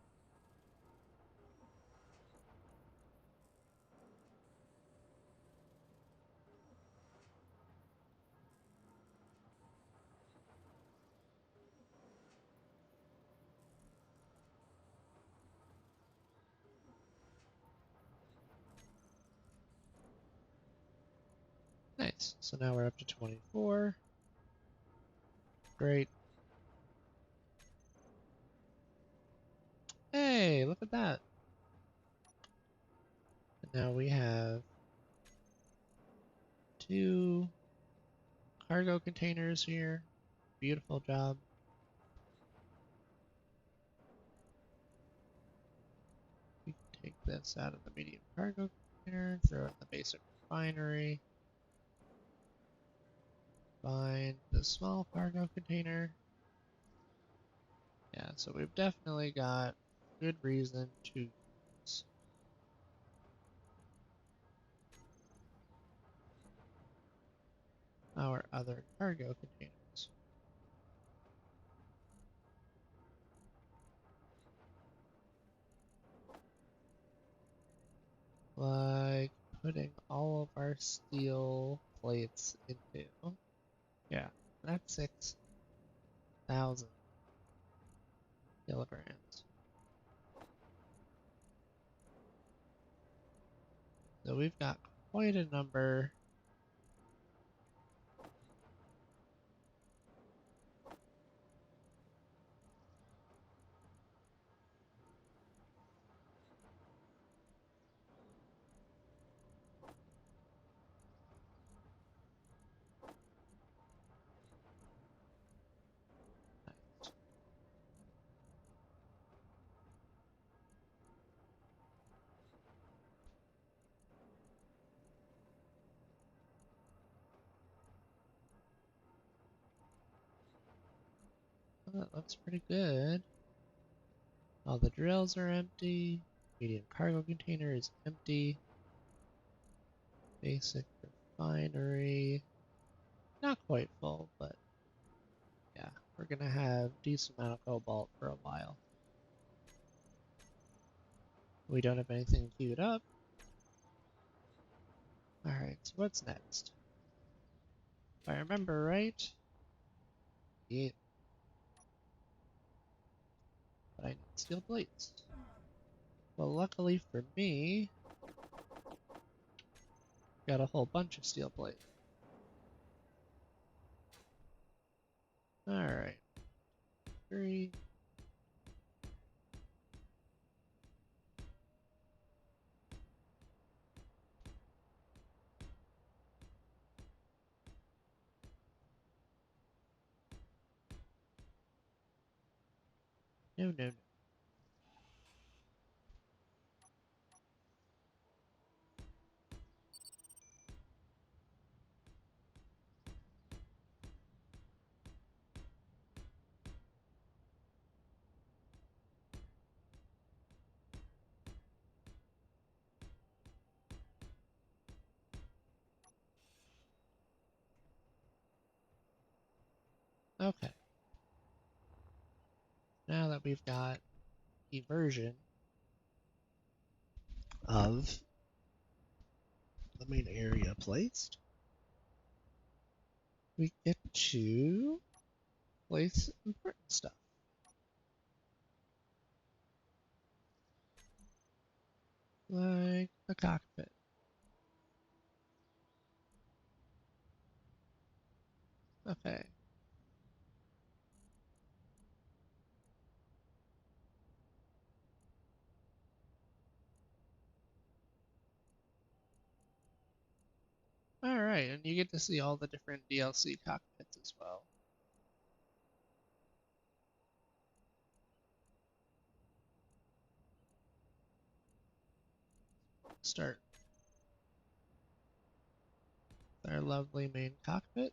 Nice. So now we're up to 24. Great. Hey, look at that. And now we have 2 cargo containers here. Beautiful job. We can take this out of the medium cargo container, throw it in the basic refinery. Find the small cargo container. Yeah, so we've definitely got good reason to use our other cargo containers. Like putting all of our steel plates into. Yeah, that's 6,000 kilograms. So we've got quite a number. That looks pretty good. All the drills are empty. Medium cargo container is empty. Basic refinery. Not quite full, but yeah, we're gonna have decent amount of cobalt for a while. We don't have anything queued up. Alright, so what's next? If I remember right, yeah, but I need steel plates. Well, luckily for me, got a whole bunch of steel plate. Alright, 3. No, no, no. Okay. Now that we've got the version Of the main area placed. we get to place important stuff. Like the cockpit. Okay. Alright, and you get to see all the different DLC cockpits as well. Start with our lovely main cockpit.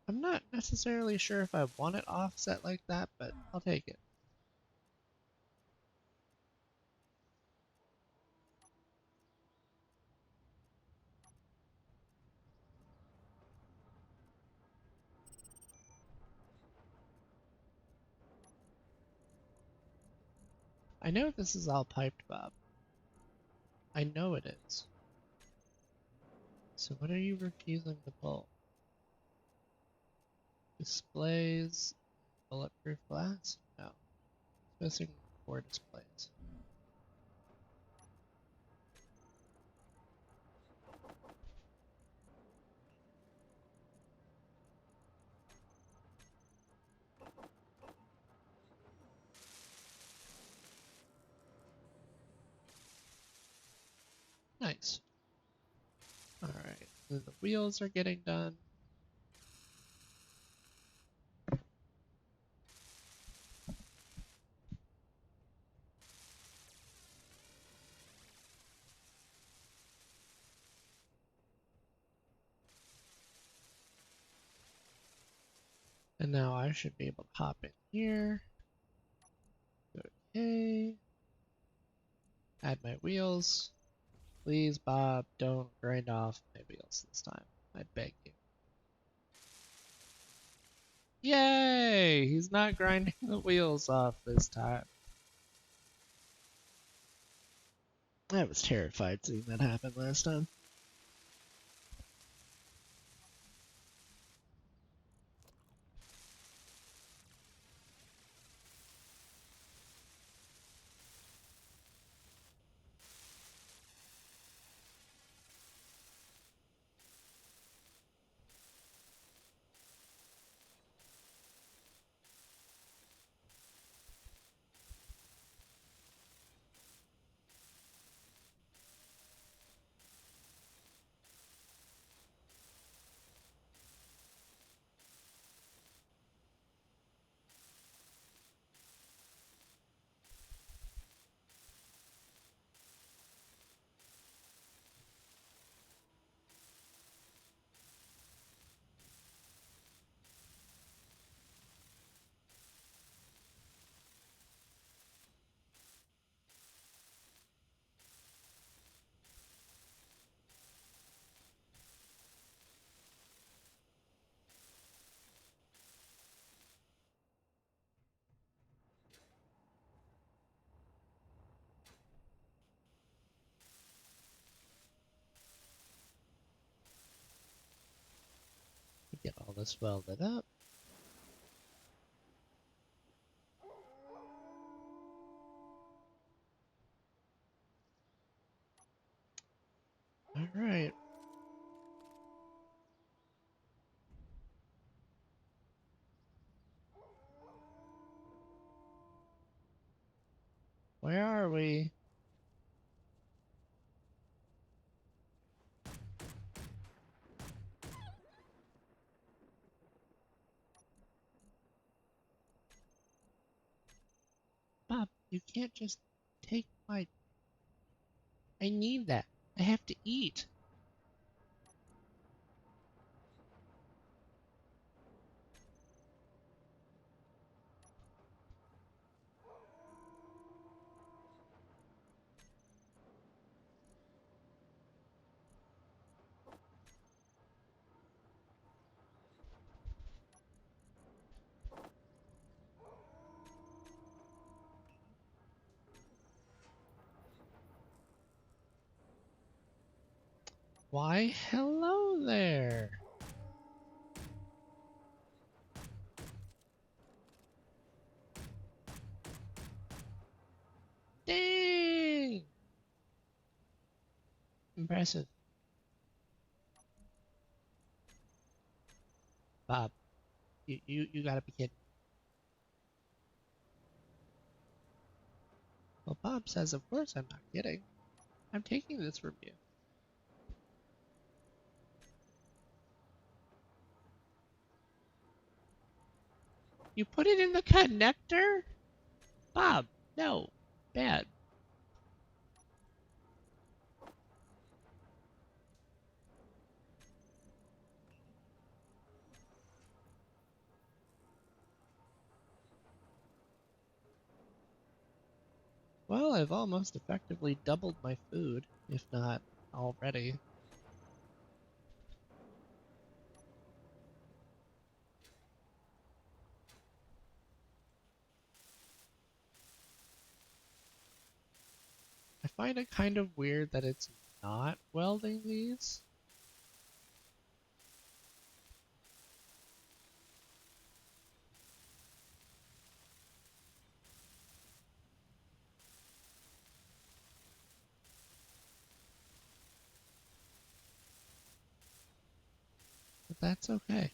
I'm not necessarily sure if I want it offset like that, but I'll take it. I know this is all piped, Bob. I know it is. So what are you refusing to pull? Displays, bulletproof glass? No. It's missing 4 displays. Nice. Alright, then the wheels are getting done. And now I should be able to hop in here. Okay. Add my wheels. Please, Bob, don't grind off my wheels this time. I beg you. Yay! He's not grinding the wheels off this time. I was terrified seeing that happen last time. let's weld it up. All right. Where are we? Bob, you can't just take my... I need that. I have to eat. Why, hello there. Dang! Impressive. Bob, you gotta be kidding. Well, Bob says, of course I'm not kidding. I'm taking this from you. You put it in the connector? Bob, no. Bad. Well, I've almost effectively doubled my food, if not already. I find it kind of weird that it's not welding these. But that's okay.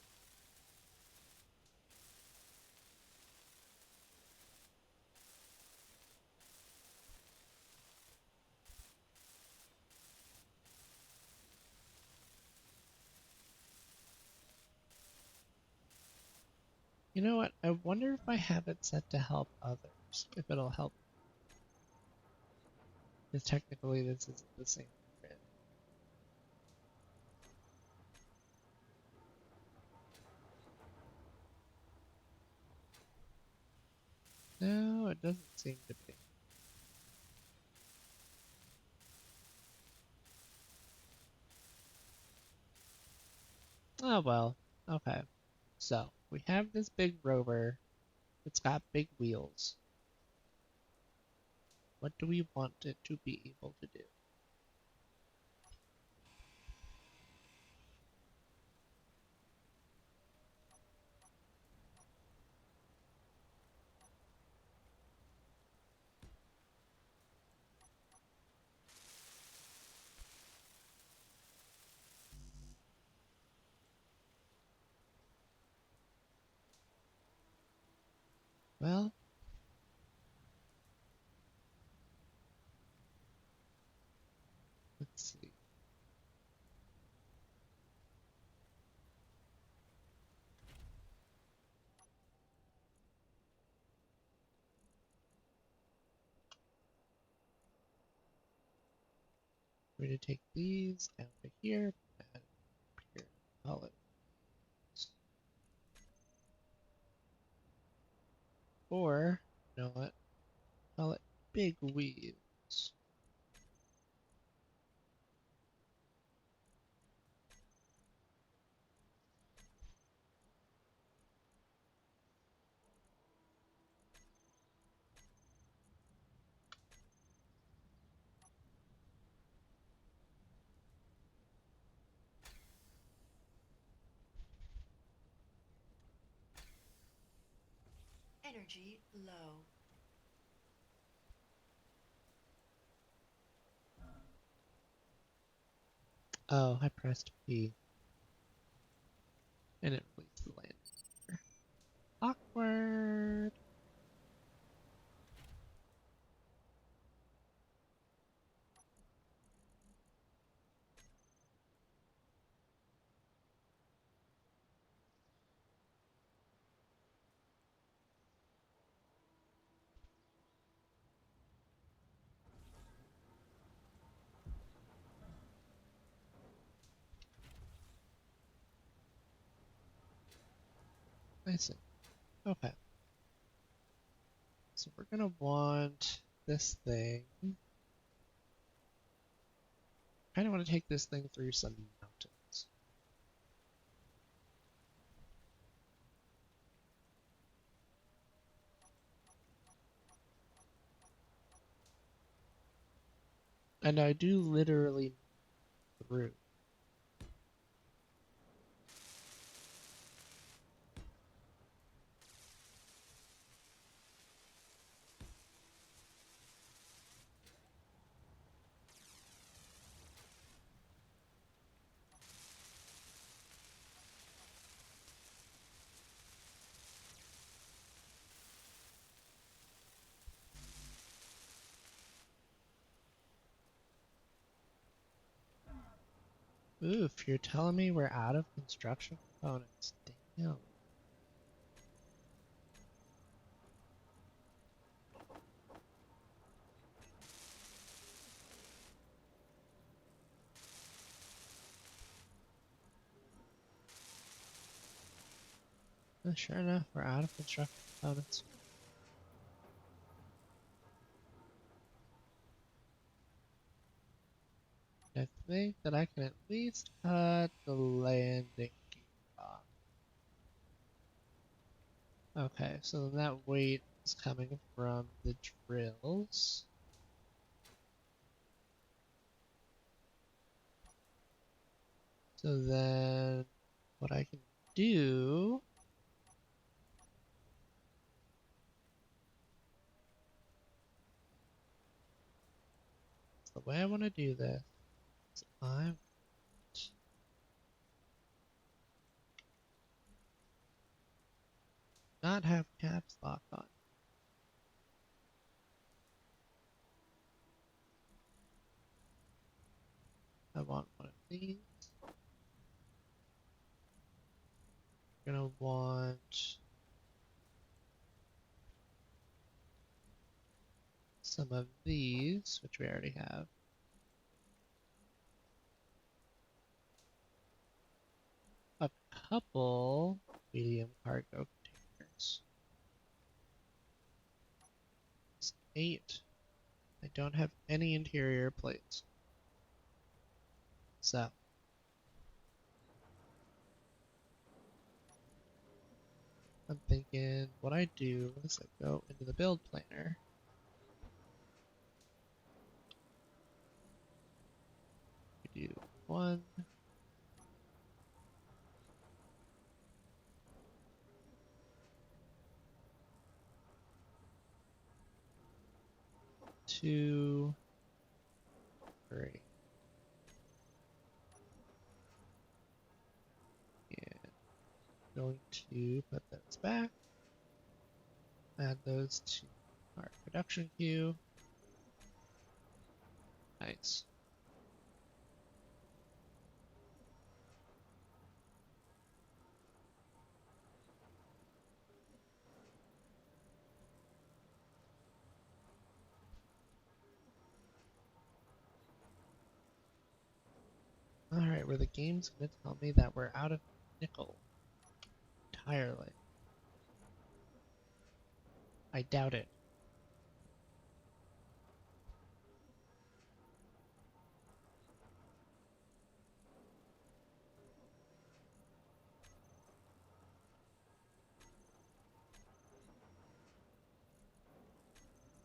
You know what? I wonder if I have it set to help others, if it'll help. Because technically this isn't the same grid. No, it doesn't seem to be. Oh well, okay. So, we have this big rover. It's got big wheels. What do we want it to be able to do? Well, let's see. We're going to take these down to here and here. Call it. Or, you know what? Call it big wheels. Energy low. Oh, I pressed P. And it released the land. Awkward. I see. Okay. So we're gonna want this thing. Kind of want to take this thing through some mountains. And I do literally through. Oof, you're telling me we're out of construction components. Damn. Sure enough, we're out of construction components. I think that I can at least cut the landing gear off. Okay, so then that weight is coming from the drills. So then what I can do is the way I want to do this is I not have caps lock on. I want one of these. I'm gonna want some of these, which we already have. A couple medium cargo containers. It's 8. I don't have any interior plates. So I'm thinking what I do is I go into the build planner. We do 1, 2, 3. And going to put those back. Add those to our production queue. Nice. Alright, where the game's gonna tell me that we're out of nickel entirely. I doubt it.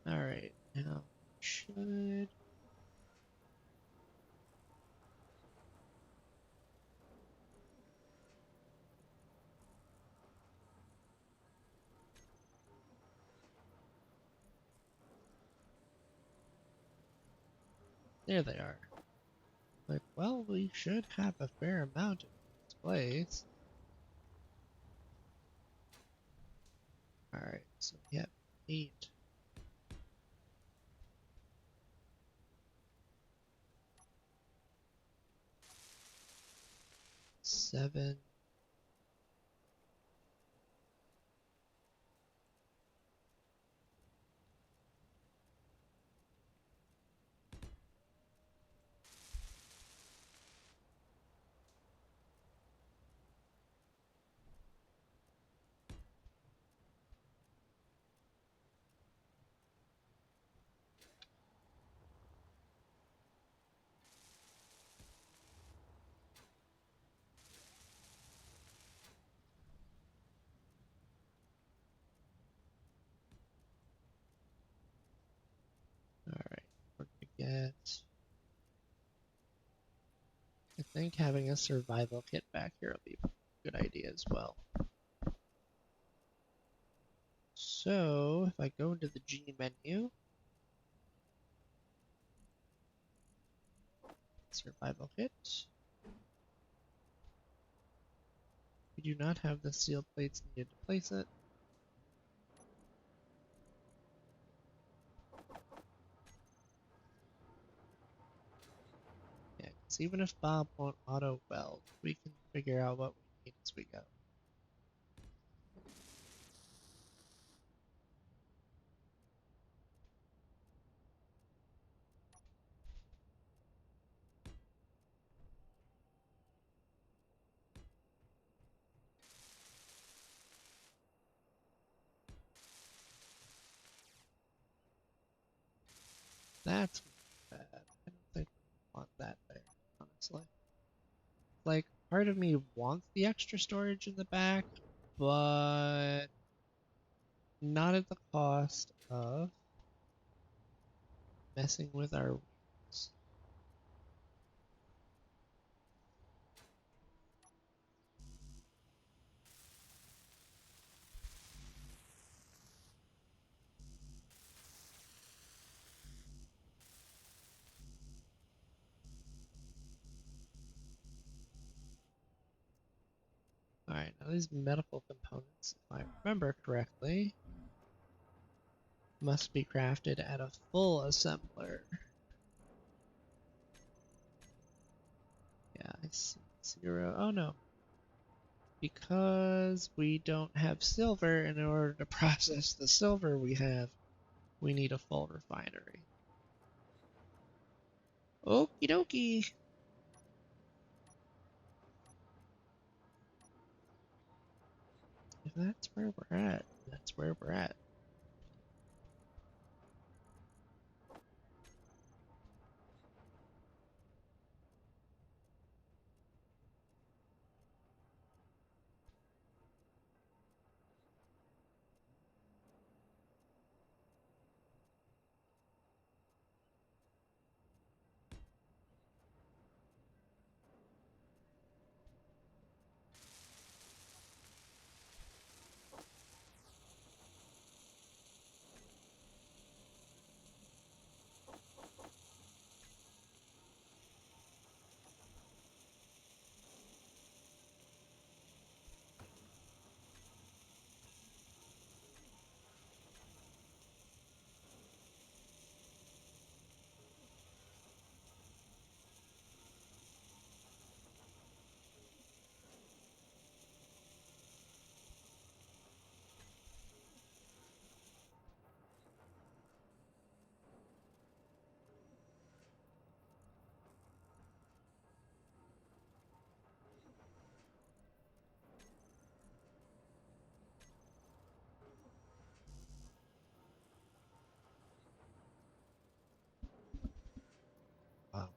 Alright, now should There they are. Like, well, we should have a fair amount in this place. Alright, so we have 8. Seven. Alright, we're gonna get. I think having a survival kit back here will be a good idea as well. So, if I go into the G menu, survival kit, we do not have the steel plates needed to place it. Yeah, because even if Bob won't auto weld, we can figure out what we need as we go. That's bad. I don't think we want that there, honestly. Like, part of me wants the extra storage in the back, but not at the cost of messing with our wheels. Alright, now these medical components, if I remember correctly, must be crafted at a full assembler. Yeah, I see. 0. Oh no. Because we don't have silver, in order to process the silver we have, we need a full refinery. Okie dokie. If that's where we're at, that's where we're at. Wow.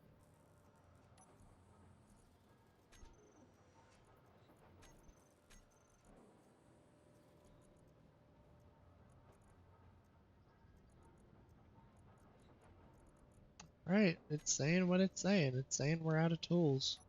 Right, it's saying what it's saying. It's saying we're out of tools.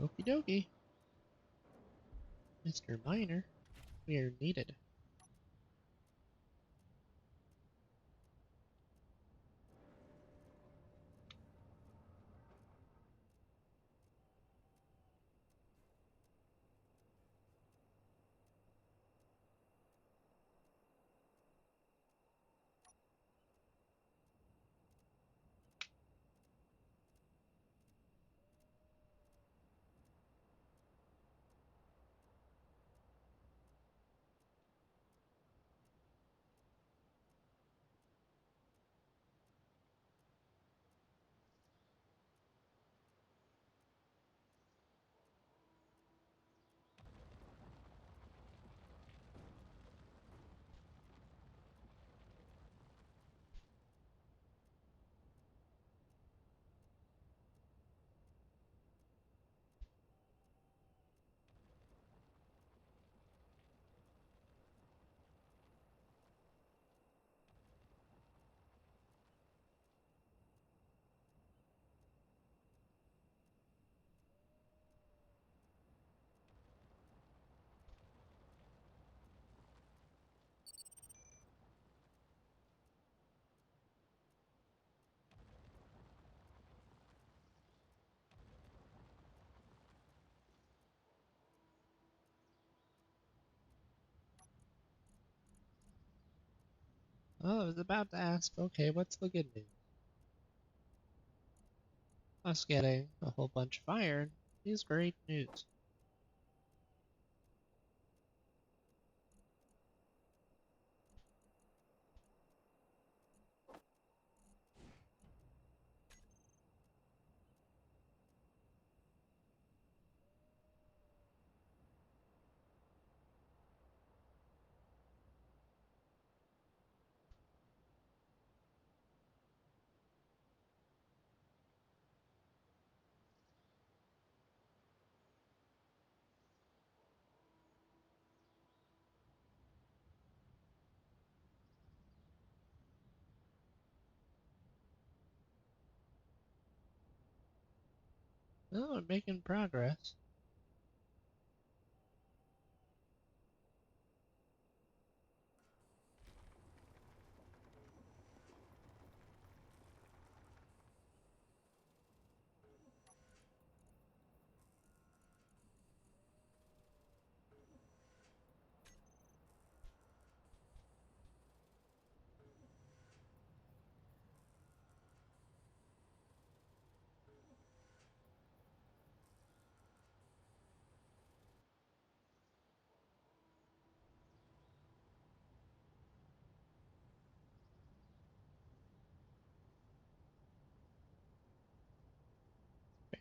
Okie dokie, Mr. Miner. We are needed. Oh, I was about to ask, okay, what's the good news? Us getting a whole bunch of iron is great news. Oh, I'm making progress.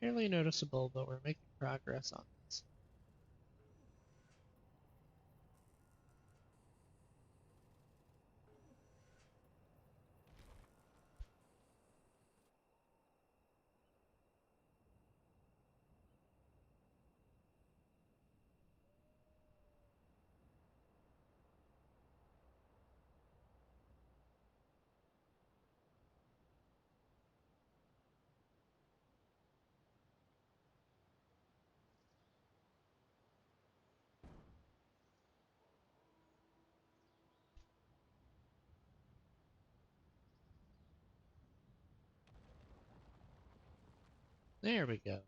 Barely noticeable, but we're making progress on this. There we go.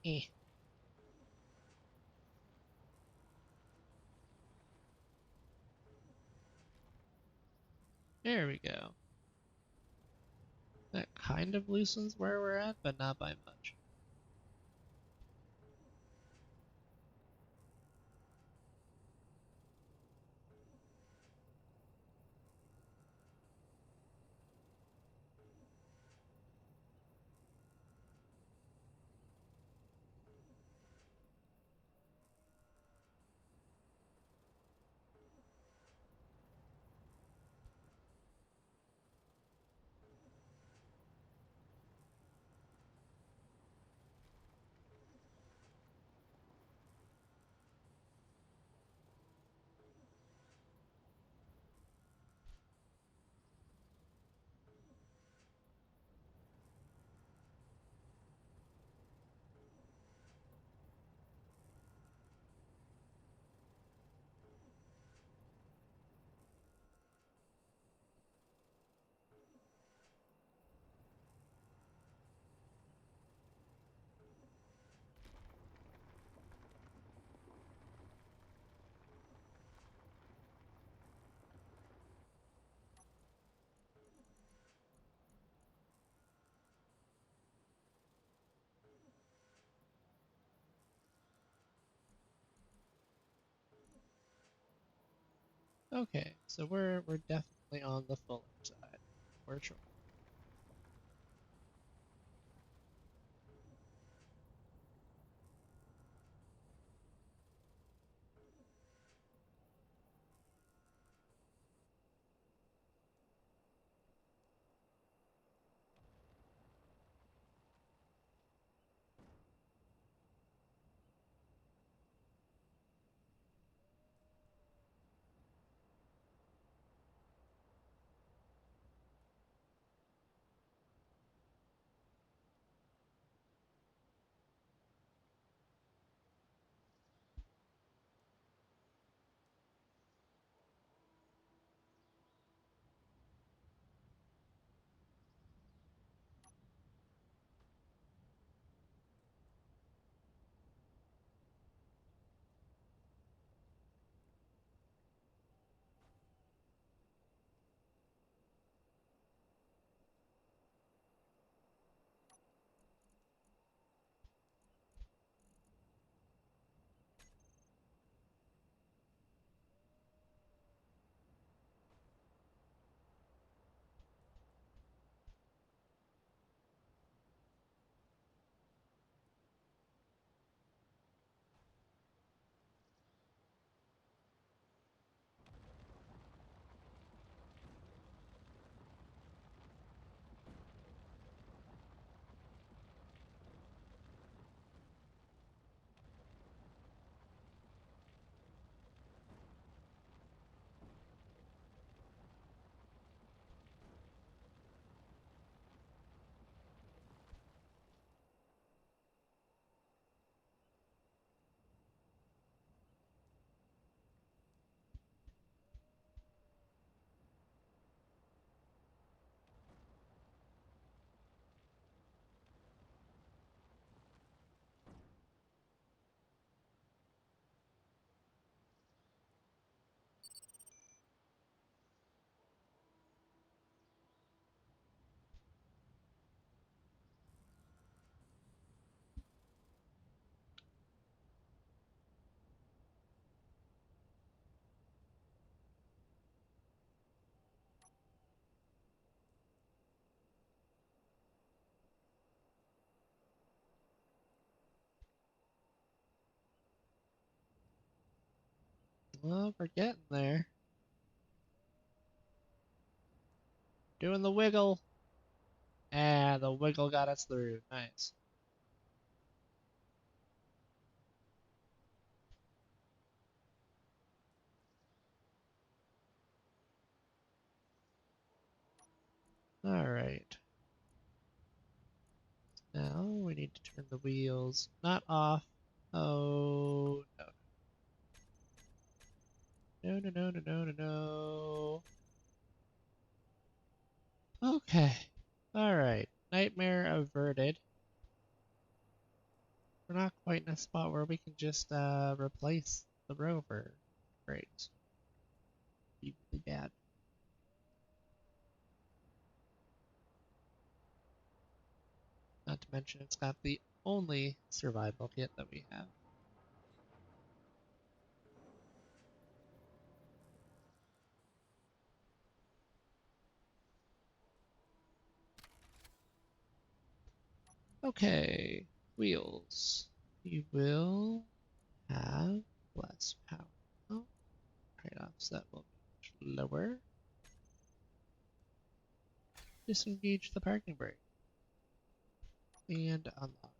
Eh. There we go. That kind of loosens where we're at, but not by much. Okay, so we're definitely on the fuller side, for sure. Well, we're getting there. Doing the wiggle. Ah, the wiggle got us through. Nice. Alright. Now we need to turn the wheels not off. Oh, no. No, no, no, no, no, no, no. Okay. Alright. Nightmare averted. we're not quite in a spot where we can just replace the rover. Great. Be really bad. Not to mention it's got the only survival kit that we have. Okay, wheels. We will have less power. Oh, trade-offs that will be much lower. Disengage the parking brake. And unlock.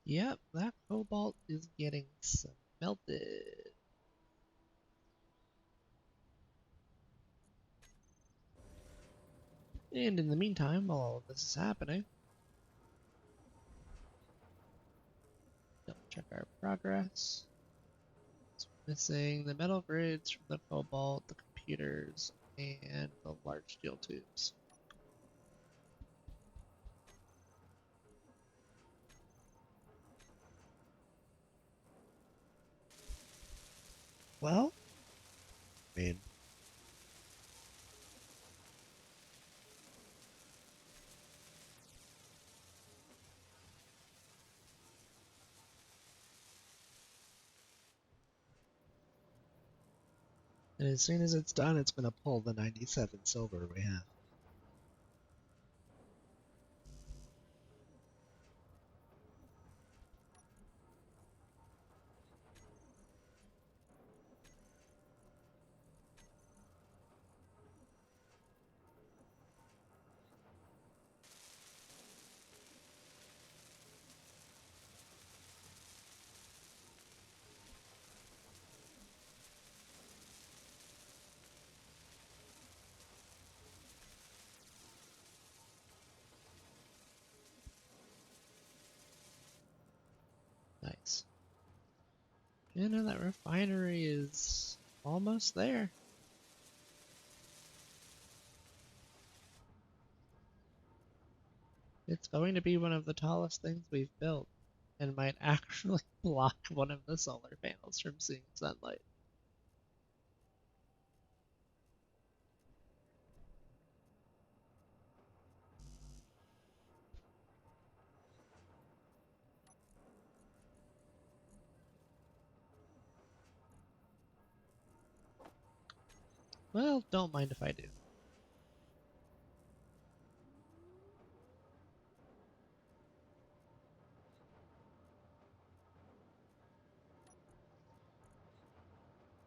Yep, that cobalt is getting smelted. And in the meantime, while all of this is happening, double check our progress. So missing the metal grids from the cobalt, the computers, and the large steel tubes. Well, I mean, and as soon as it's done, it's going to pull the 97 silver we have. Nice. You know, that refinery is almost there. It's going to be one of the tallest things we've built, and might actually block one of the solar panels from seeing sunlight. Well, don't mind if I do.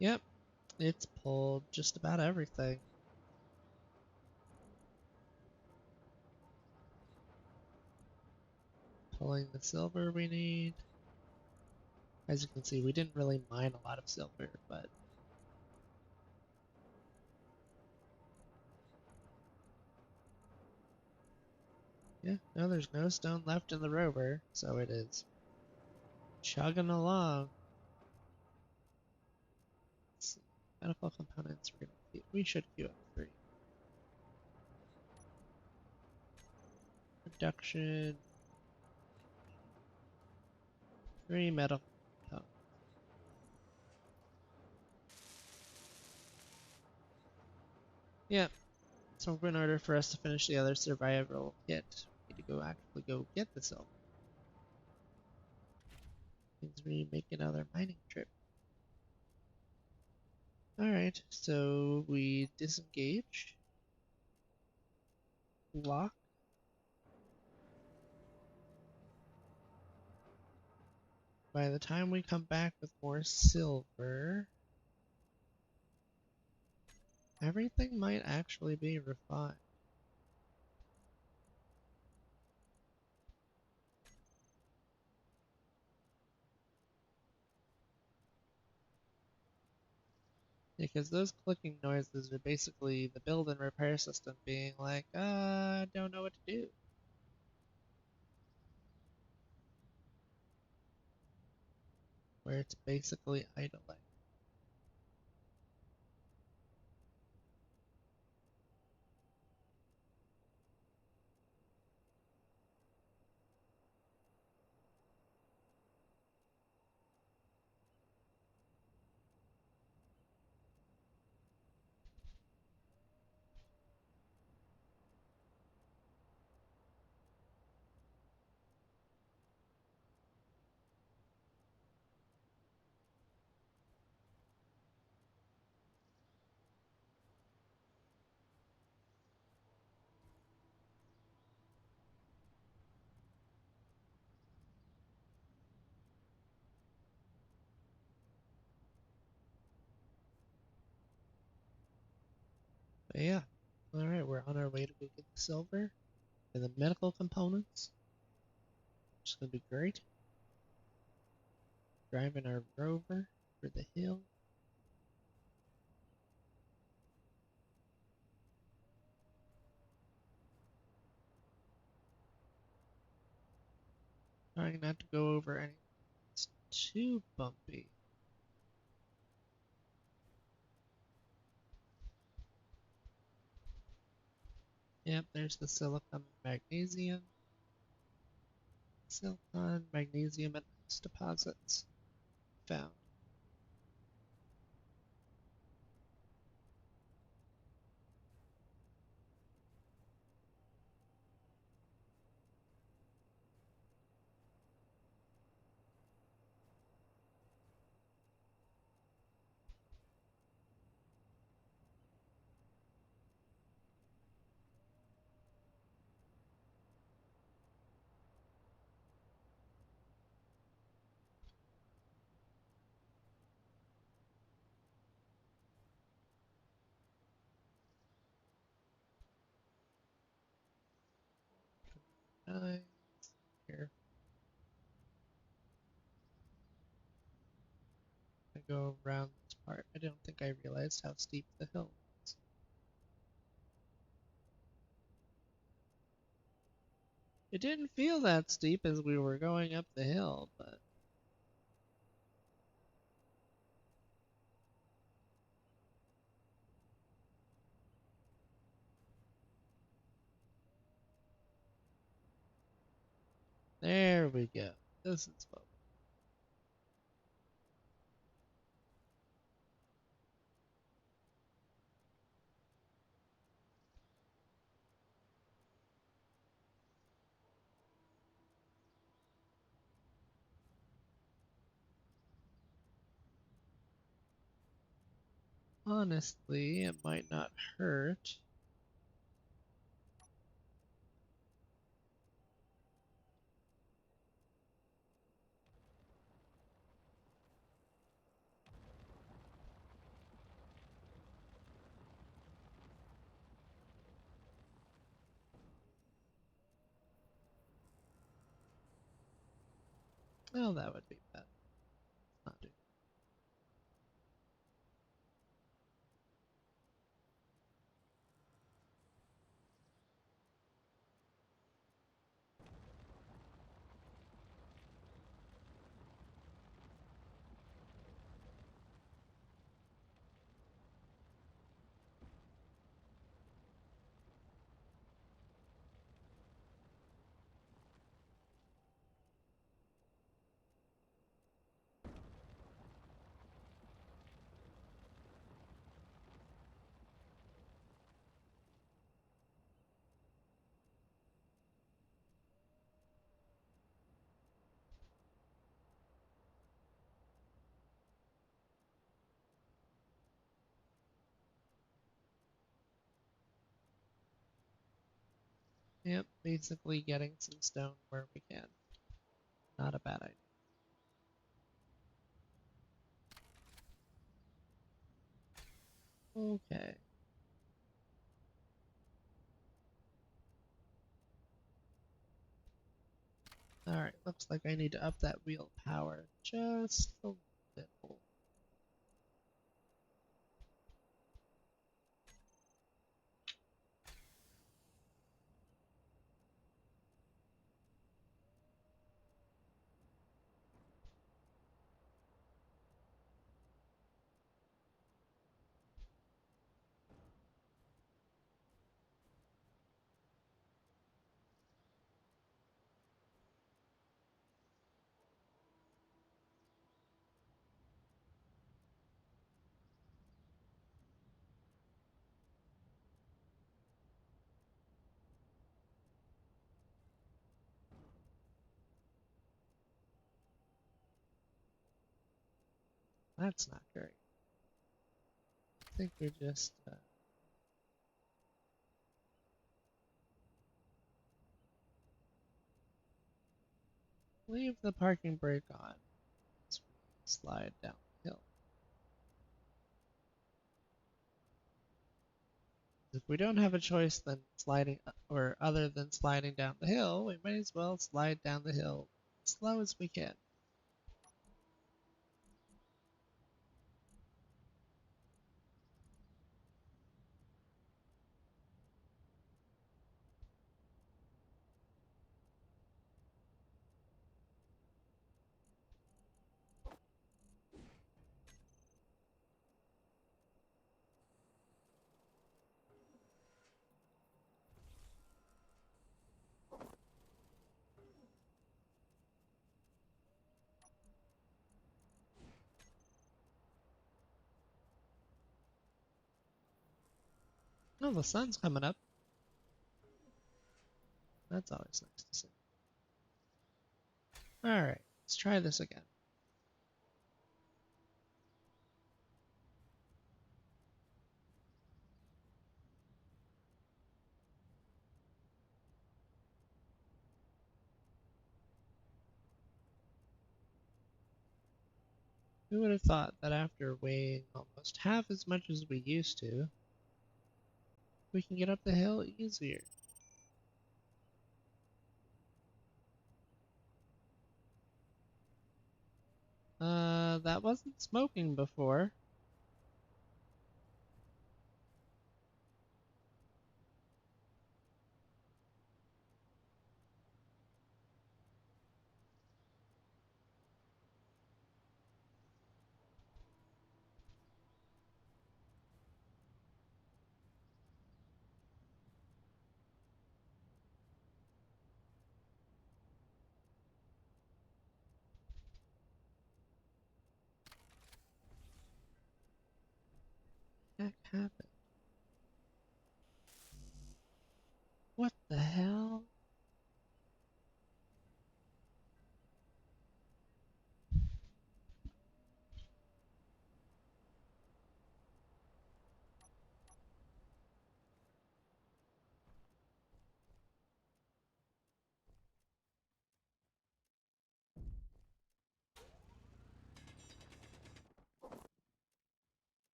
Yep, it's pulled just about everything. Pulling the silver we need. As you can see, we didn't really mine a lot of silver, but yeah, no, there's no stone left in the rover, so it is chugging along. Let's see. Medical components, we should queue up 3. Production, 3 metal components. Yep. So in order for us to finish the other survival kit, we need to actually go get the silver. Means we make another mining trip. Alright, so we disengage. Lock. By the time we come back with more silver, everything might actually be refined. Because those clicking noises are basically the build and repair system being like, I don't know what to do. Where it's basically idling. But yeah. Alright, we're on our way to go get the silver and the medical components. Which is gonna be great. Driving our Rover for the hill. Trying not to go over anything that's too bumpy. Yep, there's the silicon and magnesium. Silicon, magnesium, and ice deposits found. Nice. Here, I go around this part. I don't think I realized how steep the hill was. It didn't feel that steep as we were going up the hill, but there we go. This is what. Honestly, it might not hurt. Oh, that would be bad. Not do. Yep, basically getting some stone where we can. Not a bad idea. Okay. Alright, looks like I need to up that wheel power just a little. that's not great. I think we just leave the parking brake on as we slide down the hill. If we don't have a choice than sliding, or other than sliding down the hill, we might as well slide down the hill as slow as we can. Oh, the sun's coming up. That's always nice to see. Alright, let's try this again. Who would have thought that after weighing almost half as much as we used to, we can get up the hill easier? That wasn't smoking before. What the heck happened? What the hell?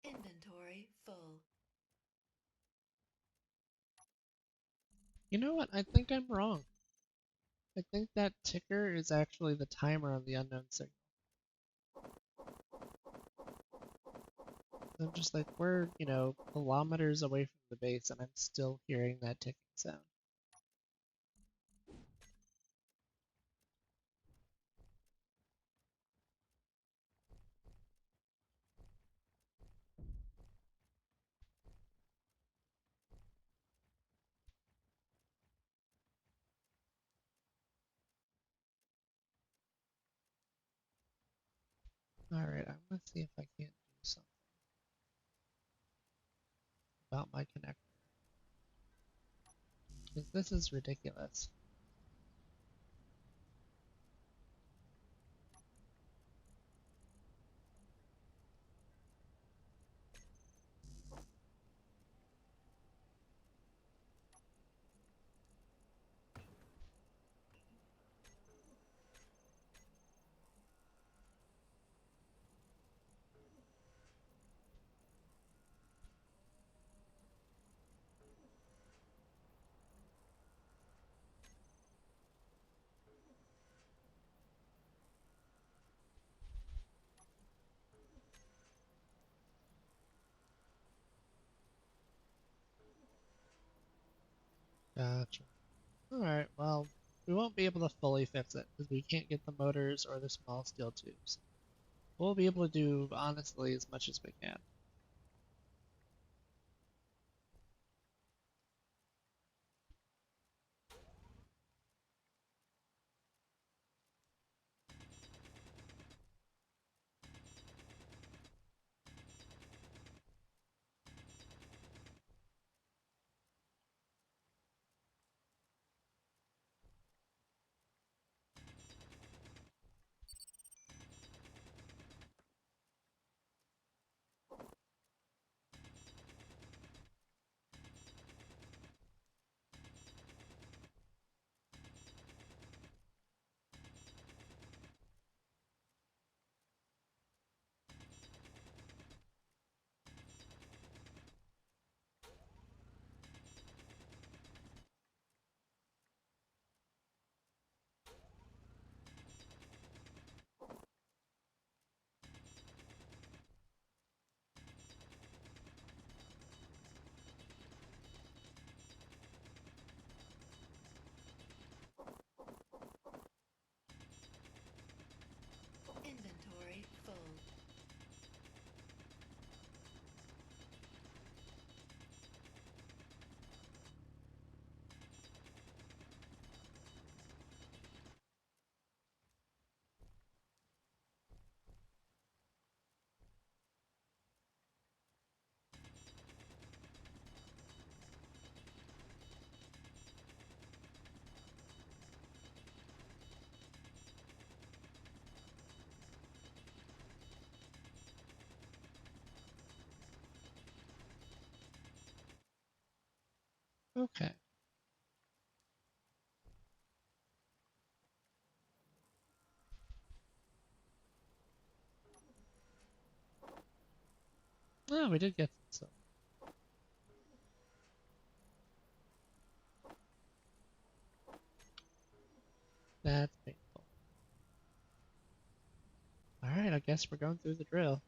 Inventory full. You know what? I think I'm wrong. I think that ticker is actually the timer on the unknown signal. I'm just like, we're, kilometers away from the base and I'm still hearing that ticking sound. Alright, I'm gonna see if I can't do something about my connector. Because this is ridiculous. Gotcha. Alright, well, we won't be able to fully fix it because we can't get the motors or the small steel tubes. We'll be able to do, honestly, as much as we can. Inventory full. Okay. Oh, we did get some. That's painful. Alright, I guess we're going through the drill.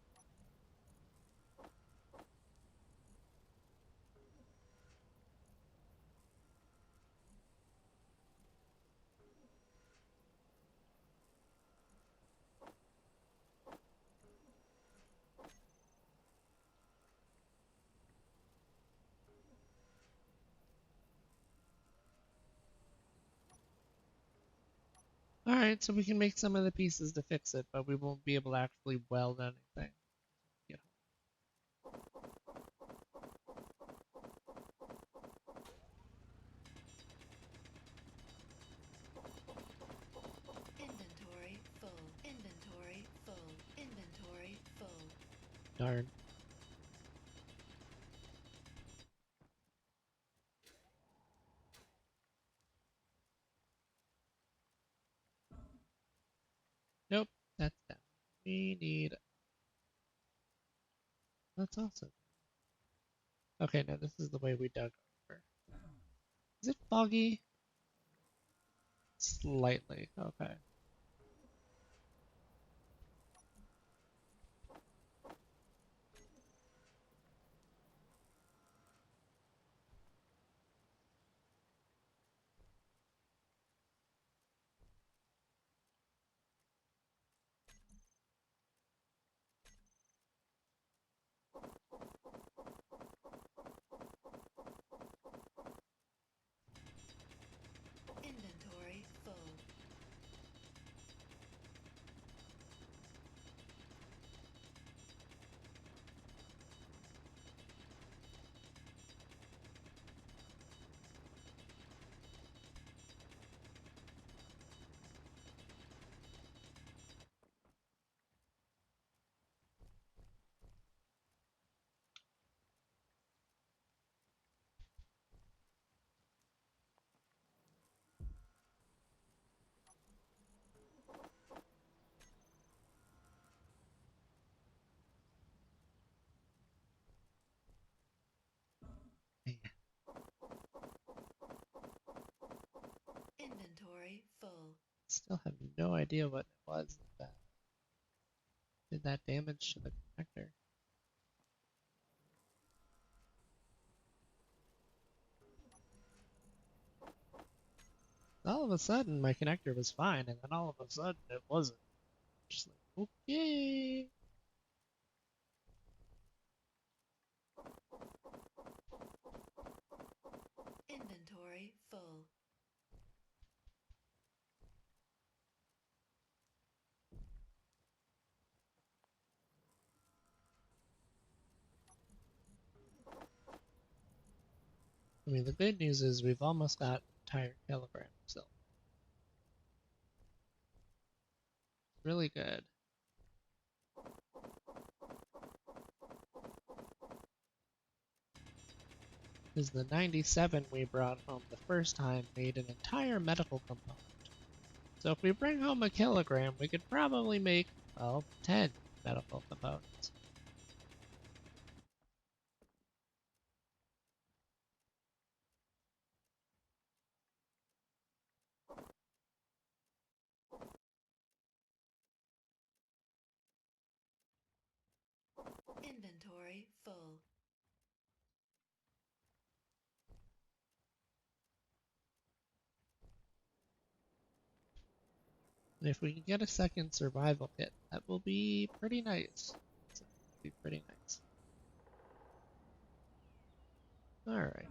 Alright, so we can make some of the pieces to fix it, but we won't be able to actually weld anything. Get Inventory full. Inventory full. Inventory full. Darn. Nope, that's down. We need. That's awesome. Okay, now this is the way we dug over. Is it foggy? Slightly. Okay. Inventory full. Man, Inventory full. still have no idea what it was that did that damage to the connector. All of a sudden, my connector was fine, and then all of a sudden, it wasn't. Just like, okay. Inventory full. I mean, the good news is we've almost got an entire kilogram of silk. Really good. Because the 97 we brought home the first time made an entire medical component. So if we bring home a kilogram, we could probably make, well, 10 medical components. Inventory full. And if we can get a second survival kit, that will be pretty nice. So, be pretty nice. Alright.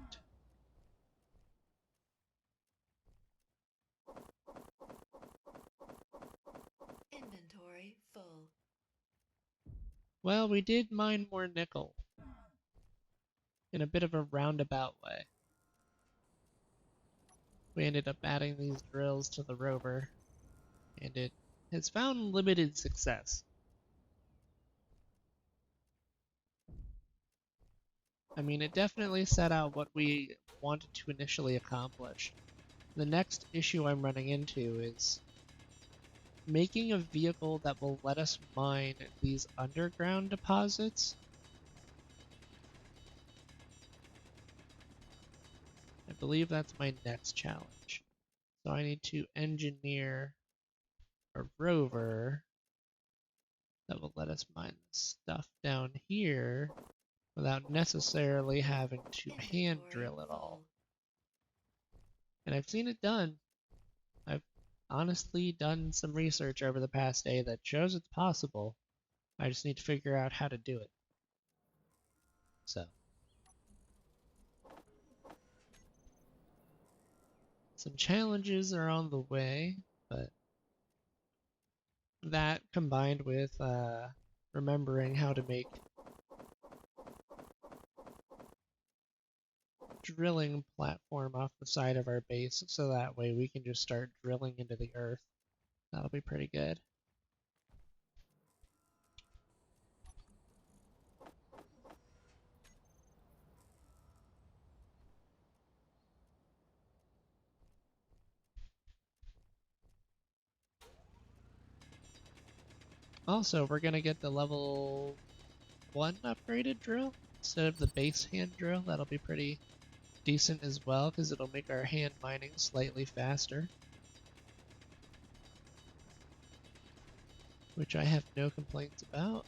Inventory full. Well, we did mine more nickel. In a bit of a roundabout way. We ended up adding these drills to the Rover, and it has found limited success. I mean, it definitely set out what we wanted to initially accomplish. The next issue I'm running into is making a vehicle that will let us mine these underground deposits. I believe that's my next challenge. So I need to engineer a rover that will let us mine stuff down here without necessarily having to hand drill it all. And I've seen it done. I've honestly done some research over the past day that shows it's possible. I just need to figure out how to do it. So, some challenges are on the way, but that combined with remembering how to make drilling platform off the side of our base so that way we can just start drilling into the earth. That'll be pretty good. Also, we're gonna get the level 1 upgraded drill instead of the base hand drill. That'll be pretty decent as well because it'll make our hand mining slightly faster, which I have no complaints about.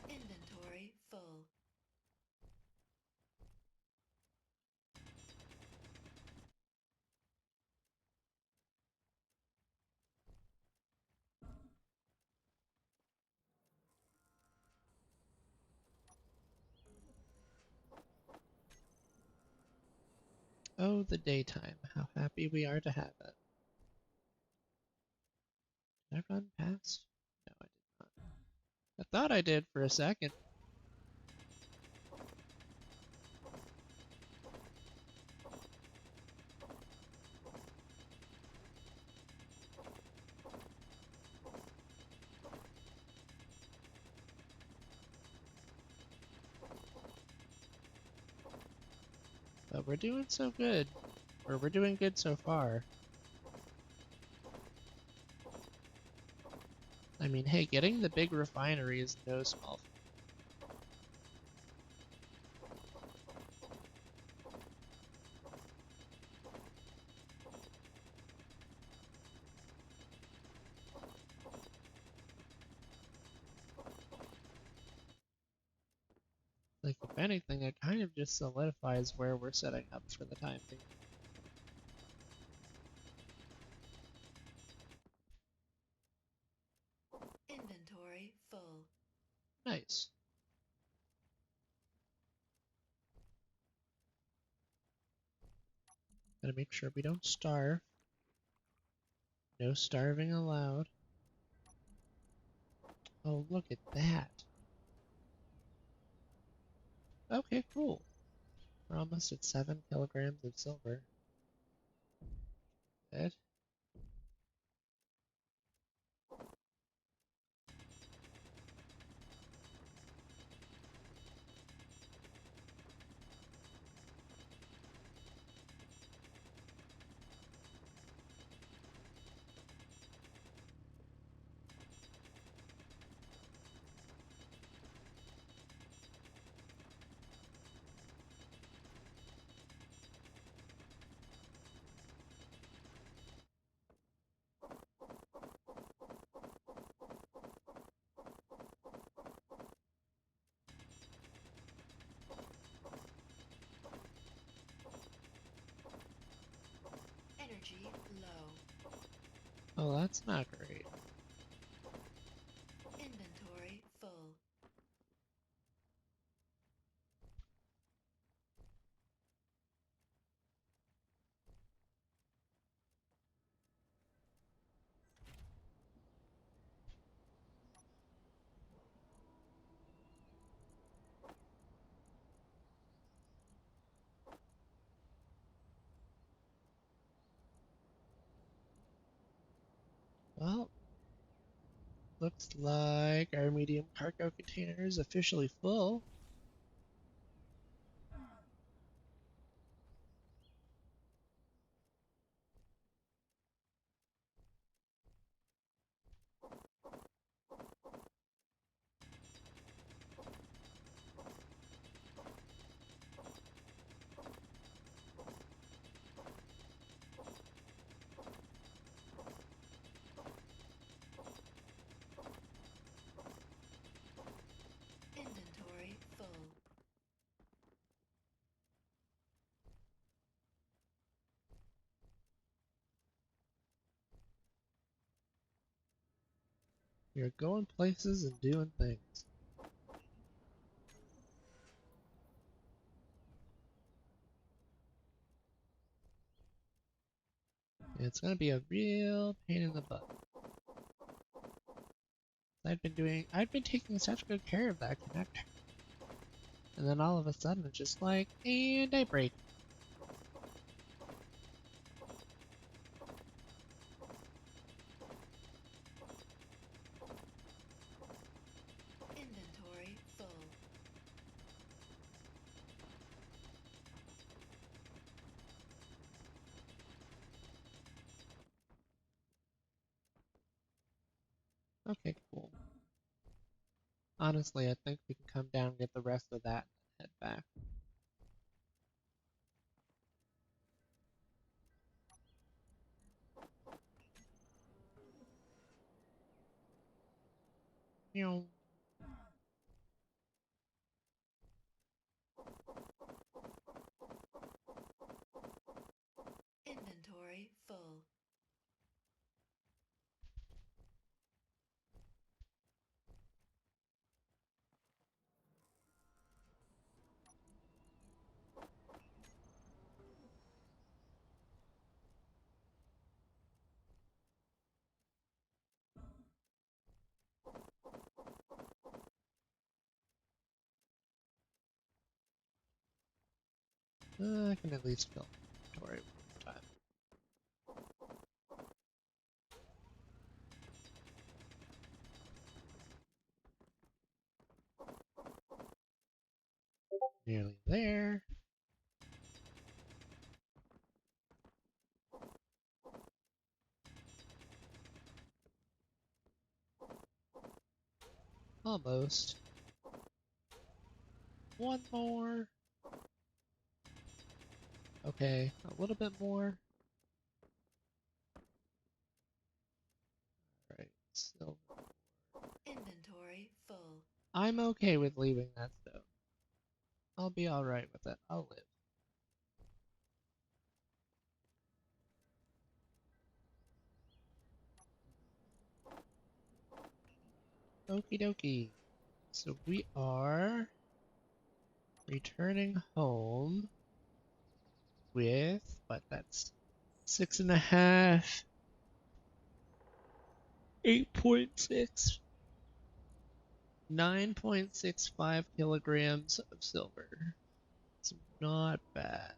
Inventory full. Oh, the daytime. How happy we are to have it. Did I run past? No, I did not. I thought I did for a second. But we're doing so good. Or we're doing good so far. I mean, hey, getting the big refinery is no small feat. anything, it kind of just solidifies where we're setting up for the time being. Inventory full. Nice. Gotta make sure we don't starve. No starving allowed. Oh, look at that. Okay, cool. We're almost at 7 kilograms of silver. Good. Energy low. Oh, that's not great. Inventory full. Well, looks like our medium cargo container is officially full. Inventory full. You're going places and doing things. It's gonna be a real pain in the butt. I've been taking such good care of that connector. And then all of a sudden it's just like, and I break. Inventory full. Okay, cool. Honestly, I think we can come down and get the rest of that and head back. You know, Inventory full. I can at least fill inventory one more time. Nearly there. Almost. One more. Okay, a little bit more. Alright, silver. Inventory full. I'm okay with leaving that stone. I'll be alright with it. I'll live. Okie dokie. So we are returning home with what? That's 6.5, 8.6, 9.65 kilograms of silver. It's not bad.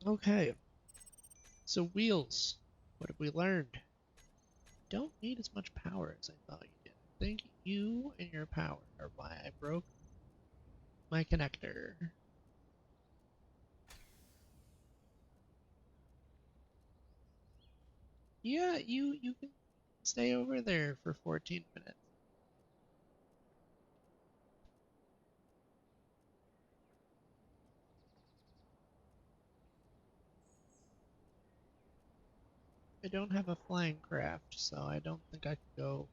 Okay, so wheels. What have we learned? Don't need as much power as I thought you did. I think you and your power are why I broke my connector. Yeah, you can stay over there for 14 minutes. I don't have a flying craft, so I don't think I could go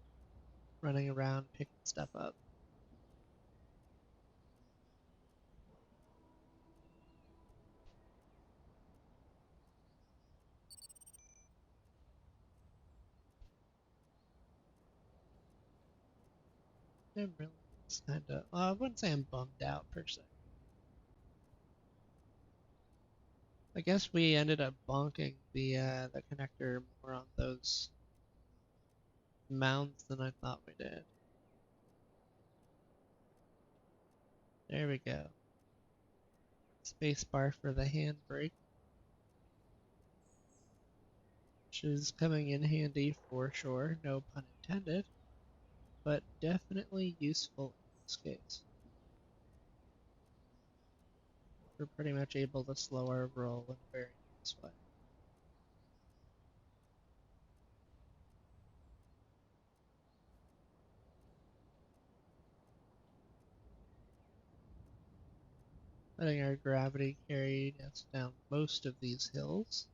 running around picking stuff up. I'm really kinda, well, I wouldn't say I'm bummed out per se. I guess we ended up bonking the connector more on those mounds than I thought we did. There we go. Spacebar for the handbrake, which is coming in handy for sure, no pun intended, but definitely useful in this case. We're pretty much able to slow our roll in a very nice way. Letting our gravity carry us down most of these hills.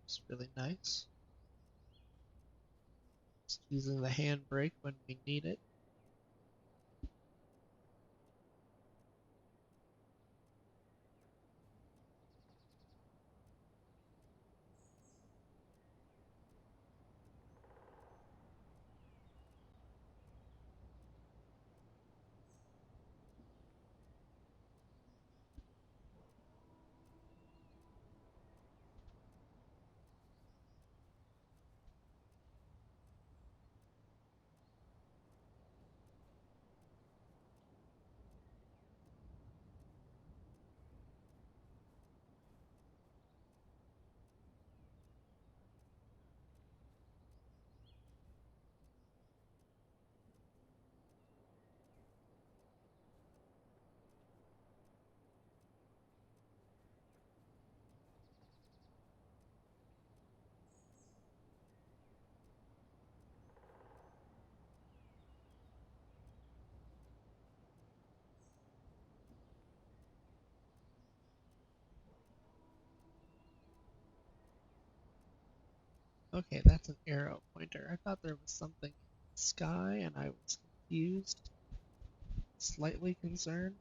It's really nice. Just using the handbrake when we need it. Okay, that's an arrow pointer. I thought there was something in the sky and I was confused, slightly concerned.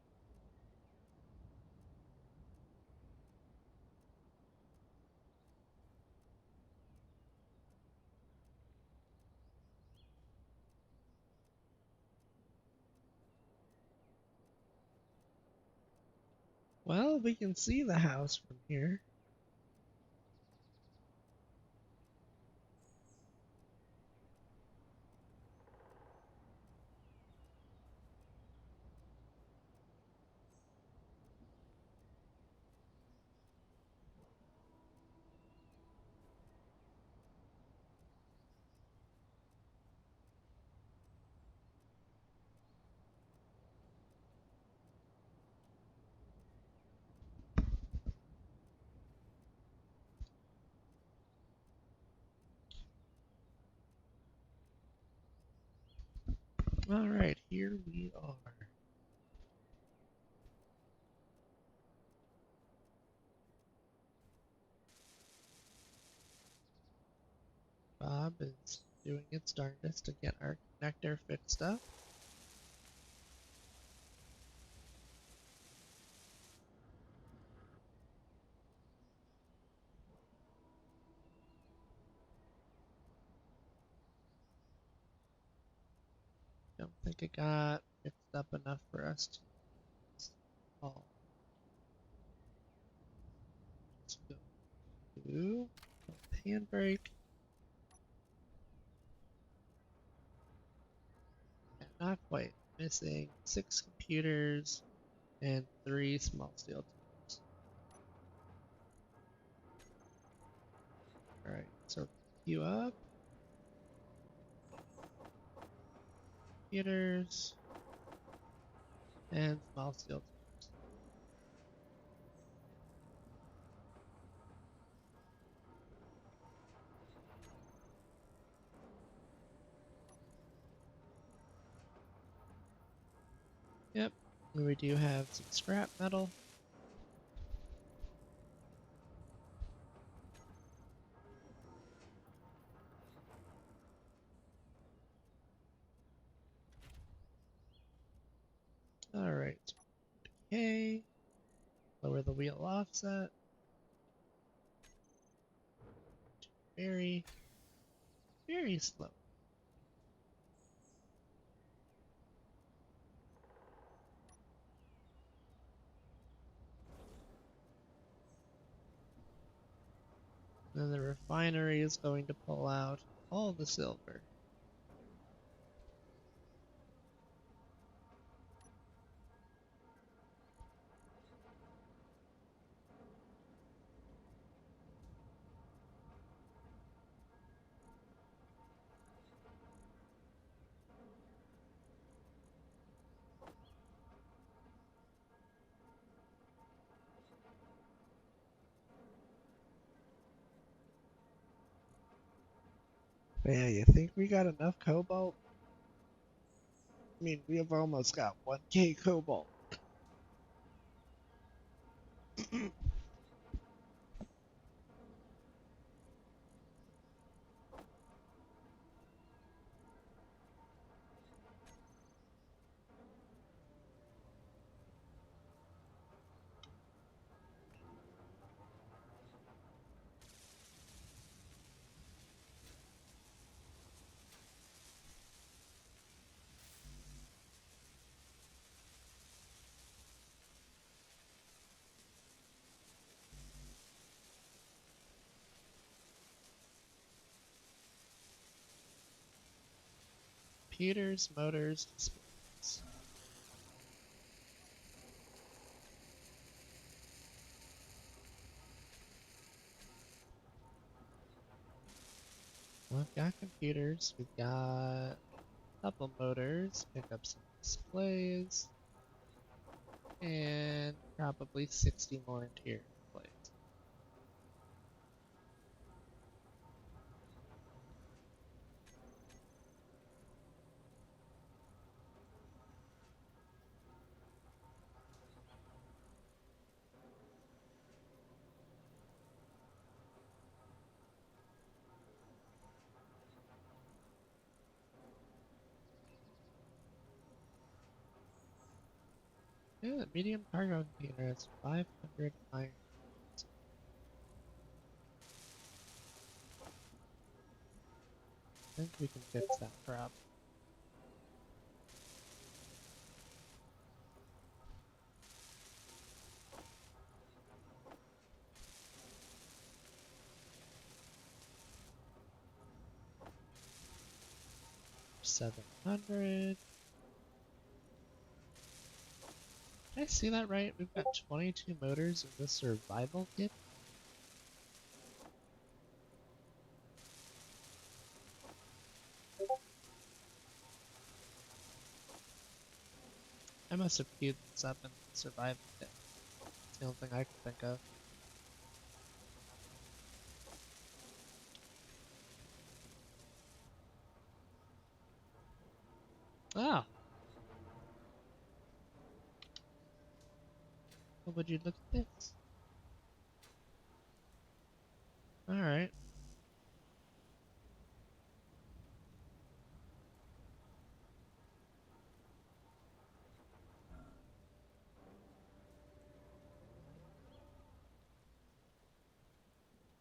Well, we can see the house from here. Alright, here we are. Bob is doing its darndest to get our connector fixed up. think it got fixed up enough for us to install. Let's go to handbrake. And not quite. Missing 6 computers and 3 small steel tubes. Alright, so queue up. Computers and small steel tubes. Yep, we do have some scrap metal. Alright, okay. Lower the wheel offset. Very, very slow. Then the refinery is going to pull out all the silver. Yeah, you think we got enough cobalt? I mean, we have almost got 1K cobalt. Computers, motors, displays. Well, we've got computers, we've got a couple motors, pick up some displays, and probably 60 more interior displays. Yeah, the medium cargo container has 500 iron. I think we can fix that problem. $700. Did I see that right? We've got 22 motors in the survival kit. I must have queued this up in the survival kit. It's the only thing I can think of. Ah, well, would you look at this? Alright,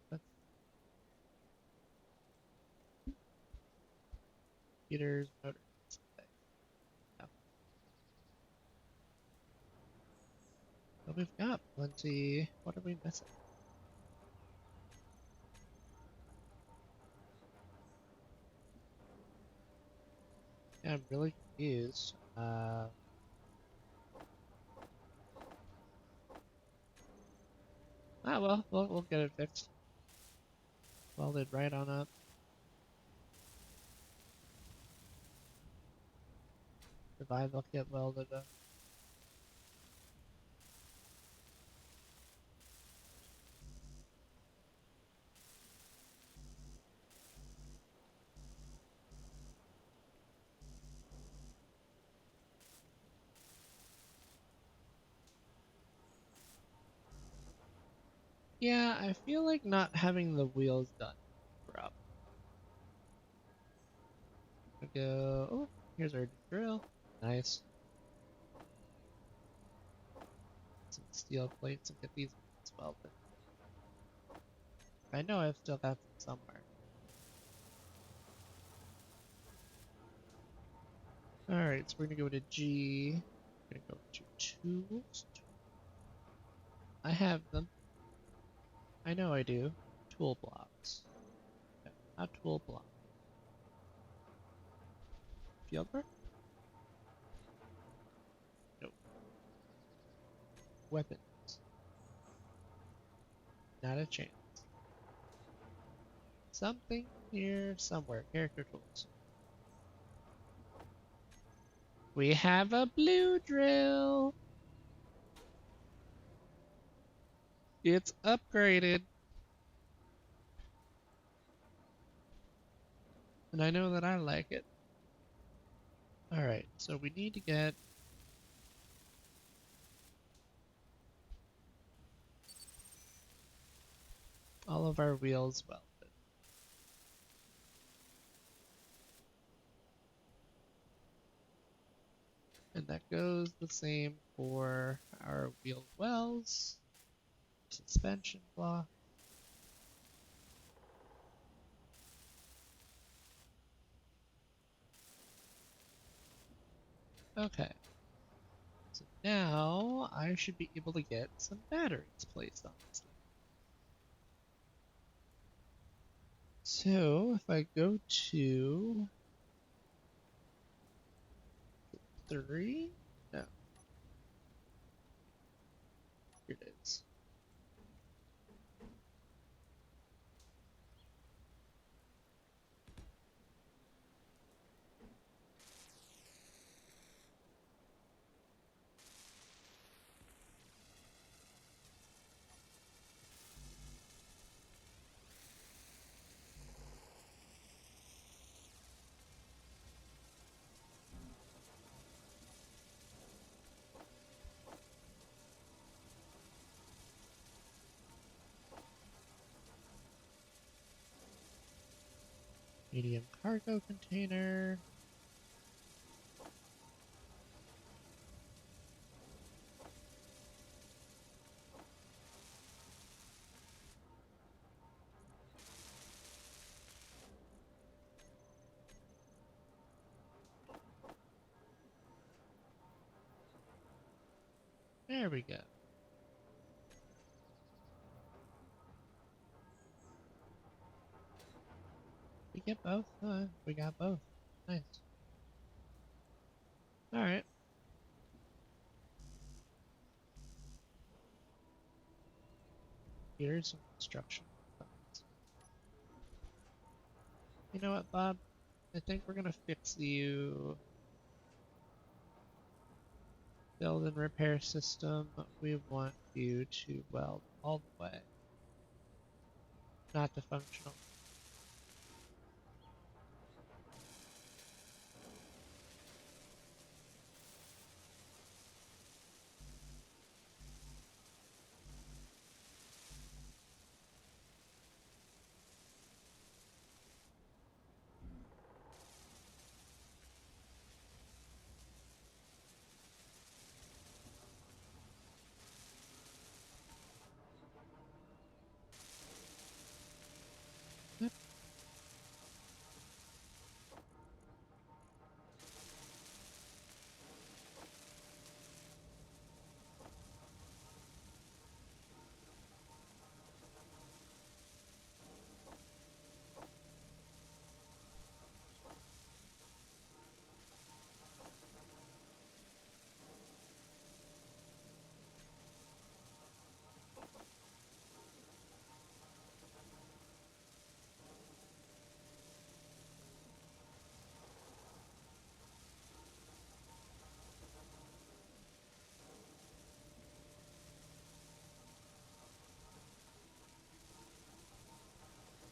that's computers, motors. we've got plenty. What are we missing? Yeah, I'm really confused. Well, we'll get it fixed. Welded right on up. Survival kit welded up. Yeah, I feel like not having the wheels done is a problem. I go. Oh, here's our drill. Nice. Some steel plates and get these ones welded. I know I've still got some somewhere. Alright, so we're gonna go to G. We're gonna go to tools. I have them. I know I do. Tool blocks. No, not tool block. Field work? Nope. Weapons. Not a chance. Something here somewhere. Character tools. We have a blue drill. It's upgraded. And I know that I like it. Alright, so we need to get all of our wheels welded. And that goes the same for our wheel wells, suspension block. Okay, so now I should be able to get some batteries placed on this thing. So if I go to 3, no, here it is. Medium cargo container. There we go. We get both? We got both. Nice. Alright. Here's some construction. You know what, Bob? I think we're gonna fix you. Build and repair system. We want you to weld all the way. Not to functional.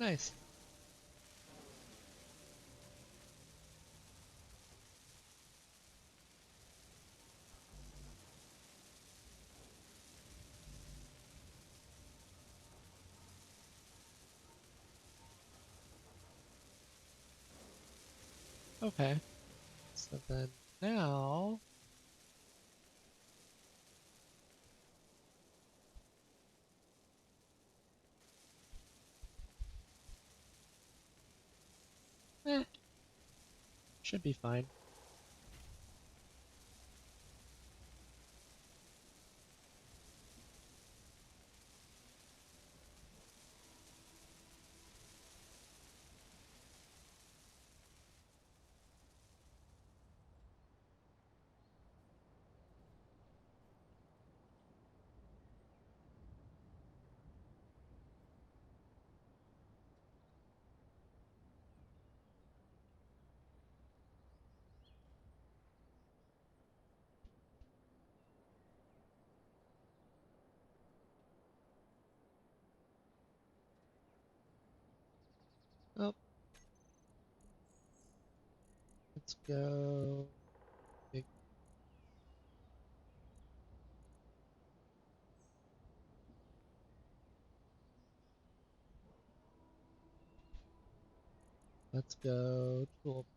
Nice. Okay. So then now should be fine. Oh, let's go. Big. Let's go toolbox.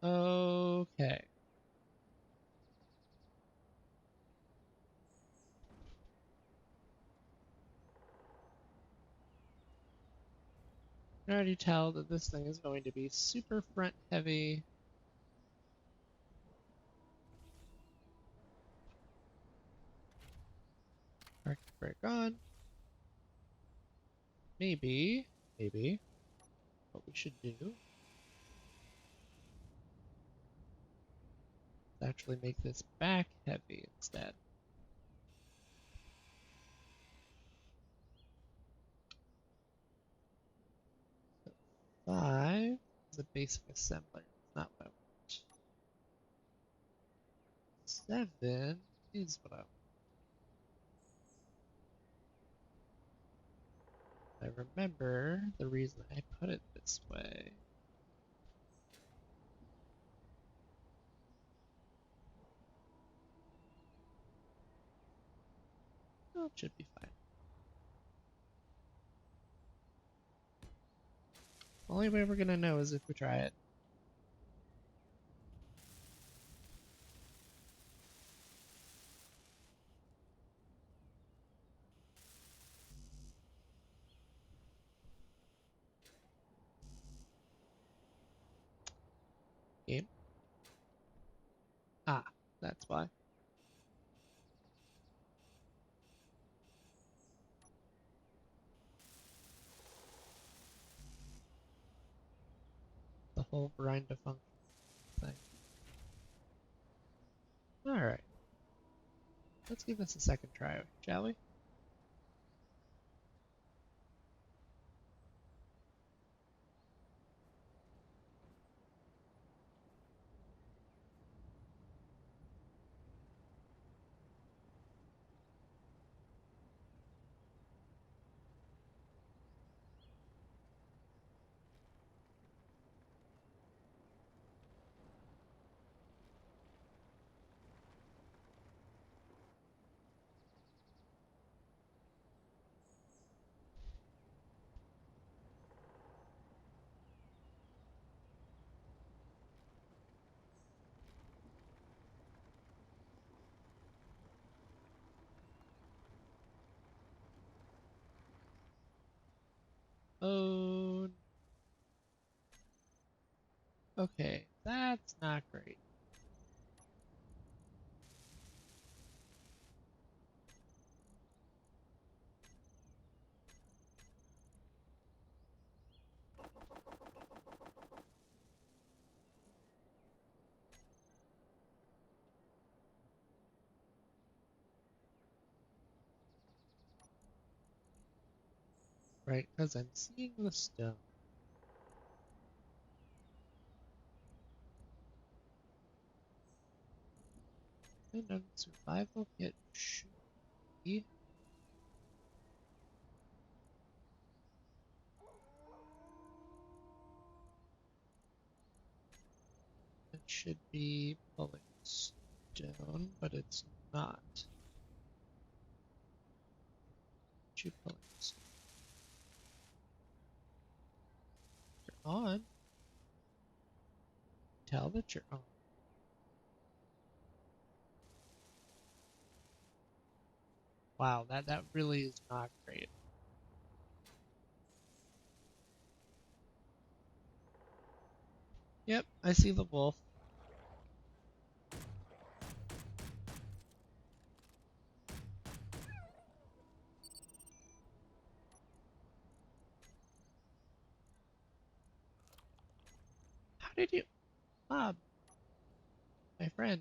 Okay. I can already tell that this thing is going to be super front heavy. Parking brake on. Maybe, what we should do is actually make this back heavy instead. So 5 is a basic assembler. That's not what I want. 7 is what I want. I remember the reason I put it this way. Well, it should be fine. Only way we're gonna know is if we try it. Game. Ah, that's why. The whole grind to function thing. Alright, let's give this a second try, shall we? Oh, okay, that's not great. right? Because I'm seeing the stone. And on survival kit should be. It should be pulling stone, but it's not. You pulling stone. You're on. Tell that you're on. Wow, that really is not great. Yep, I see the wolf. How did you, Bob, my friend?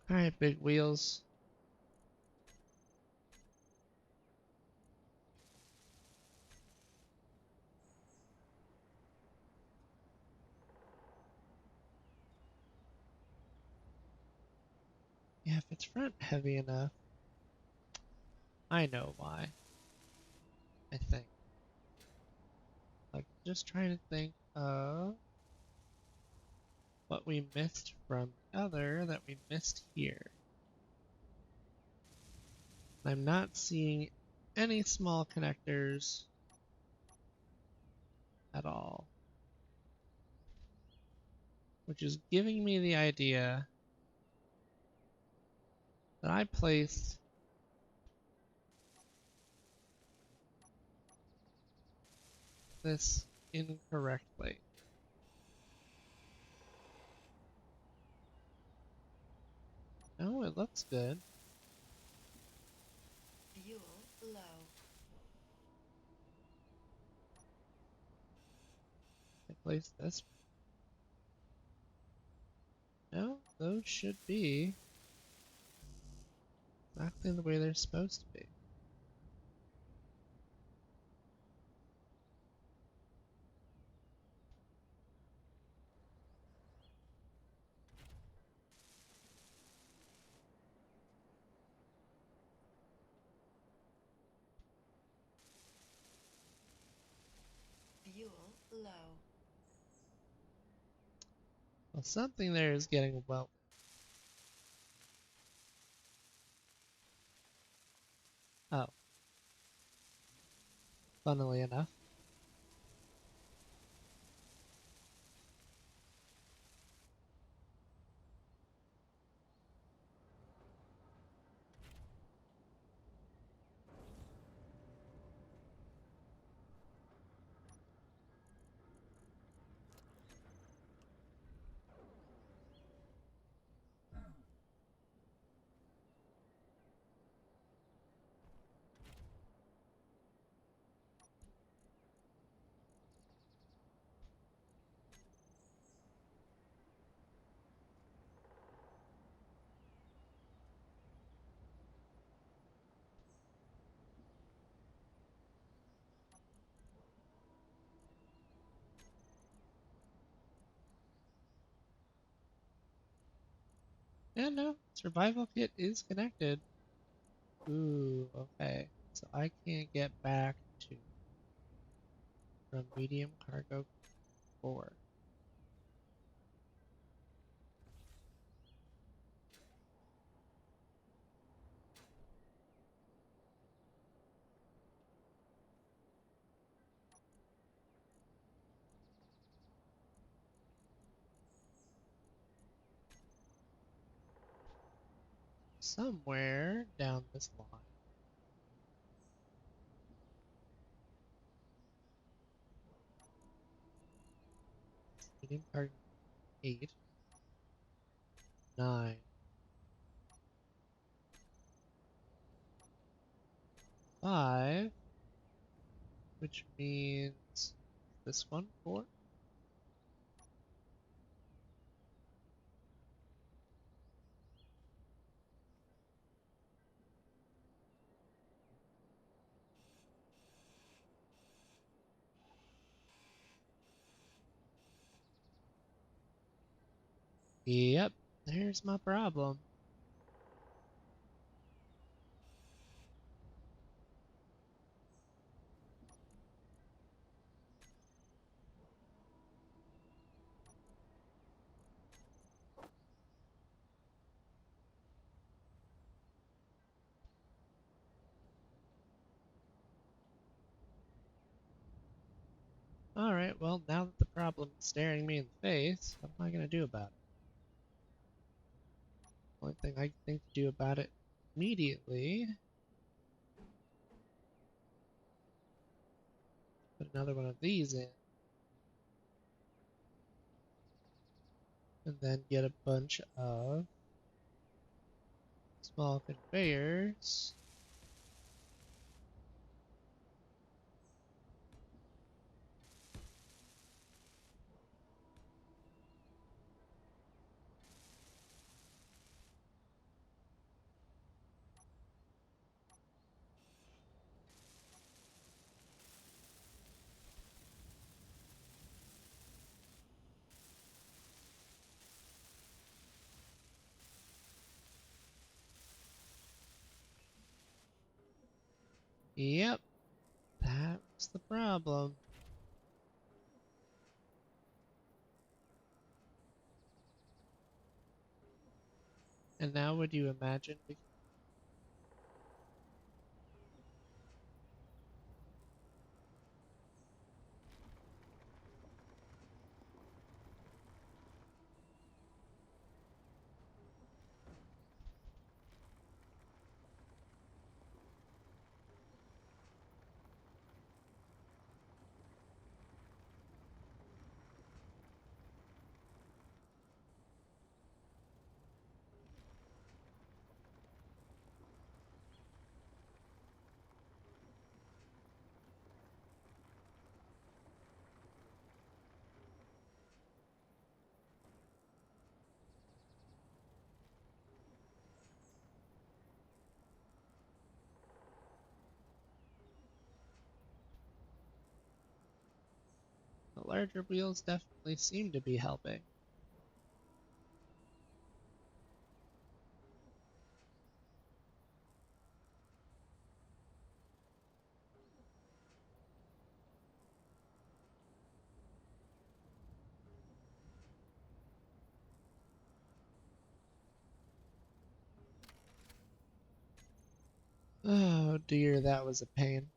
Alright, big wheels. Yeah, if it's front heavy enough, I know why. I think. Like, just trying to think of what we missed from the other that we missed here. I'm not seeing any small connectors at all, which is giving me the idea that I placed this incorrectly. No, it looks good. Fuel low. I placed this. No, those should be exactly the way they're supposed to be. Fuel low. Well, something there is getting well. Oh, funnily enough. Yeah, no, survival kit is connected. Ooh, okay. So I can't get back to from medium cargo 4. Somewhere down this line. Medium cargo 8, 9, 5, which means this one 4. Yep, there's my problem. Alright, well, now that the problem is staring me in the face, what am I going to do about it? Only thing I can think to do about it immediately, put another one of these in, and then get a bunch of small conveyors. Yep, that was the problem. And now would you imagine we the larger wheels definitely seem to be helping. Oh dear, that was a pain.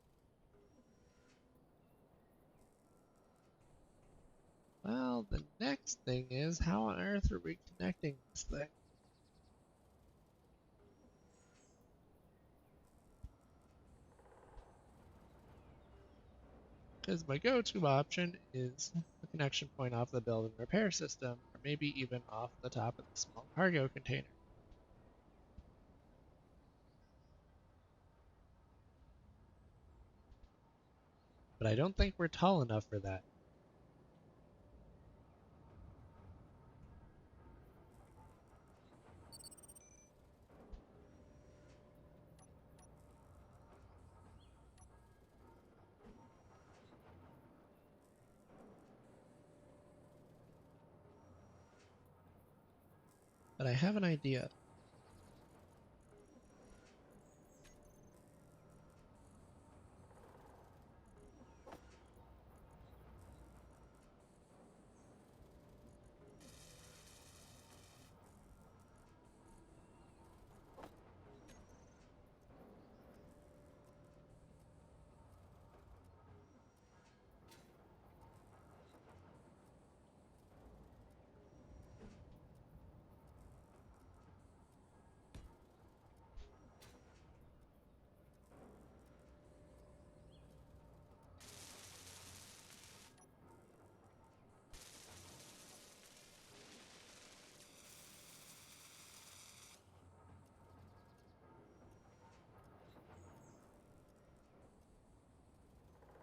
Well, the next thing is, how on earth are we connecting this thing? Because my go-to option is a connection point off the build and repair system, or maybe even off the top of the small cargo container. But I don't think we're tall enough for that. But I have an idea.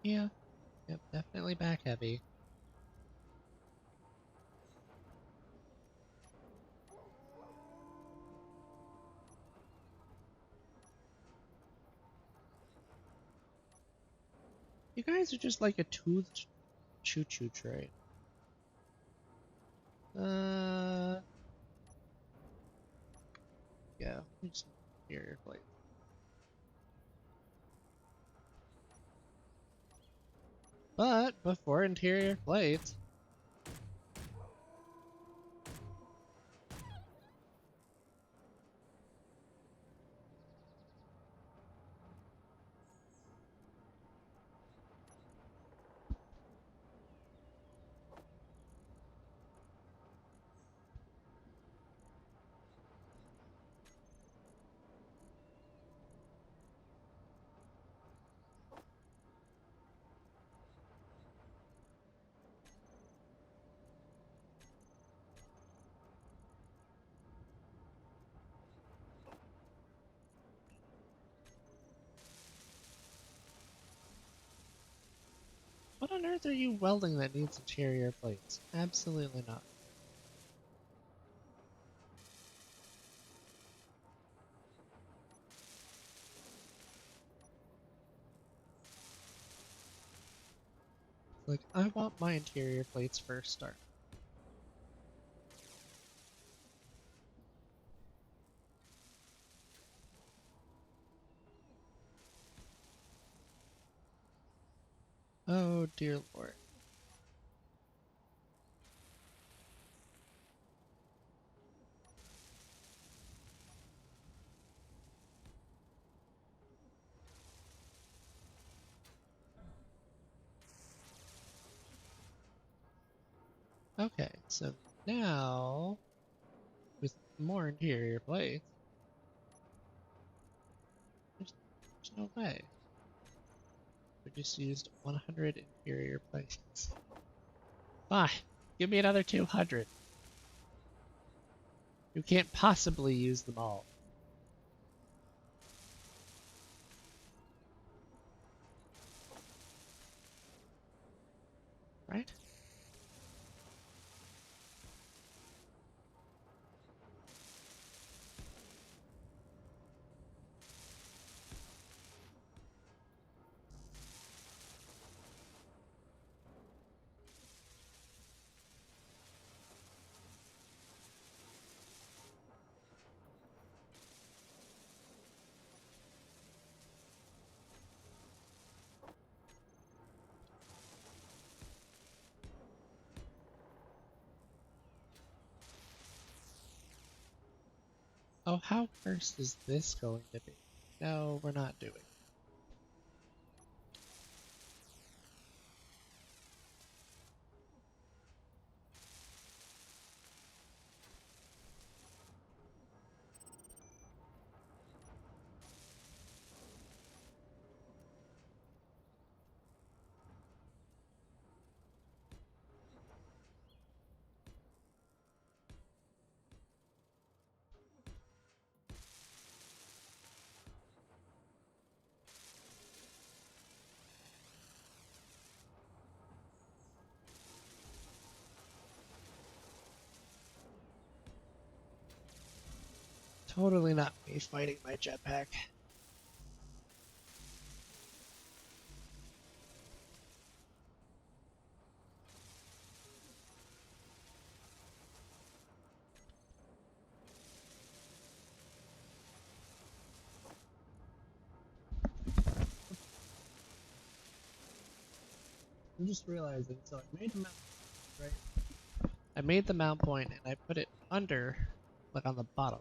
Yeah, yep, definitely back heavy. You guys are just like a toothed choo-choo train. Uh, yeah, we just need interior plates. But before interior plates, what on earth are you welding that needs interior plates? Absolutely not. Like, I want my interior plates first start. Oh dear lord. Okay, so now, with more interior plates, there's no way. We just used 100 interior plates. Fine, give me another 200. You can't possibly use them all. Right? Oh, how cursed is this going to be? No, we're not doing. Totally not me fighting my jetpack. I'm just realizing, so I made a mount, right? I made the mount point and I put it under, like on the bottom.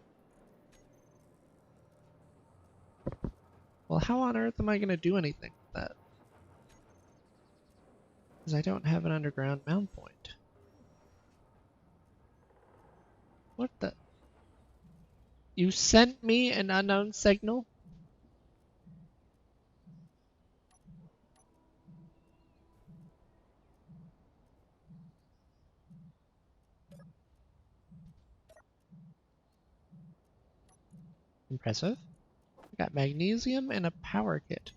Well, how on earth am I going to do anything with that? Because I don't have an underground mount point. What the? You sent me an unknown signal? Impressive. I got magnesium and a power kit.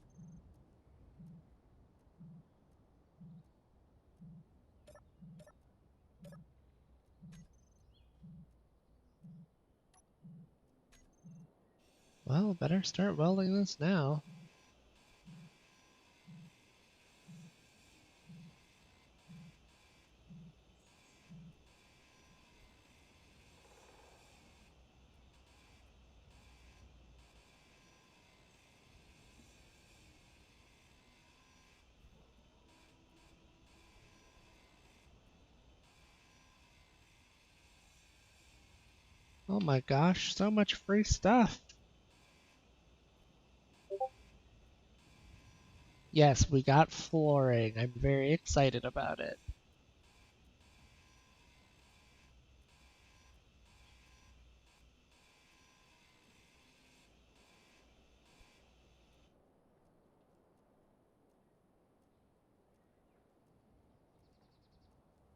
Well, better start welding this now. Oh my gosh, so much free stuff. Yes, we got flooring. I'm very excited about it.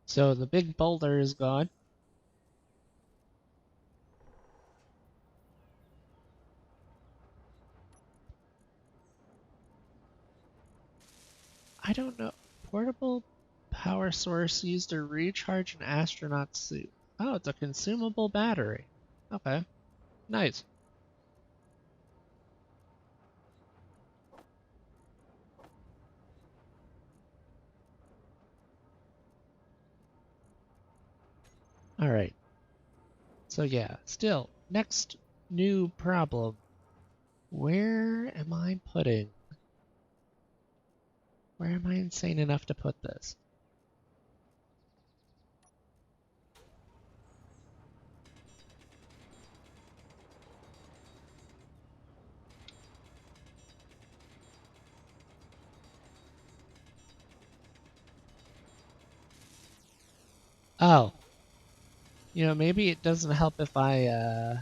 So the big boulder is gone. I don't know. Portable power source used to recharge an astronaut suit. Oh, it's a consumable battery. Okay, nice. All right. So yeah, still, next new problem. Where am I putting? Where am I insane enough to put this? Oh, maybe it doesn't help if I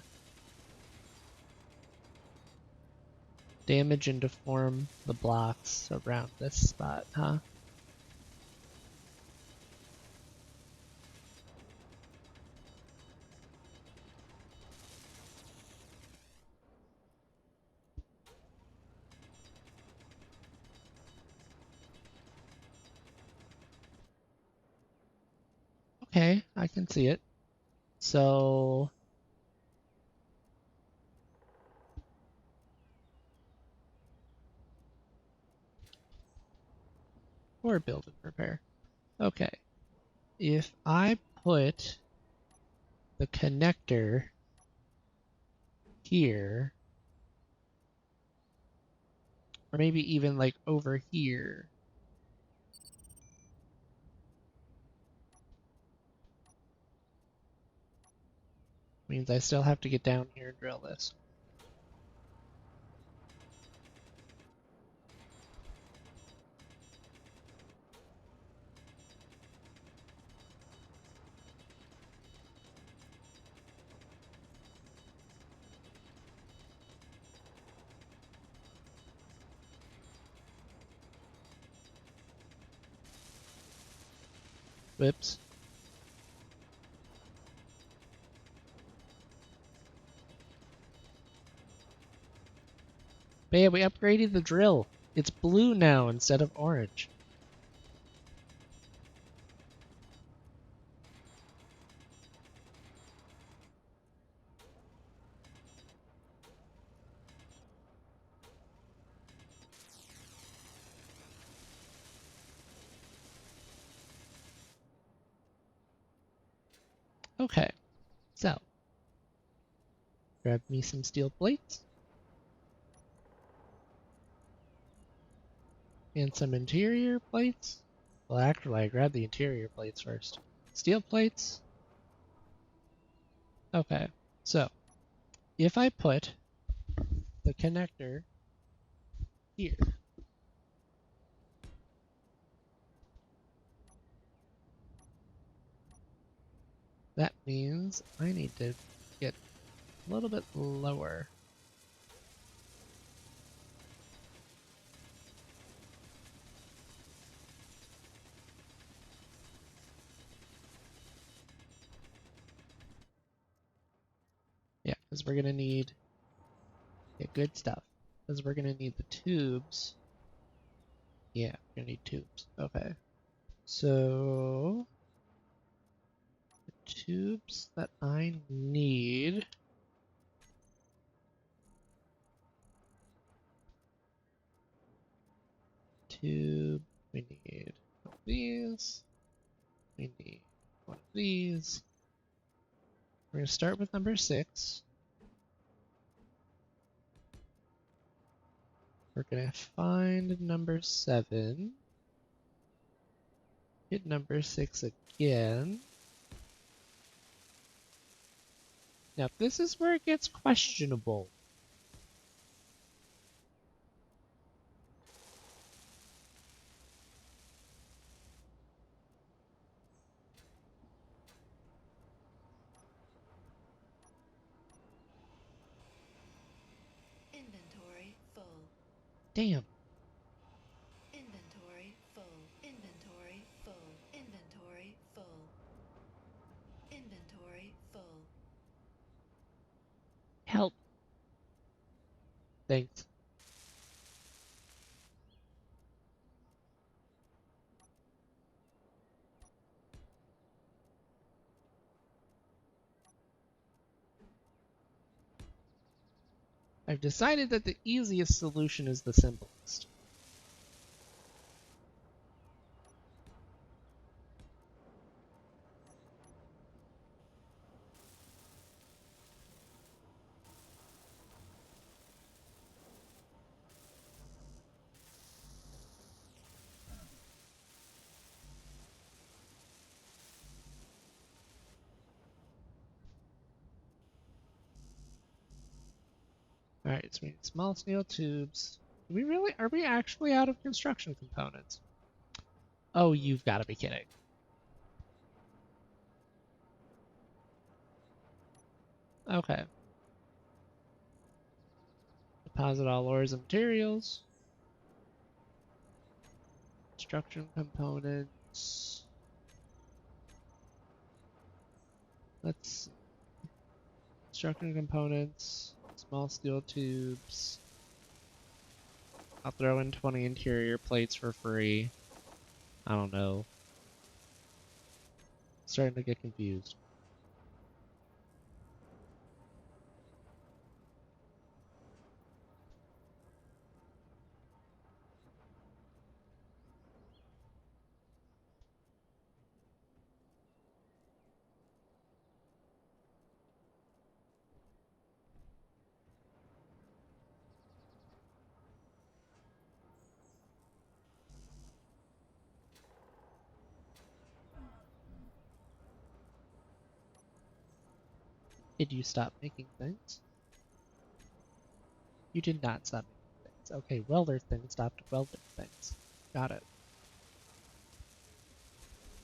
damage and deform the blocks around this spot, huh? Okay, I can see it. So, or build and repair. Okay, if I put the connector here, or maybe even like over here, means I still have to get down here and drill this. Whoops. But yeah, we upgraded the drill. It's blue now instead of orange. Okay, so grab me some steel plates and some interior plates. Well, actually, I grabbed the interior plates first. Steel plates. Okay, so if I put the connector here, that means I need to get a little bit lower. Yeah, because we're gonna need good stuff. Because we're gonna need the tubes. Yeah, we're gonna need tubes. Okay. So the tubes that I need tube. We need one of these. We need one of these. We're going to start with number 6. We're going to find number 7. Hit number 6 again. Now this is where it gets questionable. Inventory full. Damn. Inventory full. Inventory full. Inventory full. Inventory full. Help. Thanks. I've decided that the easiest solution is the simplest. Alright, so we need small steel tubes. Are we actually out of construction components? Oh, you've got to be kidding. Okay. Deposit all ores and materials. Construction components. Let's see. Construction components. Small steel tubes. I'll throw in 20 interior plates for free. I don't know. Starting to get confused. Did you stop making things? You did not stop making things. Okay, welder thing stopped welding things. Got it.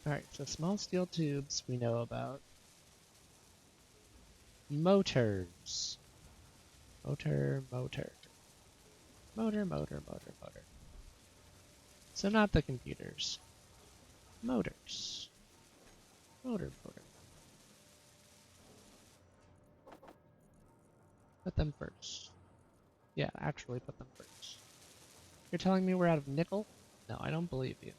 Alright, so small steel tubes we know about. Motors. Motor. Motor. So not the computers. Motors. Motor. Put them first. Yeah, actually put them first. You're telling me we're out of nickel? No, I don't believe you.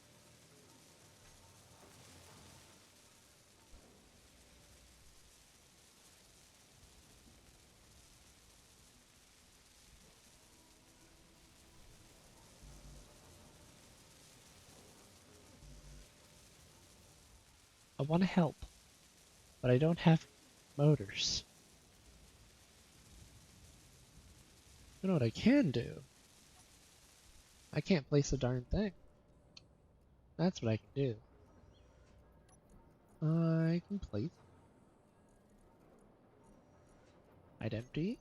I want to help, but I don't have motors. You know what I can do? I can't place a darn thing. That's what I can do. I can place. I'd empty.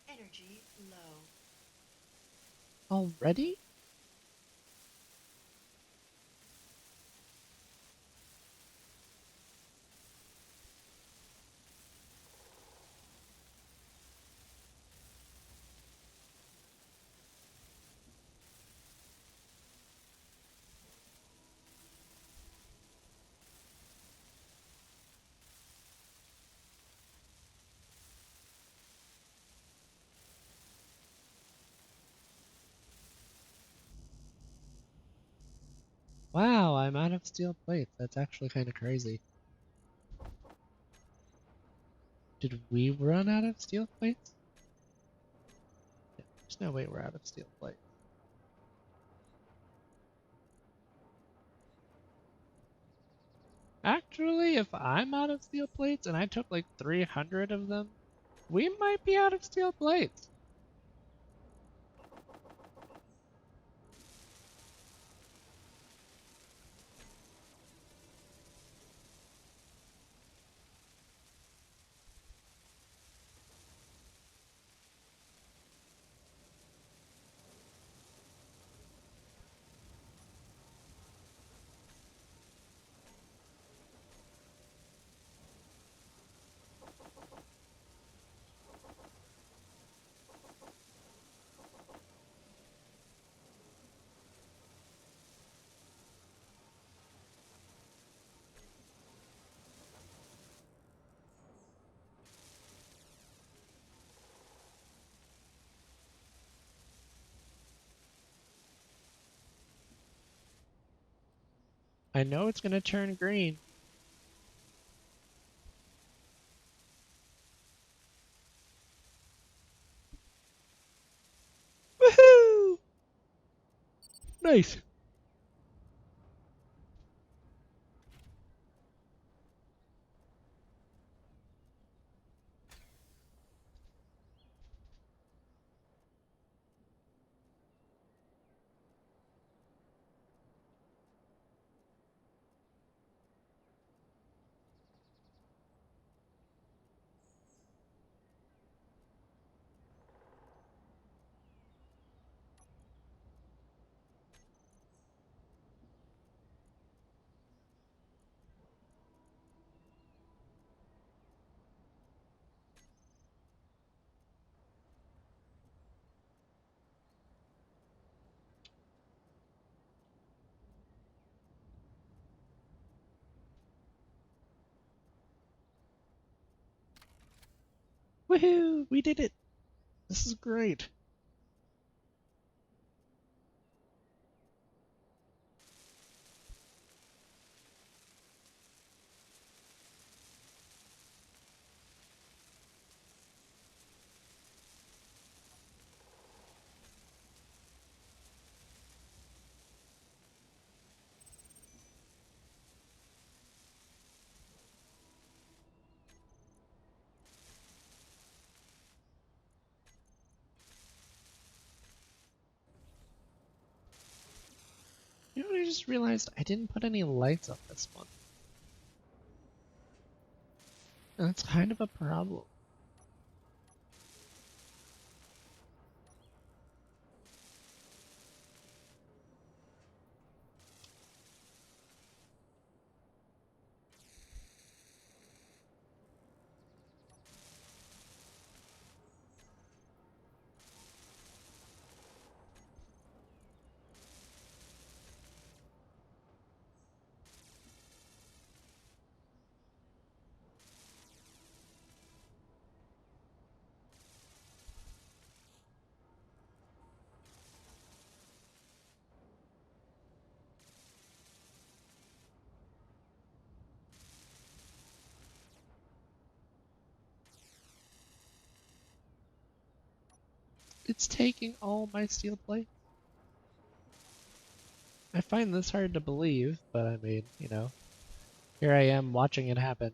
Energy low. Already? I'm out of steel plates. That's actually kind of crazy. Did we run out of steel plates? Yeah, there's no way we're out of steel plates. Actually, if I'm out of steel plates and I took like 300 of them, we might be out of steel plates. I know it's gonna turn green. Woohoo! Nice. Woohoo! We did it. This is great. You know what I just realized? I didn't put any lights on this one. And that's kind of a problem. It's taking all my steel plates. I find this hard to believe, but I mean, here I am watching it happen.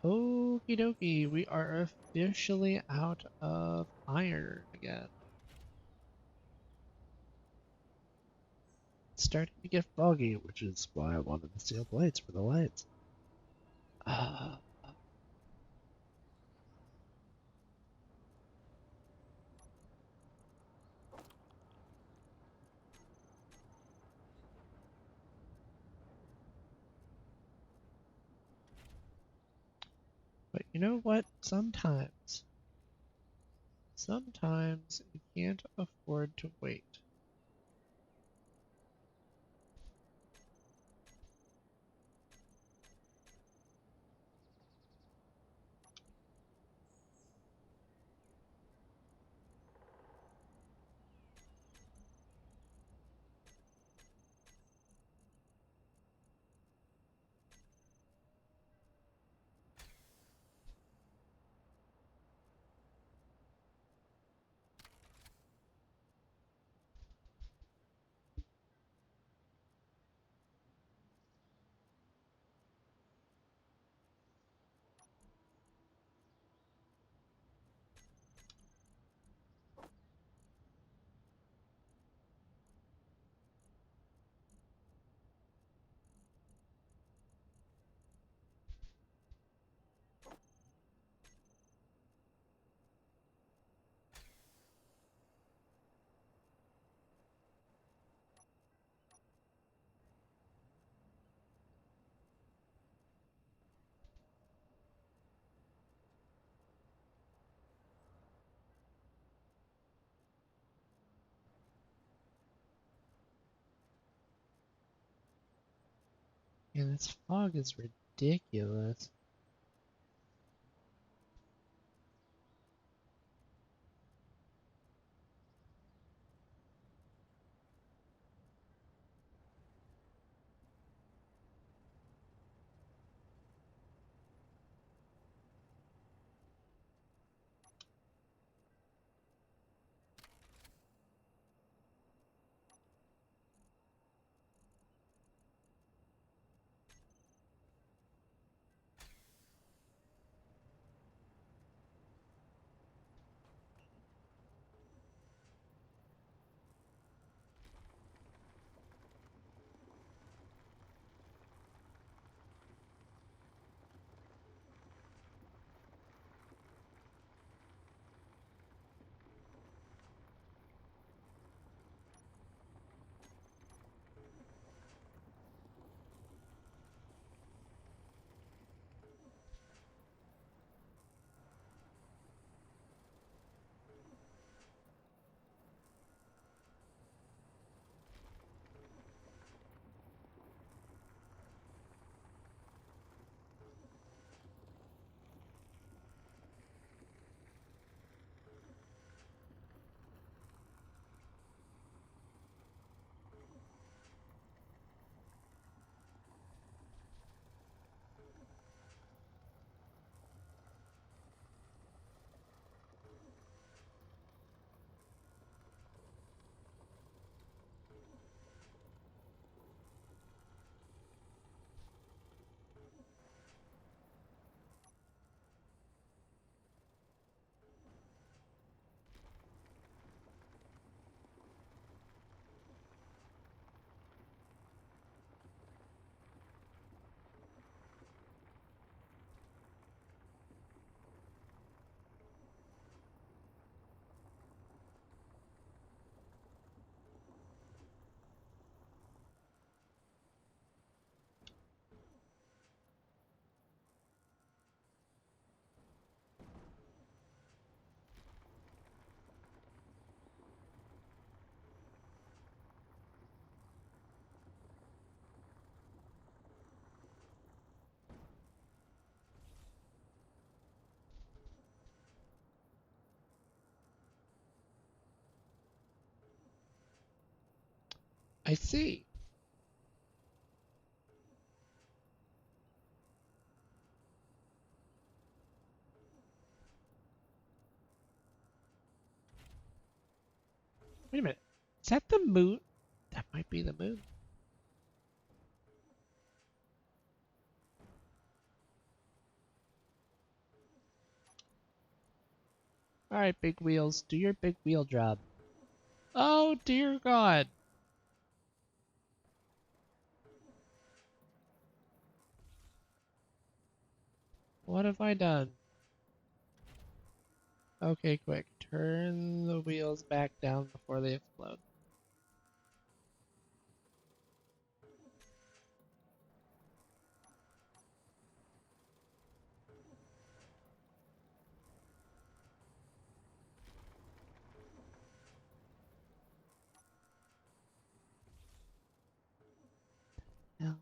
Okie dokie, we are officially out of iron again. It's starting to get foggy, which is why I wanted the steel plates for the lights. Uh, but you know what? Sometimes you can't afford to wait. And this fog is ridiculous. I see. Wait a minute. Is that the moon? That might be the moon. Alright, big wheels, do your big wheel job. Oh dear God. What have I done? Okay, quick. Turn the wheels back down before they explode. Hell.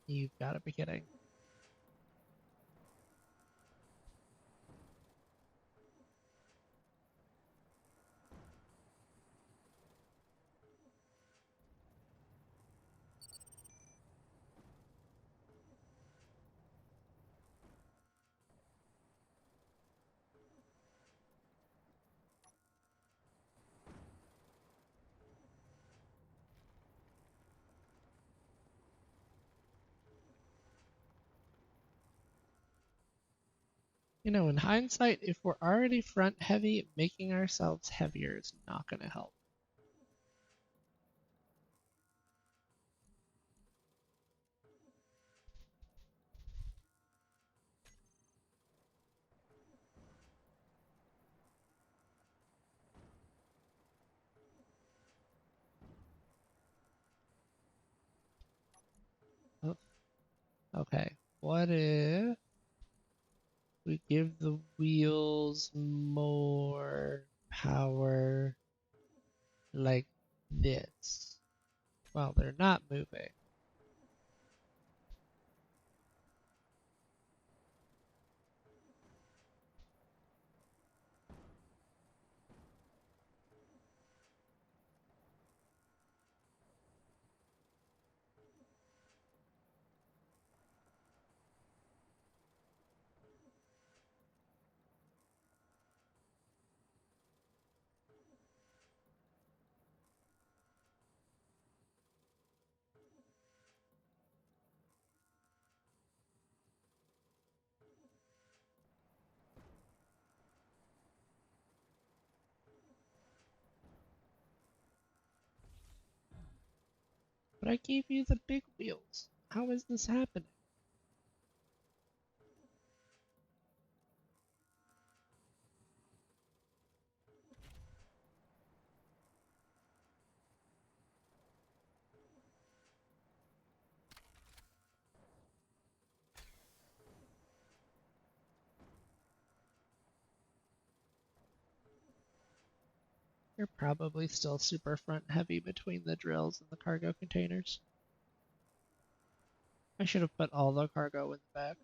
You've got to be kidding. You know, in hindsight, if we're already front heavy, making ourselves heavier is not going to help. Oh, okay, what if we give the wheels more power like this? Well, they're not moving. But I gave you the big wheels. How is this happening? You're probably still super front heavy between the drills and the cargo containers. I should have put all the cargo in the back.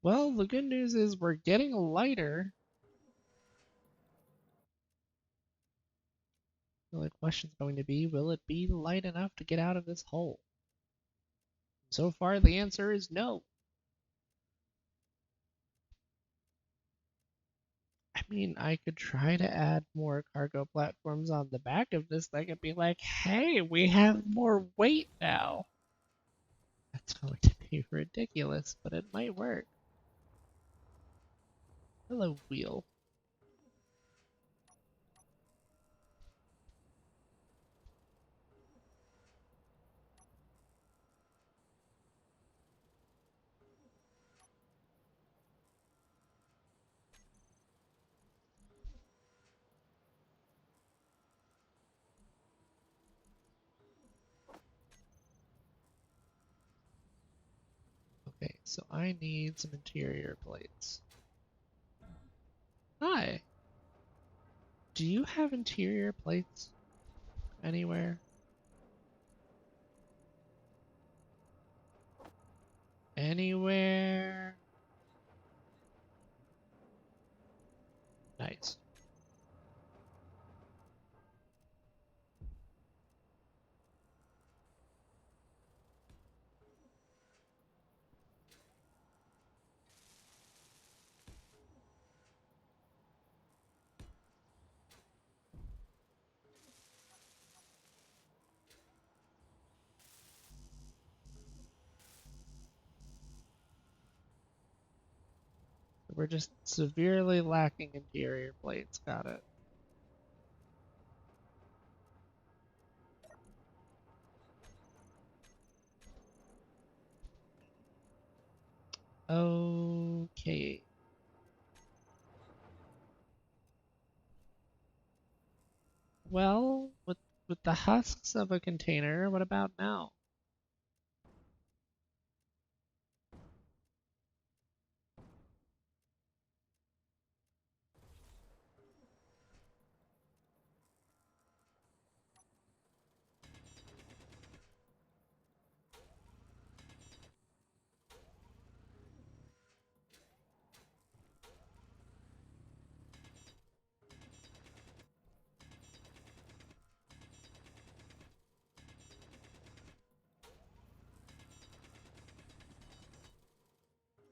Well, the good news is we're getting lighter. The only question's going to be, will it be light enough to get out of this hole? So far, the answer is no. I mean, I could try to add more cargo platforms on the back of this thing and be like, hey, we have more weight now. That's going to be ridiculous, but it might work. Hello, wheel. Okay, so I need some interior plates. Hi. Do you have interior plates anywhere? Anywhere? Nice. We're just severely lacking interior plates. Got it. Okay. Well, with the husks of a container, what about now?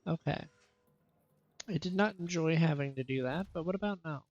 Okay. I did not enjoy having to do that, but what about now?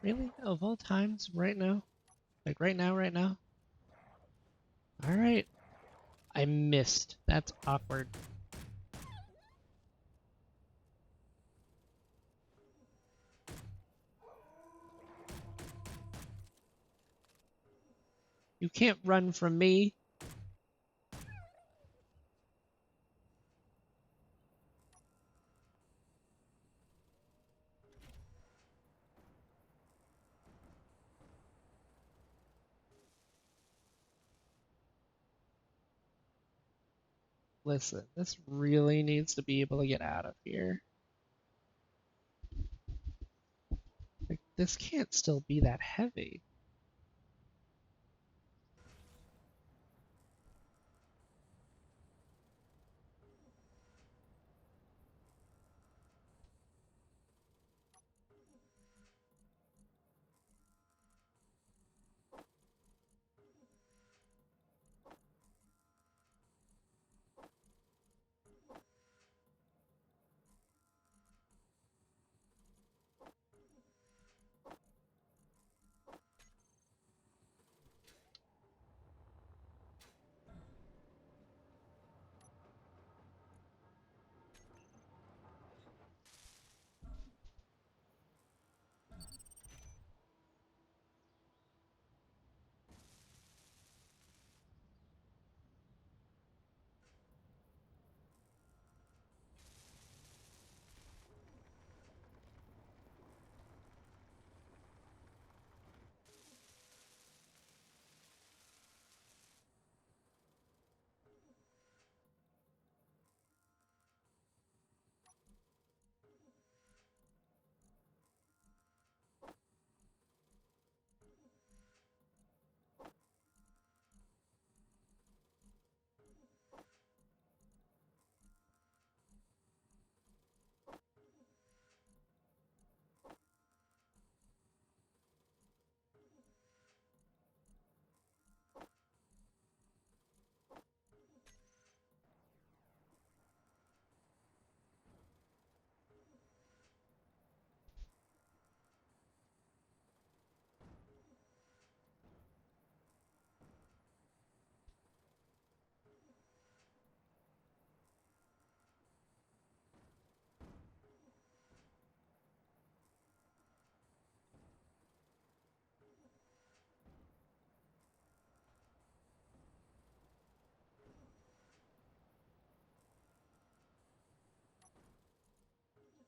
Really? Of all times, right now? Like right now, right now? Alright. I missed. That's awkward. You can't run from me. Listen, this really needs to be able to get out of here. Like, this can't still be that heavy.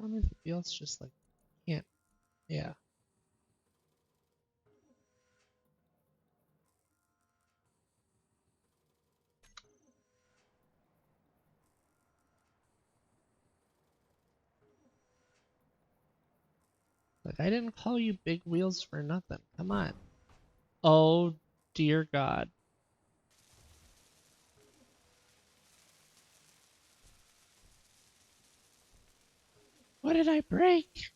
Tell me if the wheels just like can't. Yeah. Like, I didn't call you big wheels for nothing. Come on. Oh, dear God. What did I break?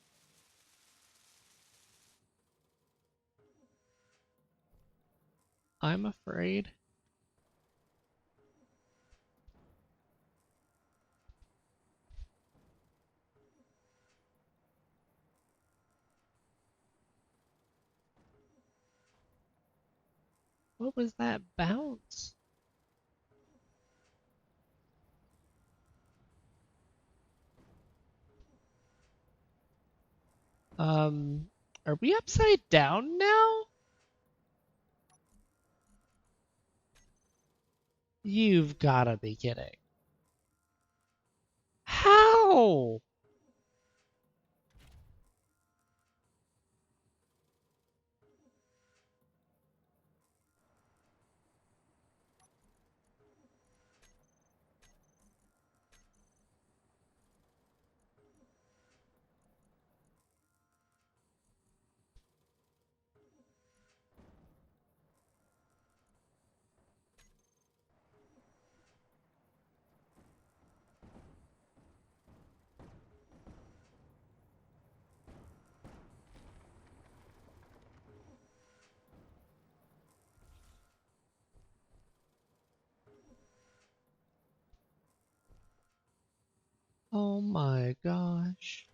I'm afraid. What was that bounce? Are we upside down now? You've gotta be kidding. How? Oh my gosh.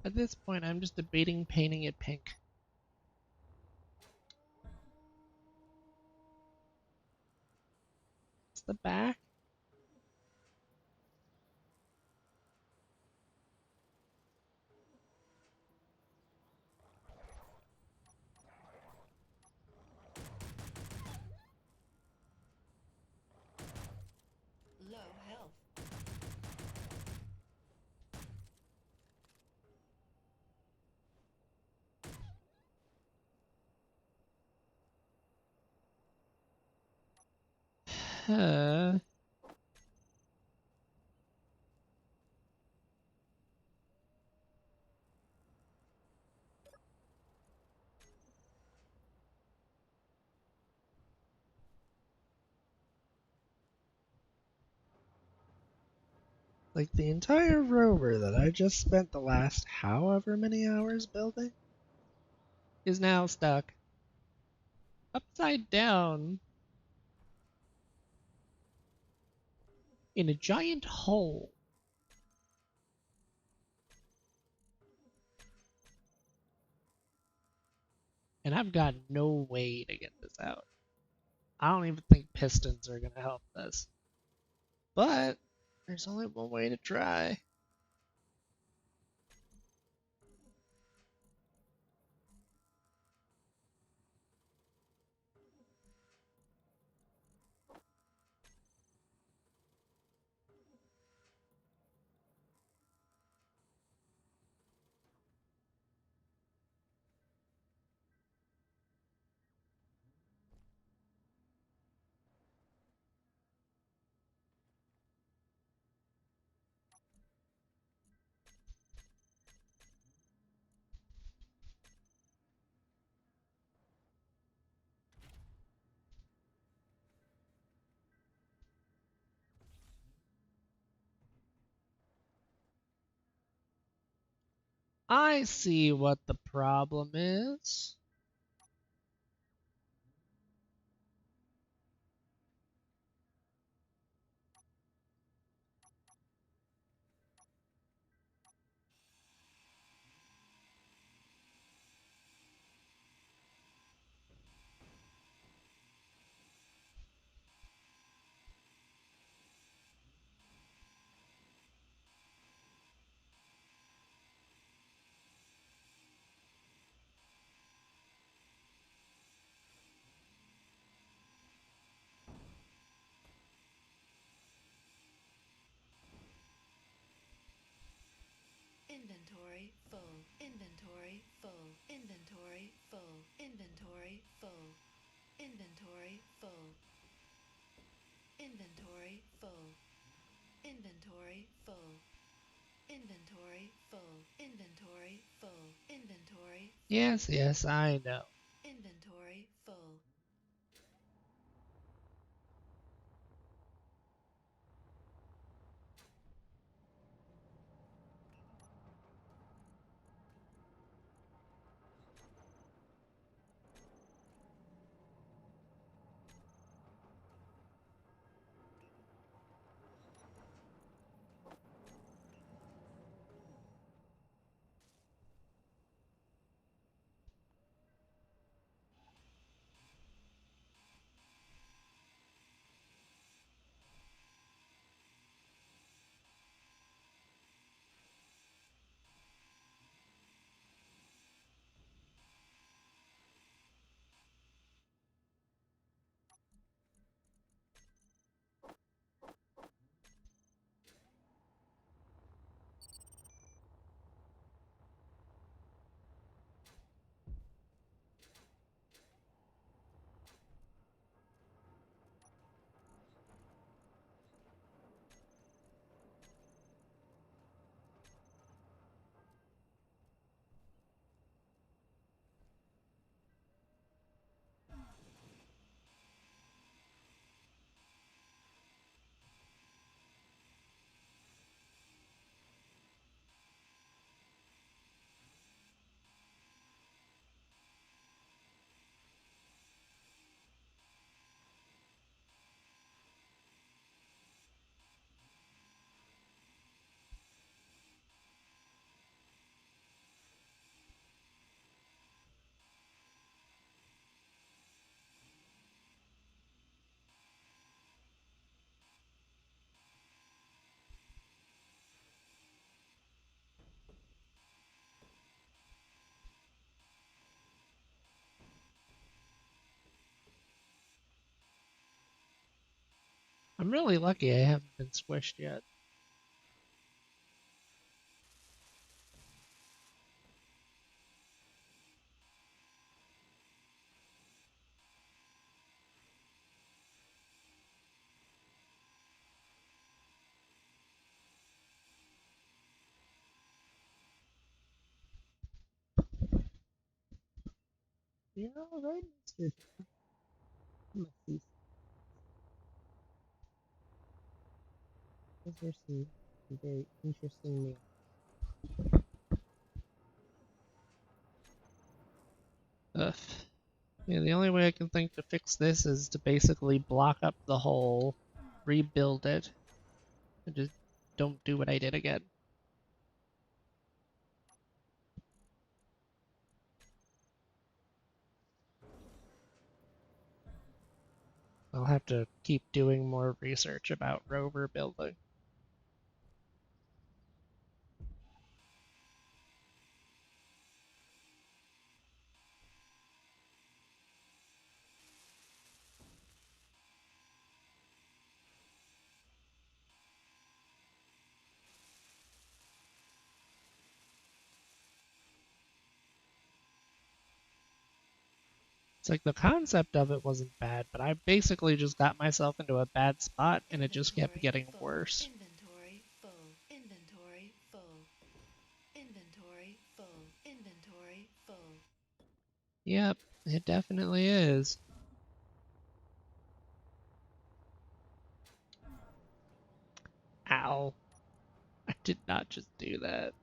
At this point, I'm just debating painting it pink. It's the back. Low health. Uh, like the entire rover that I just spent the last however many hours building is now stuck upside down in a giant hole. And I've got no way to get this out. I don't even think pistons are gonna help this. But there's only one way to try. I see what the problem is. Inventory full. Inventory full. Inventory full. Inventory full. Inventory full. Inventory full. Inventory full. Inventory full. Inventory full. Inventory full. Yes, yes, I know. Inventory full. I'm really lucky I haven't been squished yet. You're all right, Mr. Messy. Those are some very interesting meals. Ugh. Yeah, the only way I can think to fix this is to basically block up the hole, rebuild it, and just don't do what I did again. I'll have to keep doing more research about rover building. It's like the concept of it wasn't bad, but I basically just got myself into a bad spot and it just kept Inventory getting full. worse. Inventory full. Inventory full. Inventory full. Inventory full. Yep, it definitely is. Ow. I did not just do that.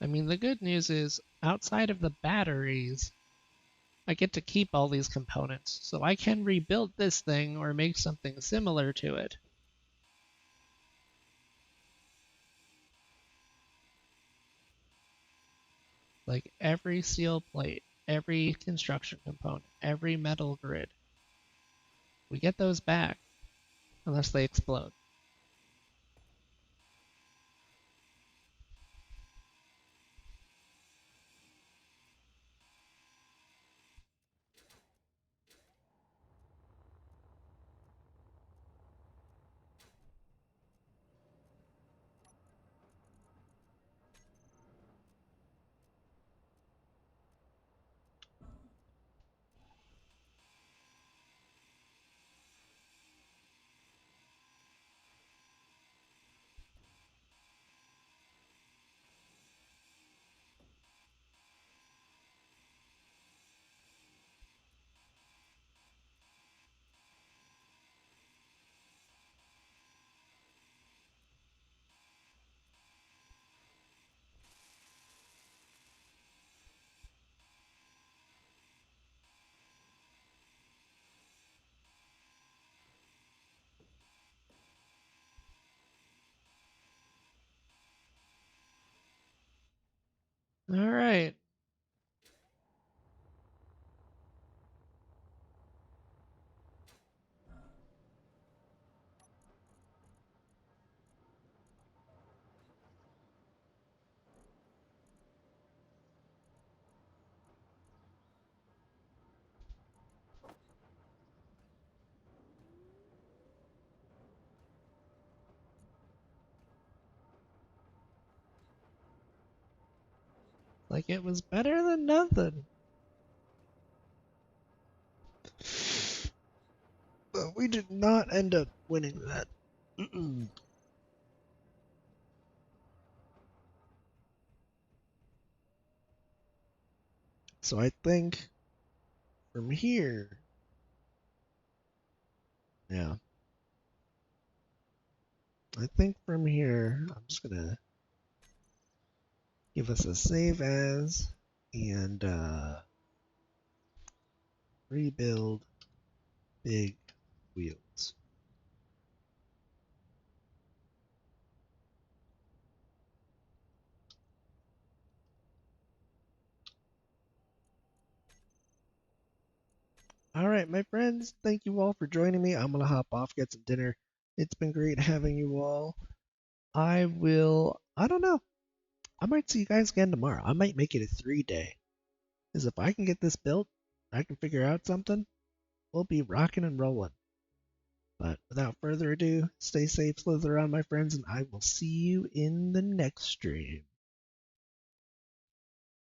mean, the good news is outside of the batteries, I get to keep all these components, so I can rebuild this thing or make something similar to it. Like every steel plate, every construction component, every metal grid. We get those back, unless they explode. All right. Like it was better than nothing. But we did not end up winning that. So I think from here, yeah, I think from here, I'm just gonna give us a save as and rebuild big wheels. All right, my friends, thank you all for joining me. I'm gonna hop off, get some dinner. It's been great having you all. I don't know. I might see you guys again tomorrow. I might make it a 3-day. Because if I can get this built, I can figure out something, we'll be rocking and rolling. But without further ado, stay safe, slither around, my friends, and I will see you in the next stream.